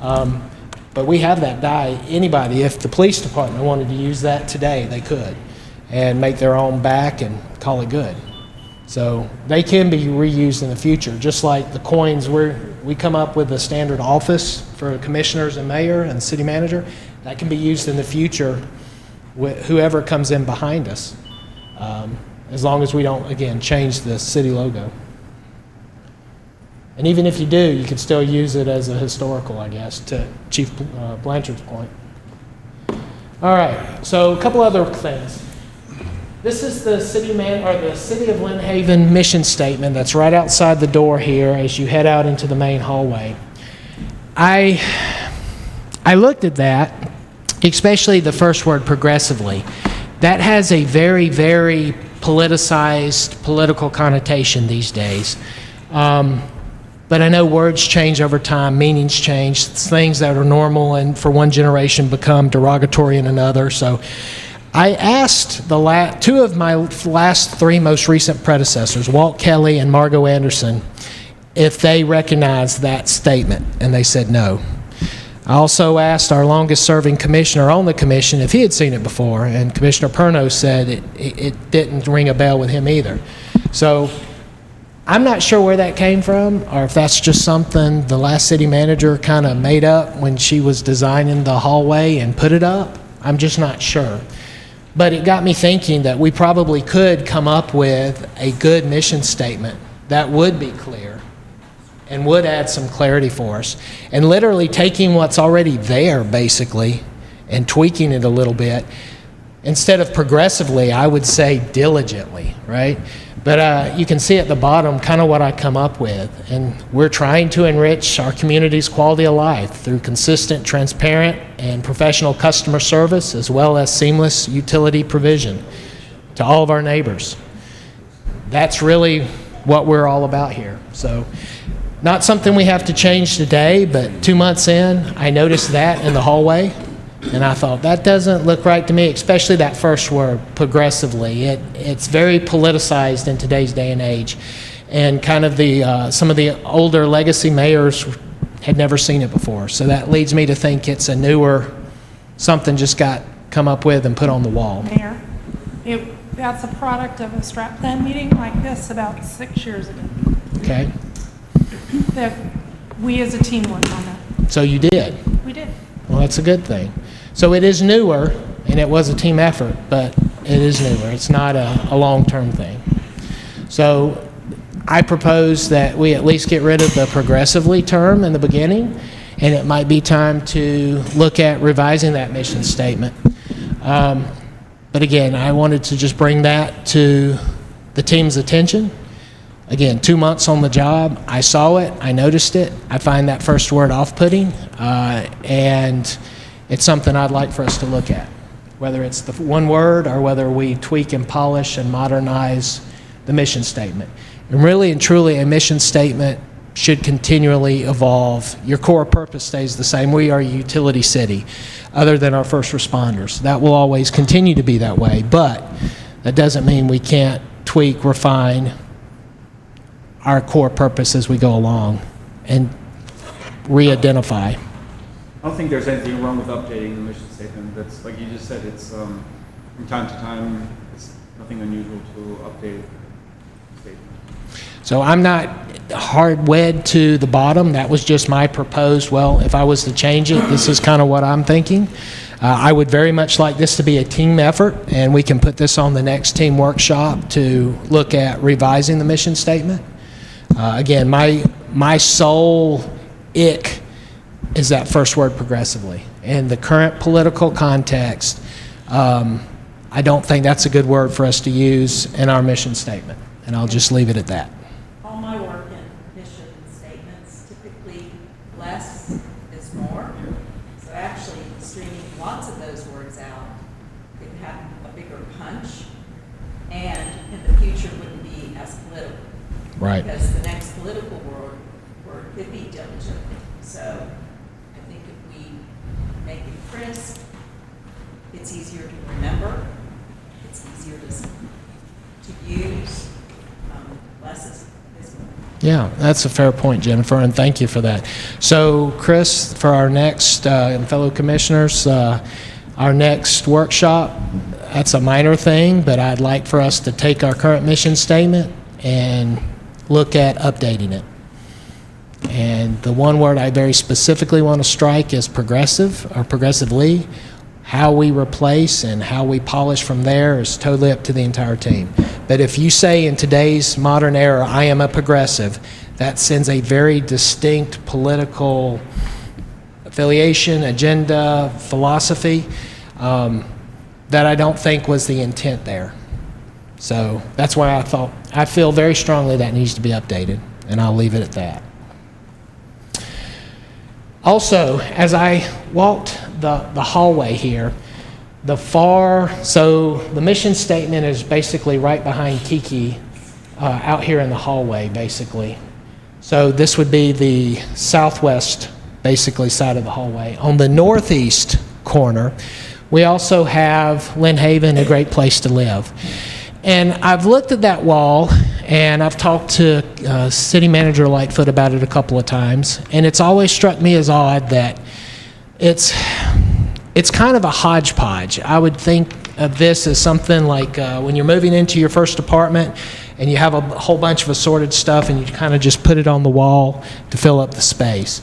S2: but we have that die. Anybody, if the police department wanted to use that today, they could, and make their own back and call it good. So they can be reused in the future, just like the coins. We come up with a standard office for commissioners and mayor and city manager. That can be used in the future with whoever comes in behind us, as long as we don't, again, change the city logo. And even if you do, you can still use it as a historical, I guess, to Chief Blanchard's point. All right, so a couple other things. This is the city of Lynn Haven mission statement that's right outside the door here as you head out into the main hallway. I looked at that, especially the first word, progressively. That has a very, very politicized, political connotation these days. But I know words change over time, meanings change, things that are normal and for one generation become derogatory in another. So I asked two of my last three most recent predecessors, Walt Kelly and Margot Anderson, if they recognized that statement, and they said no. I also asked our longest-serving commissioner on the commission if he had seen it before, and Commissioner Perno said it didn't ring a bell with him either. So I'm not sure where that came from, or if that's just something the last city manager kind of made up when she was designing the hallway and put it up. I'm just not sure. But it got me thinking that we probably could come up with a good mission statement that would be clear and would add some clarity for us. And literally taking what's already there, basically, and tweaking it a little bit. Instead of progressively, I would say diligently, right? But you can see at the bottom kind of what I come up with. And we're trying to enrich our community's quality of life through consistent, transparent, and professional customer service, as well as seamless utility provision to all of our neighbors. That's really what we're all about here. So, not something we have to change today, but 2 months in, I noticed that in the hallway. And I thought, that doesn't look right to me, especially that first word, progressively. It's very politicized in today's day and age. And kind of some of the older legacy mayors had never seen it before. So that leads me to think it's a newer, something just got come up with and put on the wall.
S3: Mayor, that's a product of a strat plan meeting like this about 6 years ago.
S2: Okay.
S3: That we as a team worked on that.
S2: So you did?
S3: We did.
S2: Well, that's a good thing. So it is newer, and it was a team effort, but it is newer. It's not a long-term thing. So I propose that we at least get rid of the progressively term in the beginning, and it might be time to look at revising that mission statement. But again, I wanted to just bring that to the team's attention. Again, 2 months on the job, I saw it, I noticed it. I find that first word off-putting, and it's something I'd like for us to look at, whether it's the one word or whether we tweak and polish and modernize the mission statement. And really and truly, a mission statement should continually evolve. Your core purpose stays the same. We are a utility city, other than our first responders. That will always continue to be that way, but that doesn't mean we can't tweak, refine our core purpose as we go along and re-identify.
S11: I don't think there's anything wrong with updating the mission statement. That's like you just said, it's from time to time, it's nothing unusual to update the statement.
S2: So I'm not hard wed to the bottom. That was just my proposed, well, if I was to change it, this is kind of what I'm thinking. I would very much like this to be a team effort, and we can put this on the next team workshop to look at revising the mission statement. Again, my sole ick is that first word, progressively. In the current political context, I don't think that's a good word for us to use in our mission statement, and I'll just leave it at that.
S17: All my work in mission statements, typically less is more. So actually, streaming lots of those words out could have a bigger punch, and in the future wouldn't be as political.
S2: Right.
S17: Because the next political word could be diligent. So I think if we make it crisp, it's easier to remember, it's easier to use, less is more.
S2: Yeah, that's a fair point, Jennifer, and thank you for that. So, Chris, for our next, and fellow commissioners, our next workshop, that's a minor thing, but I'd like for us to take our current mission statement and look at updating it. And the one word I very specifically want to strike is progressive, or progressively. How we replace and how we polish from there is totally up to the entire team. But if you say in today's modern era, I am a progressive, that sends a very distinct political affiliation, agenda, philosophy that I don't think was the intent there. So that's why I feel very strongly that needs to be updated, and I'll leave it at that. Also, as I walked the hallway here, so the mission statement is basically right behind Kiki out here in the hallway, basically. So this would be the southwest, basically, side of the hallway. On the northeast corner, we also have Lynn Haven, a great place to live. And I've looked at that wall, and I've talked to City Manager Lightfoot about it a couple of times, and it's always struck me as odd that it's kind of a hodgepodge. I would think of this as something like when you're moving into your first apartment and you have a whole bunch of assorted stuff and you kind of just put it on the wall to fill up the space.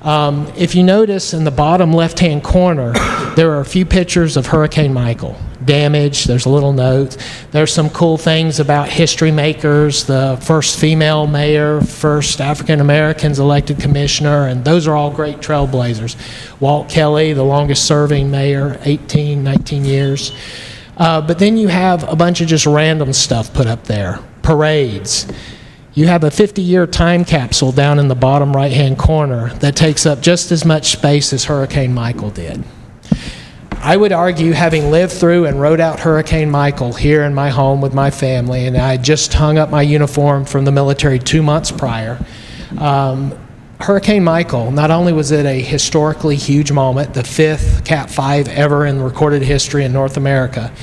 S2: If you notice in the bottom left-hand corner, there are a few pictures of Hurricane Michael. Damage, there's a little note. There's some cool things about history makers, the first female mayor, first African Americans elected commissioner, and those are all great trailblazers. Walt Kelly, the longest serving mayor, 19 years. But then you have a bunch of just random stuff put up there. Parades. You have a 50-year time capsule down in the bottom right-hand corner that takes up just as much space as Hurricane Michael did. I would argue, having lived through and rode out Hurricane Michael here in my home with my family, and I just hung up my uniform from the military 2 months prior, Hurricane Michael, not only was it a historically huge moment, the 5th Cat 5 ever in recorded history in North America,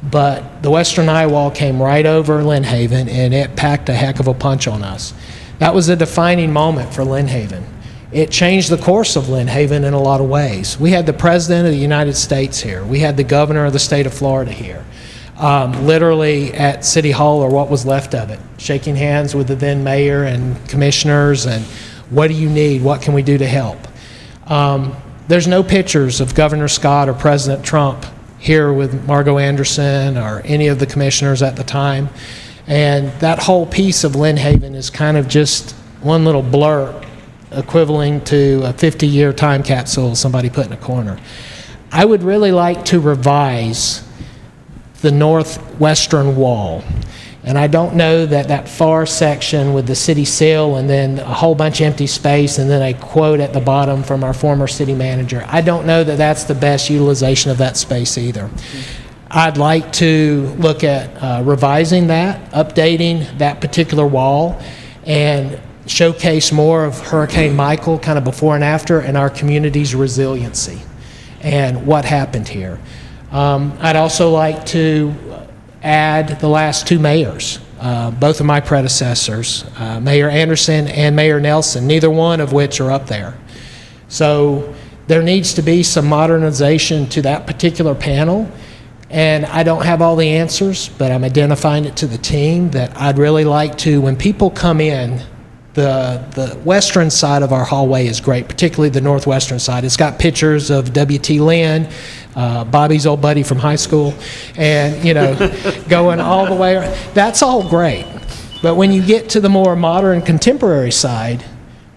S2: but the Western Eye Wall came right over Lynn Haven, and it packed a heck of a punch on us. That was a defining moment for Lynn Haven. It changed the course of Lynn Haven in a lot of ways. We had the President of the United States here. We had the Governor of the state of Florida here, literally at City Hall, or what was left of it, shaking hands with the then mayor and commissioners, and what do you need? What can we do to help? There's no pictures of Governor Scott or President Trump here with Margo Anderson or any of the commissioners at the time. And that whole piece of Lynn Haven is kind of just one little blur equivalent to a 50-year time capsule somebody put in a corner. I would really like to revise the northwestern wall. And I don't know that that far section with the city seal and then a whole bunch of empty space and then a quote at the bottom from our former city manager, I don't know that that's the best utilization of that space either. I'd like to look at revising that, updating that particular wall, and showcase more of Hurricane Michael kind of before and after, and our community's resiliency and what happened here. I'd also like to add the last 2 mayors, both of my predecessors, Mayor Anderson and Mayor Nelson, neither one of which are up there. So there needs to be some modernization to that particular panel, and I don't have all the answers, but I'm identifying it to the team that I'd really like to, when people come in, the western side of our hallway is great, particularly the northwestern side. It's got pictures of W.T. Lynn, Bobby's old buddy from high school, and, you know, going all the way around. That's all great. But when you get to the more modern contemporary side,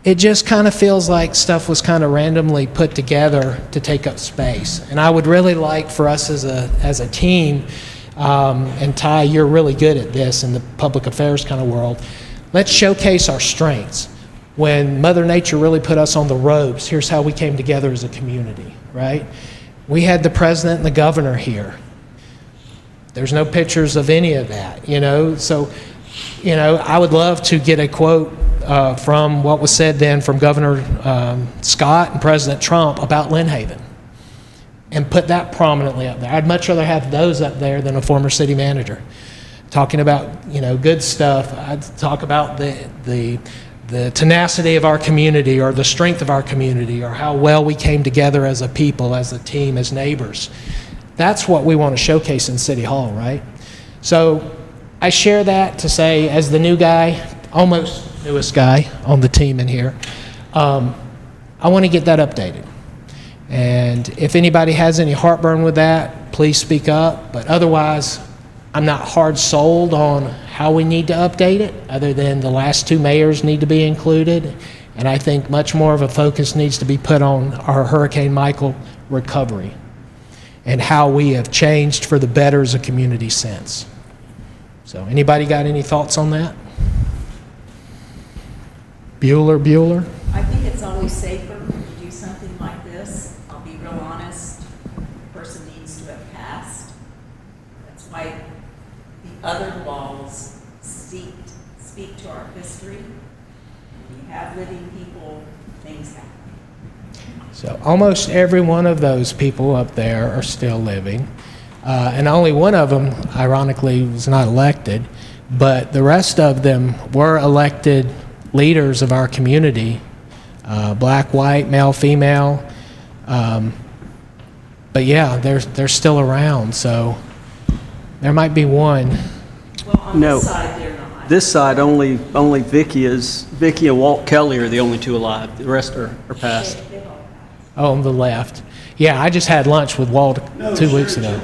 S2: it just kind of feels like stuff was kind of randomly put together to take up space. And I would really like for us as a team, and Ty, you're really good at this in the public affairs kind of world, let's showcase our strengths. When Mother Nature really put us on the ropes, here's how we came together as a community, right? We had the president and the governor here. There's no pictures of any of that, you know? So, you know, I would love to get a quote from what was said then from Governor Scott and President Trump about Lynn Haven, and put that prominently up there. I'd much rather have those up there than a former city manager. Talking about, you know, good stuff. I'd talk about the tenacity of our community, or the strength of our community, or how well we came together as a people, as a team, as neighbors. That's what we want to showcase in City Hall, right? So I share that to say, as the new guy, almost newest guy on the team in here, I want to get that updated. And if anybody has any heartburn with that, please speak up. But otherwise, I'm not hard sold on how we need to update it, other than the last 2 mayors need to be included. And I think much more of a focus needs to be put on our Hurricane Michael recovery and how we have changed for the better as a community since. So anybody got any thoughts on that? Bueller?
S17: I think it's always safer when you do something like this. I'll be real honest, the person needs to have passed. That's why the other walls speak to our history. When you have living people, things happen.
S2: So almost every one of those people up there are still living. And only one of them, ironically, was not elected. But the rest of them were elected leaders of our community, black, white, male, female. But yeah, they're still around. So there might be one.
S17: Well, on
S16: No.
S17: this side, they're not.
S16: This side, only Vicky and Walt Kelly are the only 2 alive. The rest are passed.
S17: They've all passed.
S2: on the left. Yeah, I just had lunch with Walt 2 weeks ago.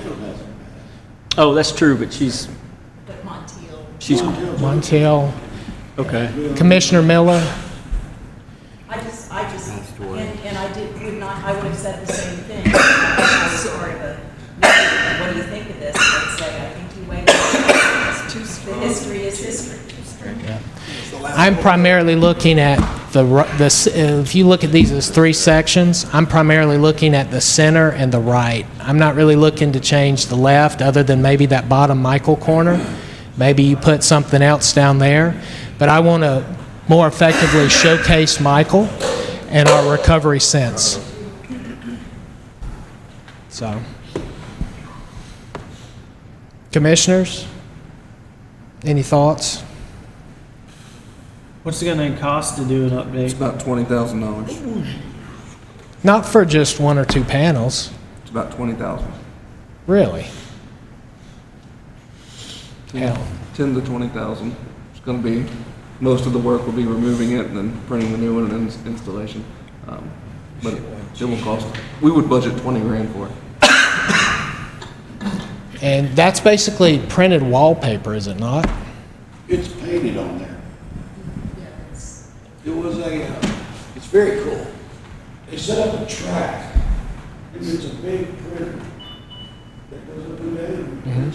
S16: Oh, that's true, but she's,
S17: But Montiel.
S16: she's,
S2: Montiel,
S16: okay.
S2: Commissioner Miller.
S17: And I would have said the same thing. I was part of a meeting, what do you think of this? I'd say, I think you waited. The history is history.
S2: I'm primarily looking at if you look at these as 3 sections, I'm primarily looking at the center and the right. I'm not really looking to change the left other than maybe that bottom Michael corner. Maybe you put something else down there. But I want to more effectively showcase Michael and our recovery sense. So, commissioners, any thoughts?
S4: What's it going to cost to do an update?
S1: It's about $20,000.
S2: Not for just 1 or 2 panels.
S1: It's about 20,000.
S2: Really? Yeah.
S1: 10 to 20,000. It's going to be, most of the work will be removing it and then printing the new one and then installation. But it will cost, we would budget 20 grand for it.
S2: And that's basically printed wallpaper, is it not?
S6: It's painted on there. It was it's very cool. They set up a track, and it's a big printer that goes up and down.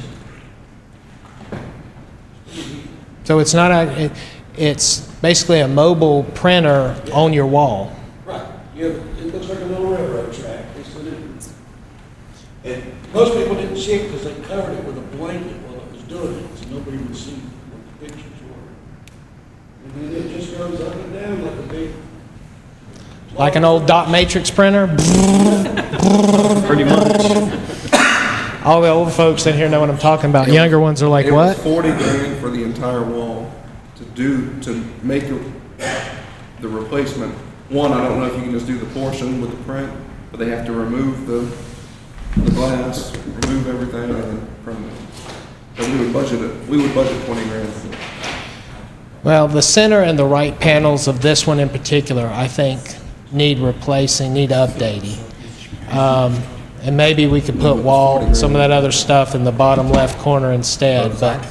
S2: So it's not it's basically a mobile printer on your wall.
S6: Right. It looks like a little railroad track. They set it, and most people didn't see it because they covered it with a blanket while it was doing it, so nobody would see what the pictures were. And then it just goes up and down like a big.
S2: Like an old dot matrix printer.
S16: Pretty much.
S2: All the old folks in here know what I'm talking about. Younger ones are like,
S1: It
S2: what?
S1: was 40 grand for the entire wall to make the replacement. One, I don't know if you can just do the portion with the print, but they have to remove the glass, remove everything, and then print it. So we would budget 20 grand.
S2: Well, the center and the right panels of this one in particular, I think, need replacing, need updating. And maybe we could put wall and some of that other stuff in the bottom left corner instead. But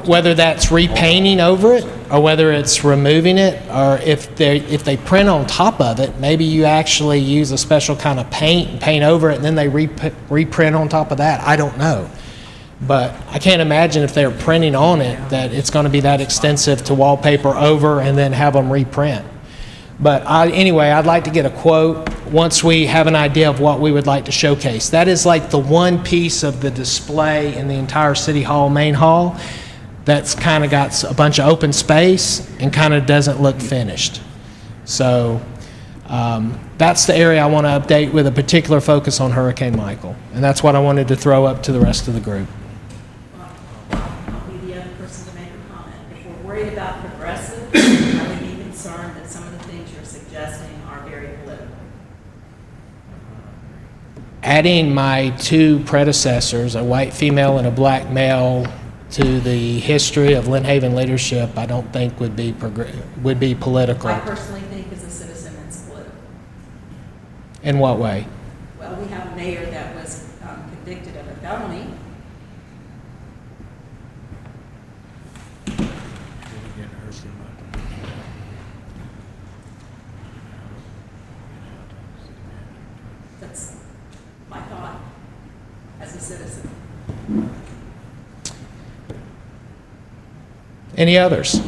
S2: whether that's repainting over it or whether it's removing it, or if they print on top of it, maybe you actually use a special kind of paint and paint over it and then they reprint on top of that. I don't know. But I can't imagine if they're printing on it that it's going to be that extensive to wallpaper over and then have them reprint. But anyway, I'd like to get a quote once we have an idea of what we would like to showcase. That is like the one piece of the display in the entire City Hall main hall that's kind of got a bunch of open space and kind of doesn't look finished. So that's the area I want to update with a particular focus on Hurricane Michael. And that's what I wanted to throw up to the rest of the group.
S17: I'll be the other person to make a comment. If we're worried about progressive, I would be concerned that some of the things you're suggesting are very political.
S2: Adding my 2 predecessors, a white female and a black male, to the history of Lynn Haven leadership, I don't think would be political.
S17: I personally think as a citizen it's political.
S2: In what way?
S17: Well, we have a mayor that was convicted of a felony. That's my thought as a citizen.
S2: Any others?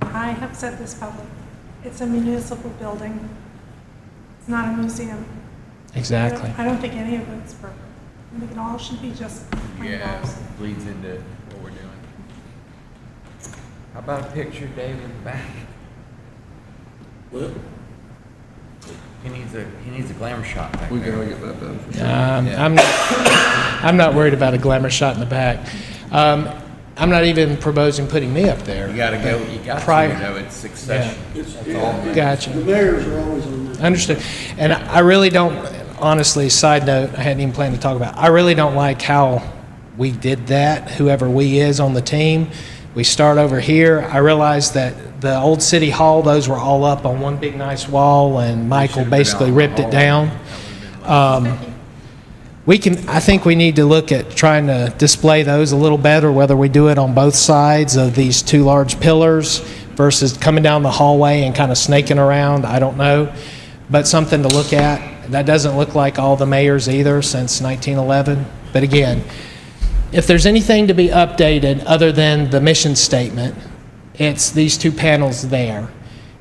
S3: I have said this public. It's a municipal building. It's not a museum.
S2: Exactly.
S3: I don't think any of it's perfect. I think it all should be just plain
S5: Yeah,
S3: walls.
S5: bleeds into what we're doing. How about a picture, Dave, in the back?
S6: Well,
S5: He needs a glamour shot back
S1: We
S5: there.
S1: gotta get that done for sure.
S2: I'm not worried about a glamour shot in the back. I'm not even proposing putting me up there.
S5: You gotta go, you got
S2: Prior-
S5: to, though, it's succession. That's all.
S2: Gotcha.
S6: the mayors are always on that.
S2: Understood. And I really don't, honestly, side note, I hadn't even planned to talk about, I really don't like how we did that, whoever we is on the team. We start over here. I realize that the old city hall, those were all up on one big nice wall, and Michael basically ripped it down. I think we need to look at trying to display those a little better, whether we do it on both sides of these two large pillars versus coming down the hallway and kind of snaking around. I don't know, but something to look at. That doesn't look like all the mayors either since 1911. But again, if there's anything to be updated other than the mission statement, it's these two panels there.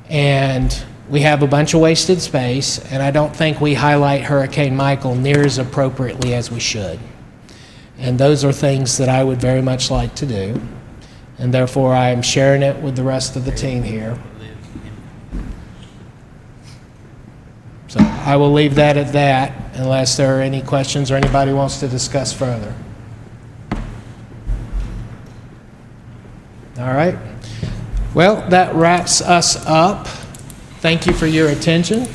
S2: And we have a bunch of wasted space, and I don't think we highlight Hurricane Michael near as appropriately as we should. And those are things that I would very much like to do. And therefore, I am sharing it with the rest of the team here. So I will leave that at that unless there are any questions or anybody wants to discuss further. All right. Well, that wraps us up. Thank you for your attention.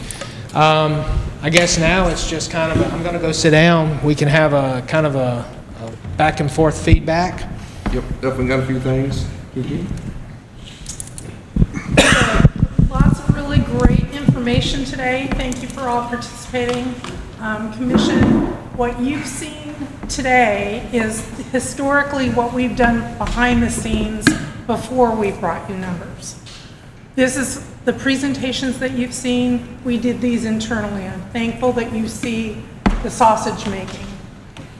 S2: I guess now it's just kind of, I'm going to go sit down. We can have a kind of a back and forth feedback.
S1: Yep, definitely got a few things.
S3: Lots of really great information today. Thank you for all participating. Commission, what you've seen today is historically what we've done behind the scenes before we brought you numbers. This is the presentations that you've seen. We did these internally. I'm thankful that you see the sausage making,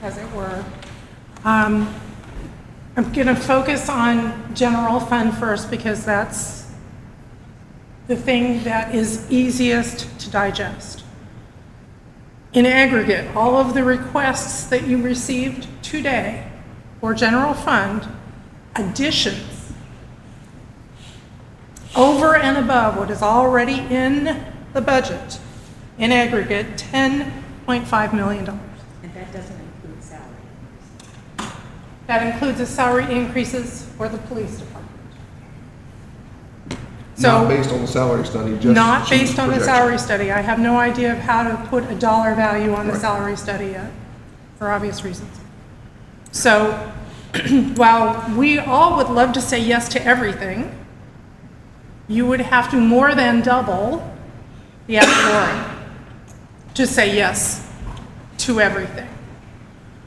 S3: as it were. I'm going to focus on general fund first because that's the thing that is easiest to digest. In aggregate, all of the requests that you received today for general fund additions over and above what is already in the budget, in aggregate, $10.5 million.
S8: And that doesn't include salary.
S3: That includes the salary increases for the police department.
S1: Not based on the salary study, just
S3: Not based on the
S1: projection.
S3: salary study. I have no idea of how to put a dollar value on the salary study yet, for obvious reasons. So while we all would love to say yes to everything, you would have to more than double the ad valorem to say yes to everything.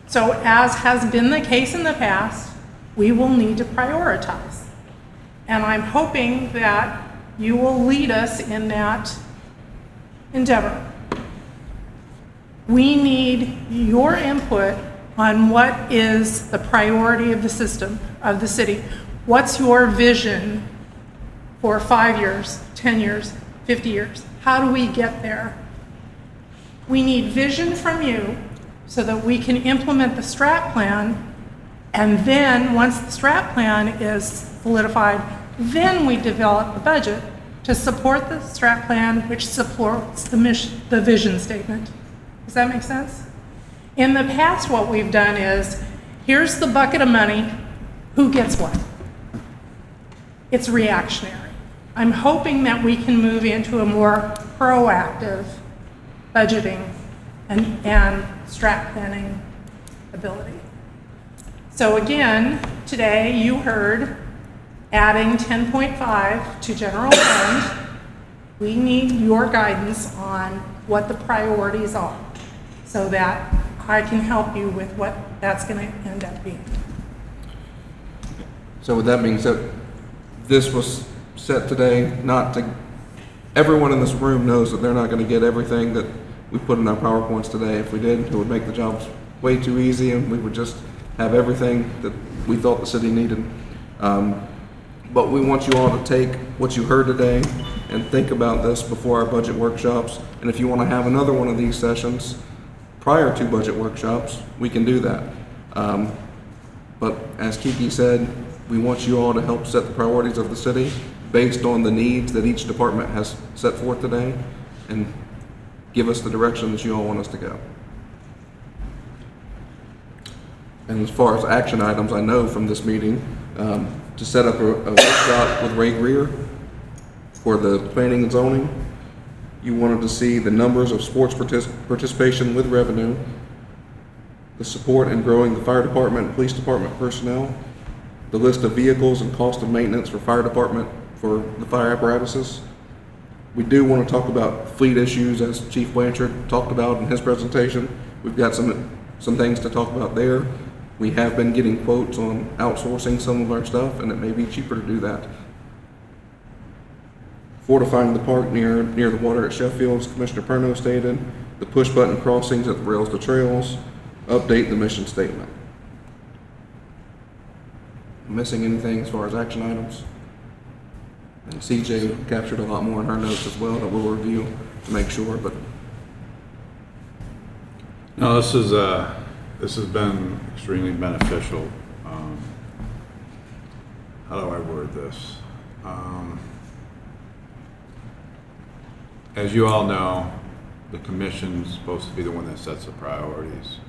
S3: So as has been the case in the past, we will need to prioritize. And I'm hoping that you will lead us in that endeavor. We need your input on what is the priority of the system, of the city. What's your vision for 5 years, 10 years, 50 years? How do we get there? We need vision from you so that we can implement the strat plan, and then once the strat plan is solidified, then we develop the budget to support the strat plan, which supports the mission, the vision statement. Does that make sense? In the past, what we've done is, here's the bucket of money, who gets what? It's reactionary. I'm hoping that we can move into a more proactive budgeting and strat planning ability. So again, today you heard adding 10.5 to general fund. We need your guidance on what the priorities are so that I can help you with what that's going to end up being.
S1: So with that being said, this was set today not to, everyone in this room knows that they're not going to get everything that we put in our PowerPoints today. If we did, it would make the jobs way too easy and we would just have everything that we thought the city needed. But we want you all to take what you heard today and think about this before our budget workshops. And if you want to have another one of these sessions prior to budget workshops, we can do that. But as Kiki said, we want you all to help set the priorities of the city based on the needs that each department has set forth today and give us the direction that you all want us to go. And as far as action items, I know from this meeting, to set up a workshop with Ray Greer for the planning and zoning. You wanted to see the numbers of sports participation with revenue, the support in growing the fire department and police department personnel, the list of vehicles and cost of maintenance for fire department for the fire apparatuses. We do want to talk about fleet issues, as Chief Blanchard talked about in his presentation. We've got some things to talk about there. We have been getting quotes on outsourcing some of our stuff, and it may be cheaper to do that. Fortifying the park near the water at Sheffield, as Commissioner Perno stated. The push-button crossings at the rails to trails. Update the mission statement. Missing anything as far as action items? And CJ captured a lot more in her notes as well that we'll review to make sure, but.
S7: No, this has been extremely beneficial. How do I word this? As you all know, the commission's supposed to be the one that sets the priorities.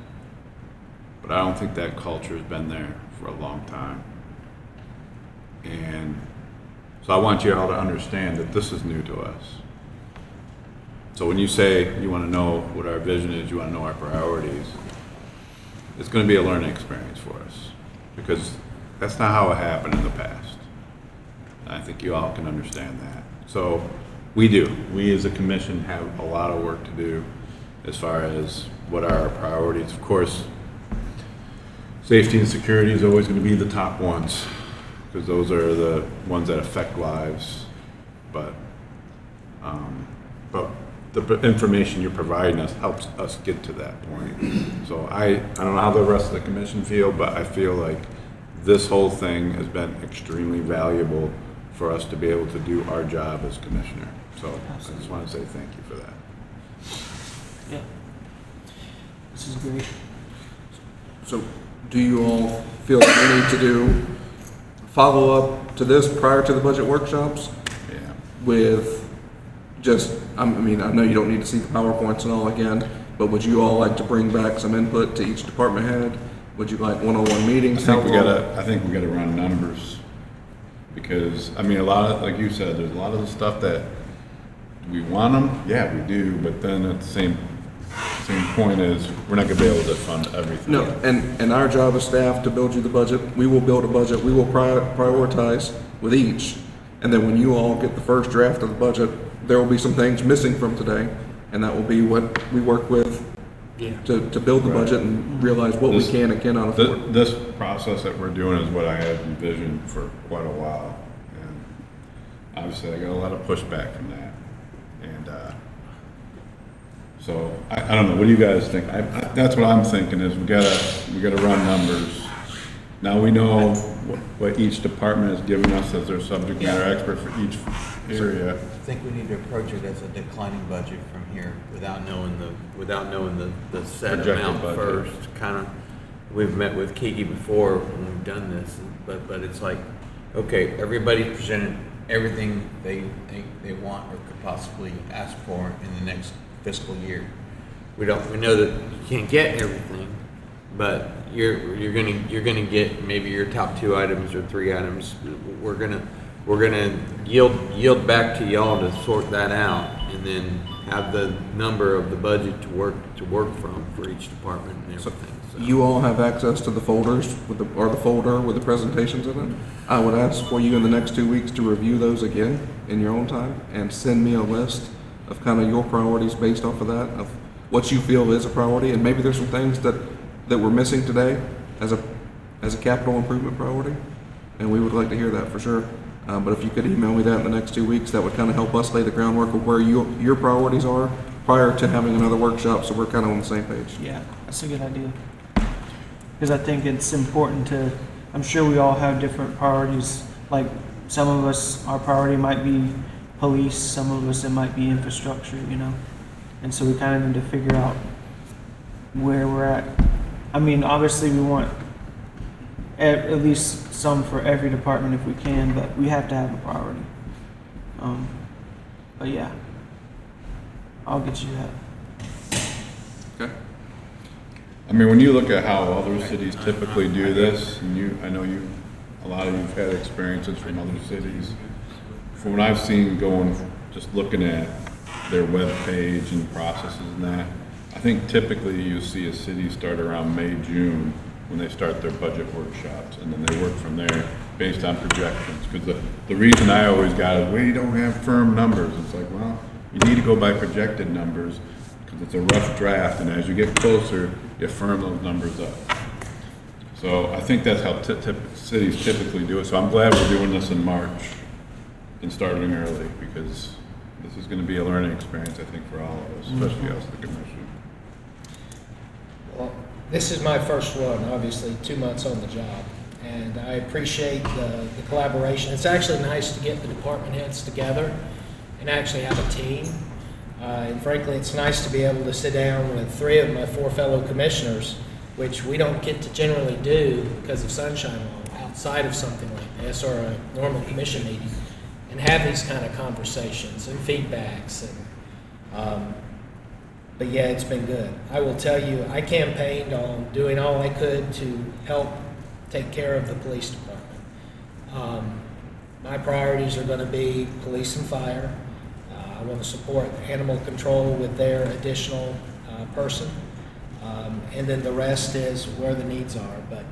S7: But I don't think that culture has been there for a long time. And so I want you all to understand that this is new to us. So when you say you want to know what our vision is, you want to know our priorities, it's going to be a learning experience for us, because that's not how it happened in the past. I think you all can understand that. So we as a commission have a lot of work to do as far as what are our priorities. Of course, safety and security is always going to be the top ones, because those are the ones that affect lives. But the information you're providing us helps us get to that point. So I don't know how the rest of the commission feel, but I feel like this whole thing has been extremely valuable for us to be able to do our job as commissioner. So I just want to say thank you for that.
S4: Yeah. This is great.
S1: So do you all feel like we need to do follow-up to this prior to the budget workshops?
S7: Yeah.
S1: With just, I mean, I know you don't need to see the PowerPoints and all again, but would you all like to bring back some input to each department head? Would you like one-on-one meetings?
S7: I think we gotta run numbers, because, I mean, a lot of, like you said, there's a lot of the stuff that we want them, yeah, we do, but then at the same point is, we're not gonna be able to fund everything.
S1: No, and our job as staff to build you the budget. We will build a budget, we will prioritize with each, and then when you all get the first draft of the budget, there will be some things missing from today, and that will be what we work with to build the budget and realize what we can and cannot afford.
S7: This process that we're doing is what I had envisioned for quite a while, and obviously I got a lot of pushback from that. And so I don't know. What do you guys think? That's what I'm thinking. Is we gotta run numbers. Now we know what each department has given us as their subject matter expert for each area.
S13: I think we need to approach it as a declining budget from here, without knowing the set
S7: Projected
S13: amount
S7: budget.
S13: first. Kind of, we've met with Kiki before when we've done this, but it's like, okay, everybody presented everything they want or could possibly ask for in the next fiscal year. We know that you can't get everything, but you're gonna get maybe your top 2 items or 3 items. We're gonna yield back to y'all to sort that out, and then have the number of the budget to work from for each department and everything. So.
S1: You all have access to the folders or the folder with the presentations in it. I would ask for you in the next 2 weeks to review those again in your own time and send me a list of kind of your priorities based off of that, of what you feel is a priority, and maybe there's some things that we're missing today as a capital improvement priority, and we would like to hear that for sure. But if you could email me that in the next 2 weeks, that would kind of help us lay the groundwork of where your priorities are prior to having another workshop, so we're kind of on the same page.
S4: Yeah, that's a good idea. Because I think it's important to, I'm sure we all have different priorities. Like some of us, our priority might be police, some of us it might be infrastructure, you know? And so we kind of need to figure out where we're at. I mean, obviously we want at least some for every department if we can, but we have to have a priority. But yeah, I'll get you that.
S1: Okay.
S7: I mean, when you look at how other cities typically do this, and I know a lot of you've had experiences from other cities. From what I've seen just looking at their web page and processes and that, I think typically you see a city start around May, June when they start their budget workshops, and then they work from there based on projections. Because the reason I always got is, we don't have firm numbers. It's like, well, you need to go by projected numbers, because it's a rough draft, and as you get closer, you firm those numbers up. So I think that's how cities typically do it. So I'm glad we're doing this in March and starting early, because this is going to be a learning experience, I think, for all of us, especially us, the commission.
S2: Well, this is my first one, obviously, 2 months on the job, and I appreciate the collaboration. It's actually nice to get the department heads together and actually have a team. And frankly, it's nice to be able to sit down with 3 of my 4 fellow commissioners, which we don't get to generally do because of sunshine law, outside of something like this or a normal commission meeting, and have these kind of conversations and feedbacks. And but yeah, it's been good. I will tell you, I campaigned on doing all I could to help take care of the police department. My priorities are going to be police and fire. I want to support animal control with their additional person. And then the rest is where the needs are. But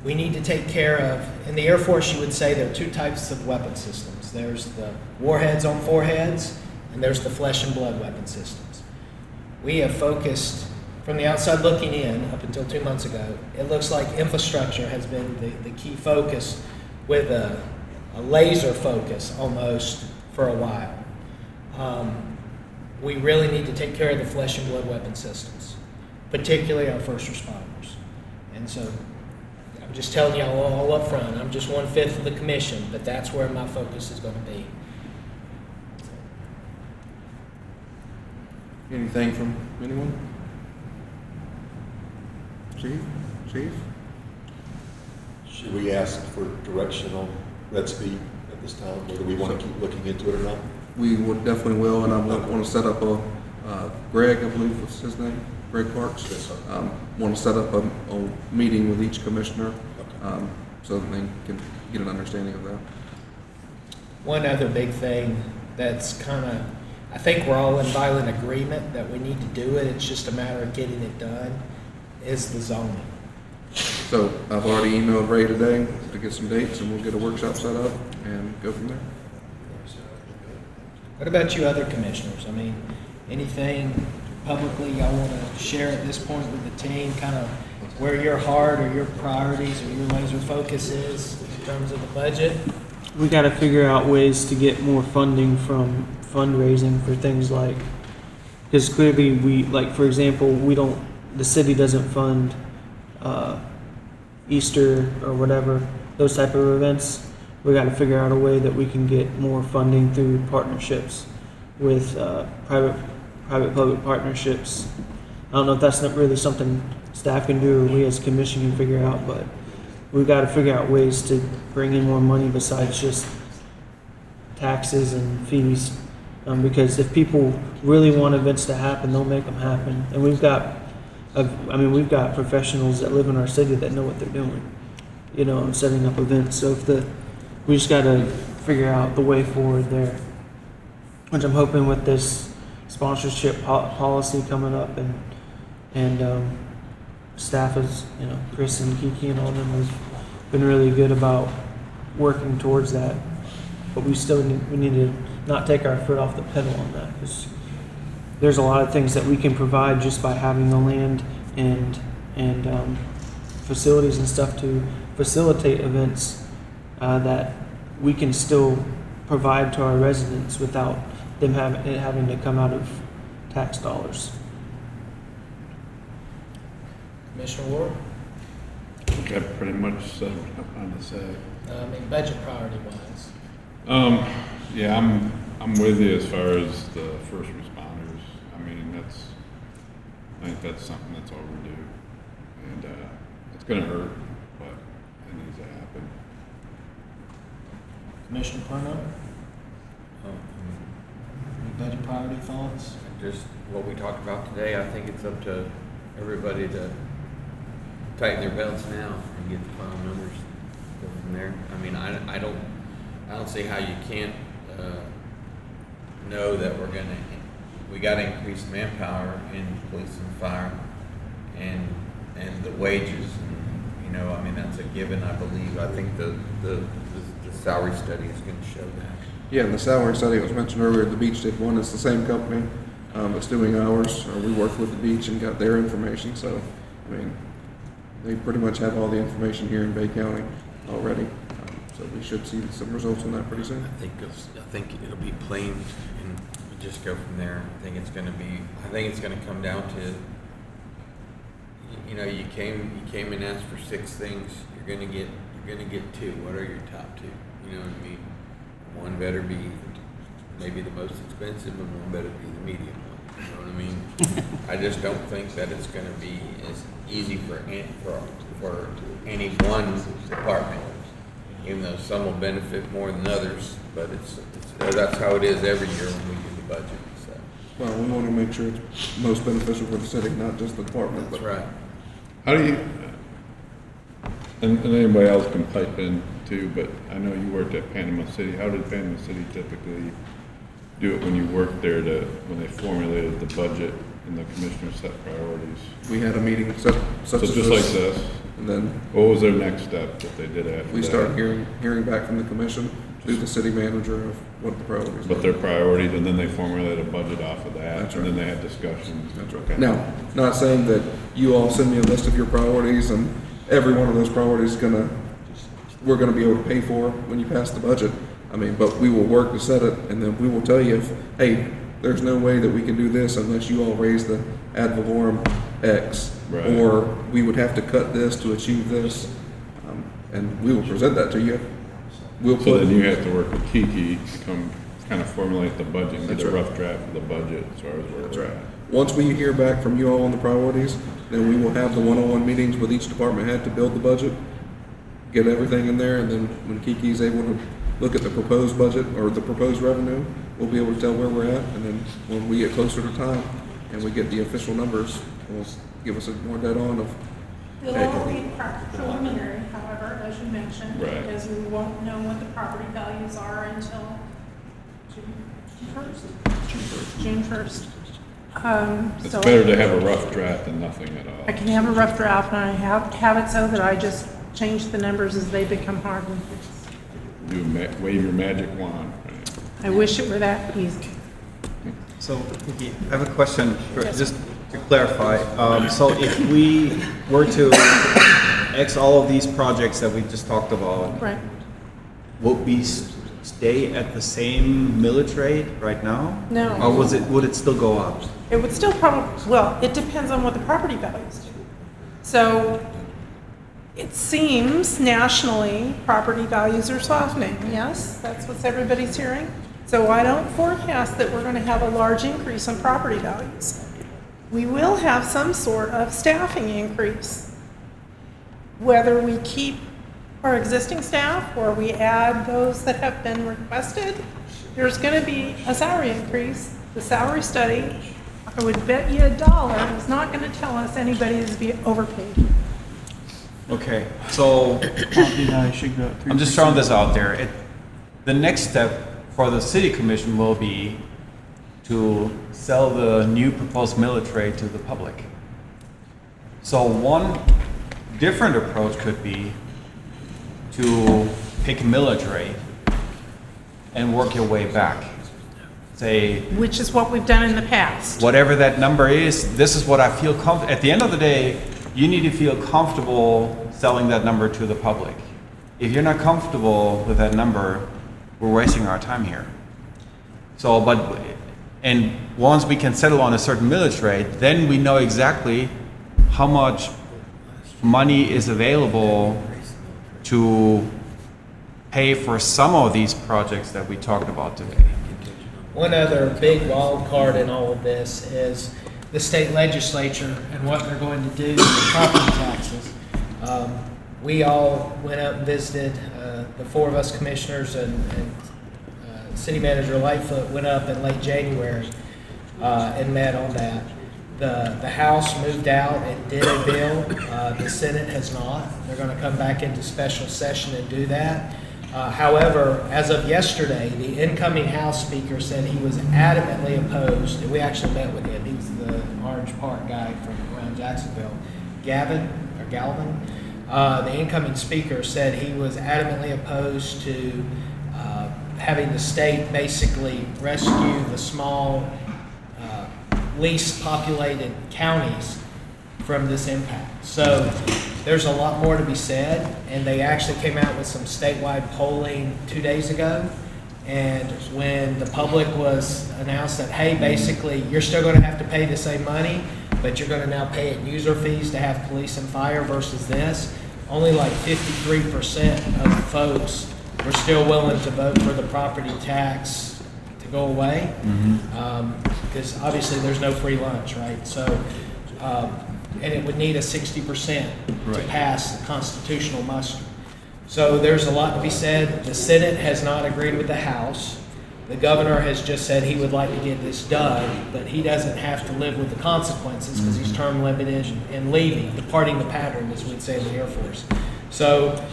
S2: we need to take care of, in the Air Force you would say there are 2 types of weapon systems. There's the warheads on foreheads, and there's the flesh and blood weapon systems. We have focused, from the outside looking in, up until 2 months ago, it looks like infrastructure has been the key focus, with a laser focus almost for a while. We really need to take care of the flesh and blood weapon systems, particularly our first responders. And so I'm just telling you all up front, I'm just 1/5 of the commission, but that's where my focus is going to be.
S1: Anything from anyone? Chief?
S15: Should we ask for direction on red speed at this time, whether we want to keep looking into it or not?
S1: We would definitely will, and I want to set up a, Greg, I believe was his name, Greg Parks.
S15: Yes, sir.
S1: Want to set up a meeting with each commissioner, so that they can get an understanding of that.
S2: One other big thing that's kind of, I think we're all in violent agreement that we need to do it, it's just a matter of getting it done, is the zoning.
S1: So I've already emailed Ray today to get some dates, and we'll get a workshop set up and go from there.
S2: What about you other commissioners? I mean, anything publicly y'all want to share at this point with the team, kind of where your heart or your priorities or your laser focus is in terms of the budget?
S4: We got to figure out ways to get more funding from fundraising for things like, because clearly we, like, for example, the city doesn't fund Easter or whatever, those type of events. We got to figure out a way that we can get more funding through partnerships with private-public partnerships. I don't know if that's not really something staff can do or we as commission can figure out, but we've got to figure out ways to bring in more money besides just taxes and fees. Because if people really want events to happen, they'll make them happen. And we've got professionals that live in our city that know what they're doing, and setting up events. So we just got to figure out the way forward there, which I'm hoping with this sponsorship policy coming up and staff is, Chris and Kiki and all of them have been really good about working towards that. But we need to not take our foot off the pedal on that, because there's a lot of things that we can provide just by having the land and facilities and stuff to facilitate events that we can still provide to our residents without them having to come out of tax dollars.
S2: Commissioner Ward?
S7: I think I pretty much said what I wanted to say.
S2: Budget priority wise.
S7: Yeah, I'm with you as far as the first responders. I think that's something that's overdue, and it's going to hurt, but it needs to happen.
S2: Commissioner Perno? Any budget priority thoughts?
S5: Just what we talked about today, I think it's up to everybody to tighten their belts now and get the final numbers, go from there. I don't see how you can't know that we got to increase manpower in police and fire and the wages I mean, that's a given, I believe. I think the salary study is gonna show that.
S1: Yeah, and the salary study that was mentioned earlier, the beach did one. It's the same company that's doing ours. We worked with the beach and got their information. So, I mean, they pretty much have all the information here in Bay County already. So we should see some results on that pretty soon.
S5: I think it'll be plain, and we just go from there. I think it's gonna come down to, you came and asked for 6 things. You're gonna get 2. What are your top 2? You know what I mean? One better be maybe the most expensive, and one better be the medium one. You know what I mean? I just don't think that it's gonna be as easy for any one department, even though some will benefit more than others, but that's how it is every year when we do the budget, so.
S1: Well, we want to make sure it's most beneficial for the city, not just the department.
S5: That's right.
S7: How do you, and anybody else can pipe in too, but I know you worked at Panama City. How did Panama City typically do it when you worked there when they formulated the budget and the commissioners set priorities?
S1: We had a meeting such
S7: So
S1: as
S7: just like this?
S1: And then
S7: What was their next step that they did after that?
S1: we started hearing back from the commission through the city manager of what the priorities
S7: But
S1: were.
S7: their priorities, and then they formulate a budget off of that,
S1: That's
S7: and
S1: right.
S7: then they had discussions.
S1: That's right.
S7: Okay.
S1: Now, not saying that you all send me a list of your priorities and every one of those priorities we're gonna be able to pay for when you pass the budget. I mean, but we will work to set it, and then we will tell you if, hey, there's no way that we can do this unless you all raise the ad valorem X.
S7: Right.
S1: Or we would have to cut this to achieve this, and we will present that to you. We'll
S7: So
S1: put,
S7: then you have to work with Kiki to kind of formulate the budget and get
S1: That's
S7: a
S1: right.
S7: rough draft of the budget as far as where
S1: That's
S7: we're
S1: right.
S7: at.
S1: Once we hear back from you all on the priorities, then we will have the one-on-one meetings with each department head to build the budget, get everything in there, and then when Kiki's able to look at the proposed budget or the proposed revenue, we'll be able to tell where we're at, and then when we get closer to time and we get the official numbers, we'll give us a more dead on of,
S3: It'll all be preliminary, however, as you mentioned,
S7: Right.
S3: because we won't know what the property values are until June 1st.
S7: It's
S3: So
S7: better to have a rough draft than nothing at all.
S3: I can have a rough draft, and I have it so that I just change the numbers as they become hard.
S7: Wave your magic wand. Right?
S3: I wish it were that easy.
S18: So, Vicky, I have a question,
S3: Yes.
S18: just to clarify. So if we were to X all of these projects that we just talked about,
S3: Right.
S18: would we stay at the same millage rate right now?
S3: No.
S18: Or would it still go up?
S3: It would still probably, well, it depends on what the property values do. So it seems nationally, property values are softening. Yes, that's what everybody's hearing. So I don't forecast that we're going to have a large increase in property values. We will have some sort of staffing increase. Whether we keep our existing staff or we add those that have been requested, there's going to be a salary increase. The salary study, I would bet you $1, is not going to tell us anybody is being overpaid.
S11: Okay, so I'm just throwing this out there. The next step for the city commission will be to sell the new proposed millage rate to the public. So one different approach could be to pick a millage rate and work your way back. Say,
S3: Which is what we've done in the past.
S11: whatever that number is, this is what I feel comfortable. At the end of the day, you need to feel comfortable selling that number to the public. If you're not comfortable with that number, we're wasting our time here. So, and once we can settle on a certain millage rate, then we know exactly how much money is available to pay for some of these projects that we talked about today.
S2: One other big wild card in all of this is the state legislature and what they're going to do with property taxes. We all went up and visited, the 4 of us commissioners and City Manager Lightfoot went up in late January and met on that. The House moved out and did a bill. The Senate has not. They're going to come back into special session and do that. However, as of yesterday, the incoming House Speaker said he was adamantly opposed, and we actually met with him. He's the Orange Park guy from around Jacksonville, Galvin, the incoming speaker said he was adamantly opposed to having the state basically rescue the small, least populated counties from this impact. So there's a lot more to be said, and they actually came out with some statewide polling 2 days ago. And when the public was announced that, hey, basically, you're still going to have to pay the same money, but you're going to now pay it user fees to have police and fire versus this, only like 53% of folks were still willing to vote for the property tax to go away. Because obviously there's no free lunch, right? So, and it would need a 60% to pass the constitutional muster. So there's a lot to be said. The Senate has not agreed with the House. The governor has just said he would like to get this done, but he doesn't have to live with the consequences because he's term limited and leaving, departing the pattern, as we'd say in the Air Force. So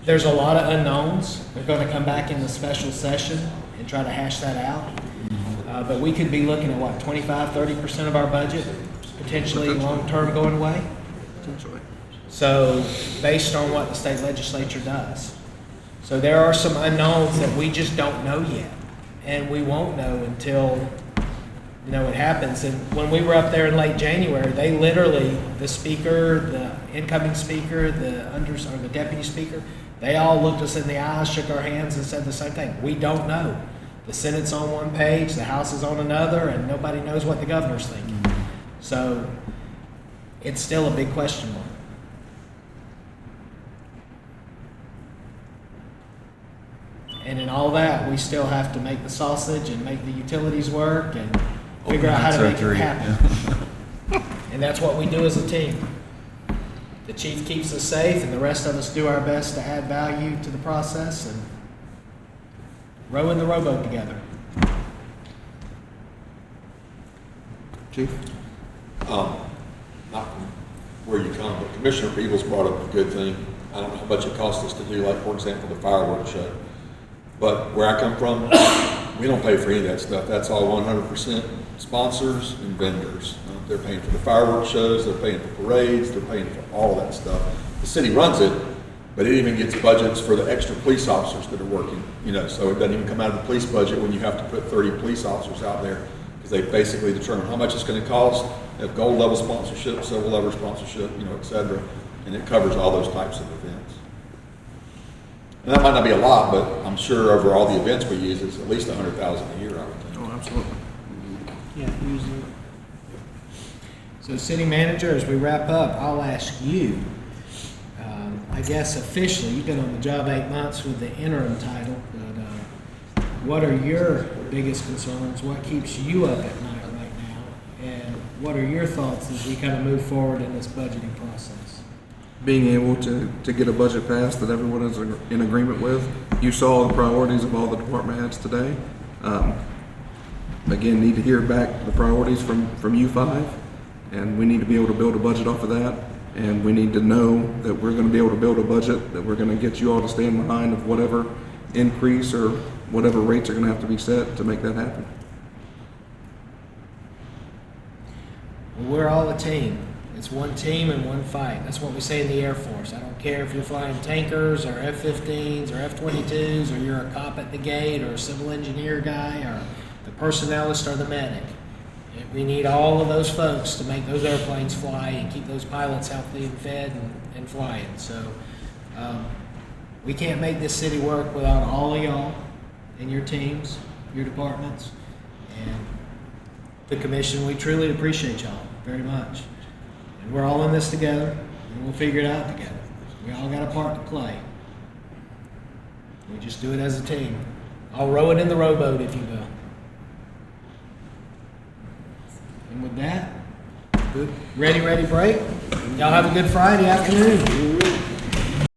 S2: there's a lot of unknowns. They're going to come back in the special session and try to hash that out. But we could be looking at, what, 25, 30% of our budget potentially long-term going away?
S1: Potentially.
S2: So based on what the state legislature does. So there are some unknowns that we just don't know yet. And we won't know until, you know, it happens. And when we were up there in late January, they literally, the speaker, the incoming speaker, the deputy speaker, they all looked us in the eyes, shook our hands, and said the same thing. We don't know. The Senate's on one page, the House is on another, and nobody knows what the governor's thinking. So it's still a big question mark. And in all that, we still have to make the sausage and make the utilities work and figure out how to make it happen. And that's what we do as a team. The chief keeps us safe, and the rest of us do our best to add value to the process and row in the rowboat together.
S1: Chief?
S15: Not from where you come, but Commissioner Peebles brought up a good thing. I don't know how much it costs us to do, like, for example, the fireworks show. But where I come from, we don't pay for any of that stuff. That's all 100% sponsors and vendors. They're paying for the fireworks shows, they're paying for parades, they're paying for all that stuff. The city runs it, but it even gets budgets for the extra police officers that are working, you know, so it doesn't even come out of the police budget when you have to put 30 police officers out there, because they basically determine how much it's going to cost. They have gold level sponsorship, silver level sponsorship, you know, et cetera, and it covers all those types of events. And that might not be a lot, but I'm sure over all the events we use, it's at least $100,000 a year, I would think.
S1: Oh, absolutely.
S2: Yeah, usually. So, City Manager, as we wrap up, I'll ask you, I guess officially, you've been on the job 8 months with the interim title, but what are your biggest concerns? What keeps you up at night right now? And what are your thoughts as we kind of move forward in this budgeting process?
S1: Being able to get a budget passed that everyone is in agreement with. You saw the priorities of all the department heads today. Again, need to hear back the priorities from you five, and we need to be able to build a budget off of that, and we need to know that we're going to be able to build a budget that we're going to get you all to stand behind of whatever increase or whatever rates are going to have to be set to make that happen.
S2: We're all a team. It's one team and one fight. That's what we say in the Air Force. I don't care if you're flying tankers or F-15s or F-22s or you're a cop at the gate or a civil engineer guy or the personnelist or the medic. We need all of those folks to make those airplanes fly and keep those pilots healthy and fed and flying. So we can't make this city work without all of y'all and your teams, your departments, and the commission. We truly appreciate y'all very much. And we're all in this together, and we'll figure it out together. We all got a part to play. We just do it as a team. I'll row it in the rowboat, if you will. And with that, good. Ready, break. Y'all have a good Friday afternoon.